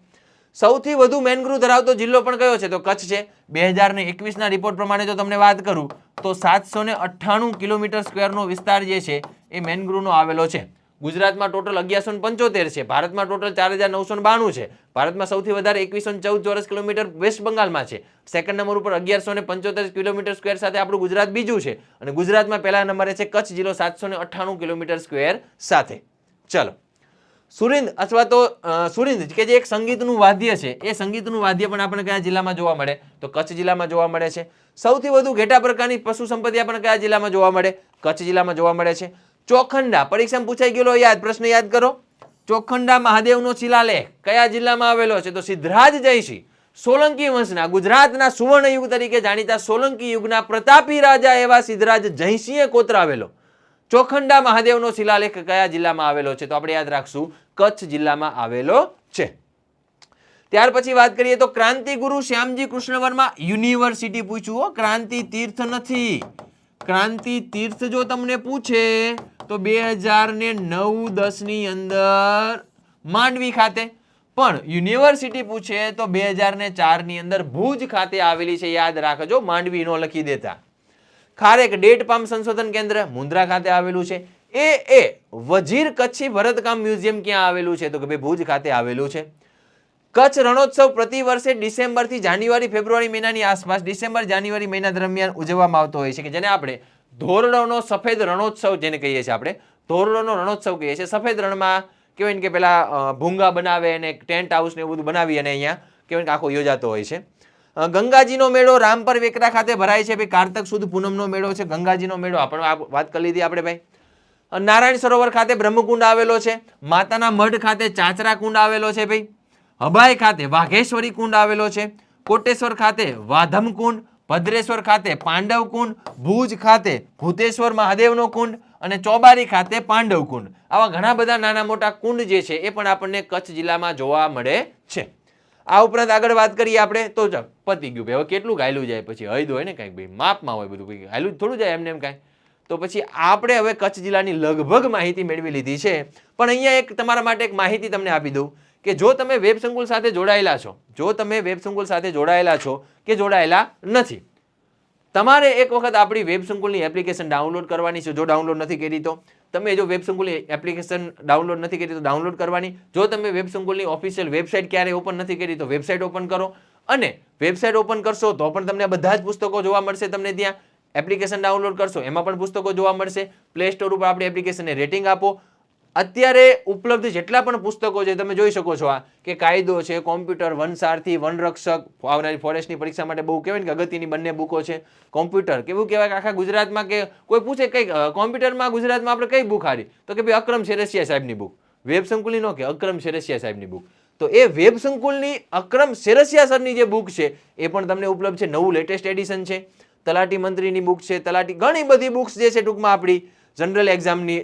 A: સૌથી વધુ મેનગ્રુવ ધરાવતો જિલ્લો પણ કયો છે? તો કચ્છ છે. 2021ના રિપોર્ટ પ્રમાણે જો તમને વાત કરું તો 798 કિલોમીટર સ્ક્વેરનો વિસ્તાર જે છે એ મેનગ્રુવનો આવેલો છે. ગુજરાતમાં ટોટલ 1175 છે. ભારતમાં ટોટલ 4992 છે. ભારતમાં સૌથી વધારે 2114 ચોરસ કિલોમીટર વેસ્ટ બંગાળમાં છે. સેકન્ડ નંબર ઉપર 1175 કિલોમીટર સ્ક્વેર સાથે આપણું ગુજરાત બીજું છે. અને ગુજરાતમાં પહેલા નંબરે છે કચ્છ જિલ્લો 798 કિલોમીટર સ્ક્વેર સાથે. ચલો, સુરિંદ અથવા તો સુરિંદ કે જે એક સંગીતનું વાદ્ય છે, એ સંગીતનું વાદ્ય પણ આપણે કયા જિલ્લામાં જોવા મળે? તો કચ્છ જિલ્લામાં જોવા મળે છે. સૌથી વધુ ઘેટા પ્રકારની પશુ સંપત્તિ આપણે કયા જિલ્લામાં જોવા મળે? કચ્છ જિલ્લામાં જોવા મળે છે. ચોખંડા, પરીક્ષામાં પૂછાઈ ગયેલો યાદ, પ્રશ્ન યાદ કરો. ચોખંડા મહાદેવનો શિલાલેખ કયા જિલ્લામાં આવેલો છે? તો સિદ્ધરાજ જયસિંહ સોલંકી વંશના ગુજરાતના સુવર્ણ યુગ તરીકે જાણીતા સોલંકી યુગના પ્રતાપી રાજા એવા સિદ્ધરાજ જયસિંહે કોતરાવેલો ચોખંડા મહાદેવનો શિલાલેખ કયા જિલ્લામાં આવેલો છે? તો આપણે યાદ રાખશું કચ્છ જિલ્લામાં આવેલો છે. ત્યાર પછી વાત કરીએ તો ક્રાંતિગુરુ શ્યામજી કૃષ્ણ વર્મા યુનિવર્સિટી પૂછ્યું હો, ક્રાંતિ તીર્થ નથી. ક્રાંતિ તીર્થ જો તમને પૂછે તો 2009-10 ની અંદર માંડવી ખાતે, પણ યુનિવર્સિટી પૂછે તો 2004 ની અંદર ભુજ ખાતે આવેલી છે. યાદ રાખજો, માંડવી નો લખી દેતા. ખારેક ડેટ પામ સંશોધન કેન્દ્ર મુન્દ્રા ખાતે આવેલું છે. એ વજીર કચ્છી ભરતકામ મ્યુઝિયમ ક્યાં આવેલું છે? તો કે ભાઈ ભુજ ખાતે આવેલું છે. કચ્છ રણોત્સવ પ્રતિ વર્ષે ડિસેમ્બર થી જાન્યુઆરી ફેબ્રુઆરી મહિનાની આસપાસ ડિસેમ્બર જાન્યુઆરી મહિના દરમિયાન ઉજવવામાં આવતો હોય છે, કે જેને આપણે ધોરડોનો સફેદ રણોત્સવ જેને કહીએ છીએ, આપણે ધોરડોનો રણોત્સવ કહીએ છીએ. સફેદ રણમાં કહેવાય ને કે પેલા ભૂંગા બનાવે અને ટેન્ટ હાઉસ ને એવું બધું બનાવી અને અહીંયા કહેવાય કે આખો યોજાતો હોય છે. ગંગાજીનો મેળો રામપર વેકરા ખાતે ભરાય છે. ભાઈ કારતક સુદ પૂનમનો મેળો છે ગંગાજીનો મેળો, આપણે વાત કરી લીધી આપણે ભાઈ. નારાયણ સરોવર ખાતે બ્રહ્મકુંડ આવેલો છે. માતાના મઢ ખાતે ચાચરા કુંડ આવેલો છે ભાઈ. હબાઈ ખાતે વાઘેશ્વરી કુંડ આવેલો છે. કોટેશ્વર ખાતે વાધમ કુંડ, ભદ્રેશ્વર ખાતે પાંડવ કુંડ, ભુજ ખાતે ભૂતેશ્વર મહાદેવનો કુંડ અને ચોબારી ખાતે પાંડવ કુંડ. આવા ઘણા બધા નાના મોટા કુંડ જે છે એ પણ આપણને કચ્છ જિલ્લામાં જોવા મળે છે. આ ઉપરાંત આગળ વાત કરીએ આપણે તો પતી ગયું ભાઈ. હવે કેટલું ગાયલું જાય પછી, હૈદ હોય ને કાંઈક ભાઈ, માપમાં હોય બધું, કંઈક ગાયલું થોડું જાય એમને એમ કાંઈ. તો પછી આપણે હવે કચ્છ જિલ્લાની લગભગ માહિતી મેળવી લીધી છે. પણ અહીંયા એક તમારા માટે એક માહિતી તમને આપી દઉં કે જો તમે વેબ સંકુલ સાથે જોડાયેલા છો, જો તમે વેબ સંકુલ સાથે જોડાયેલા છો કે જોડાયેલા નથી, તમારે એક વખત આપણી વેબ સંકુલની એપ્લિકેશન ડાઉનલોડ કરવાની છે. જો ડાઉનલોડ નથી કરી તો તમે જો વેબ સંકુલની એપ્લિકેશન ડાઉનલોડ નથી કરી તો ડાઉનલોડ કરવાની. જો તમે વેબ સંકુલની ઓફિશિયલ વેબસાઇટ ક્યારે ઓપન નથી કરી તો વેબસાઇટ ઓપન કરો, અને વેબસાઇટ ઓપન કરશો તો પણ તમને બધા જ પુસ્તકો જોવા મળશે. તમને ત્યાં એપ્લિકેશન ડાઉનલોડ કરશો એમાં પણ પુસ્તકો જોવા મળશે. પ્લે સ્ટોર ઉપર આપણી એપ્લિકેશનને રેટિંગ આપો. અત્યારે ઉપલબ્ધ જેટલા પણ પુસ્તકો છે તમે જોઈ શકો છો, આ કે કાયદો છે, કોમ્પ્યુટર, વનસારથી, વનરક્ષક, આવનારી ફોરેસ્ટની પરીક્ષા માટે બહુ કહેવાય ને કે અગત્યની બંને બુકો છે. કોમ્પ્યુટર કેવું કહેવાય કે આખા ગુજરાતમાં કે કોઈ પૂછે કઈ કોમ્પ્યુટરમાં ગુજરાતમાં આપણે કઈ બુક હારી, તો કે ભાઈ અકરમ શેરસિયા સાહેબની બુક. વેબ સંકુલની નો કે અકરમ શેરસિયા સાહેબની બુક. તો એ વેબ સંકુલની અકરમ શેરસિયા સરની જે બુક છે એ પણ તમને ઉપલબ્ધ છે. નવું લેટેસ્ટ એડિશન છે. તલાટી મંત્રીની બુક છે, તલાટી ઘણી બધી બુક્સ જે છે ટૂંકમાં આપણી જનરલ એક્ઝામની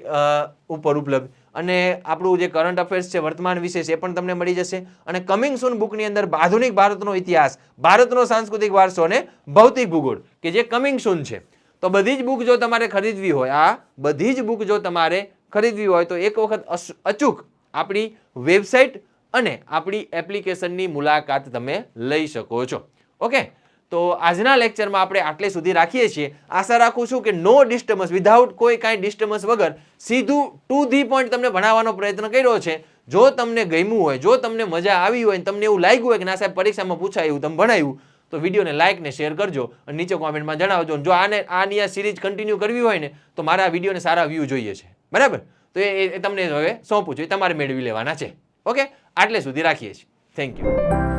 A: ઉપર ઉપલબ્ધ. અને આપણું જે કરંટ અફેર્સ છે, વર્તમાન વિશે છે, એ પણ તમને મળી જશે. અને કમિંગ સૂન બુકની અંદર આધુનિક ભારતનો ઇતિહાસ, ભારતનો સાંસ્કૃતિક વારસો અને ભૌતિક ભૂગોળ કે જે કમિંગ સૂન છે. તો બધી જ બુક જો તમારે ખરીદવી હોય, આ બધી જ બુક જો તમારે ખરીદવી હોય તો એક વખત અચૂક આપણી વેબસાઇટ અને આપણી એપ્લિકેશનની મુલાકાત તમે લઈ શકો છો. ઓકે, તો આજના લેક્ચરમાં આપણે આટલે સુધી રાખીએ છીએ. આશા રાખું છું કે નો ડિસ્ટર્બન્સ, વિધાઉટ કોઈ કાંઈ ડિસ્ટર્બન્સ વગર સીધું ટુ ધી પોઈન્ટ તમને ભણાવવાનો પ્રયત્ન કર્યો છે. જો તમને ગમ્યું હોય, જો તમને મજા આવી હોય, તમને એવું લાગ્યું હોય કે ના સાહેબ પરીક્ષામાં પૂછાય એવું તમે ભણાવ્યું, તો વિડીયોને લાઇક ને શેર કરજો અને નીચે કોમેન્ટમાં જણાવજો. જો આની આ સિરીઝ કન્ટિન્યુ કરવી હોય ને તો મારા વિડીયોને સારા વ્યૂ જોઈએ છે, બરાબર? તો એ તમને હવે સોંપું છું, એ તમારે મેળવી લેવાના છે. ઓકે, આટલે સુધી રાખીએ છીએ. Thank you.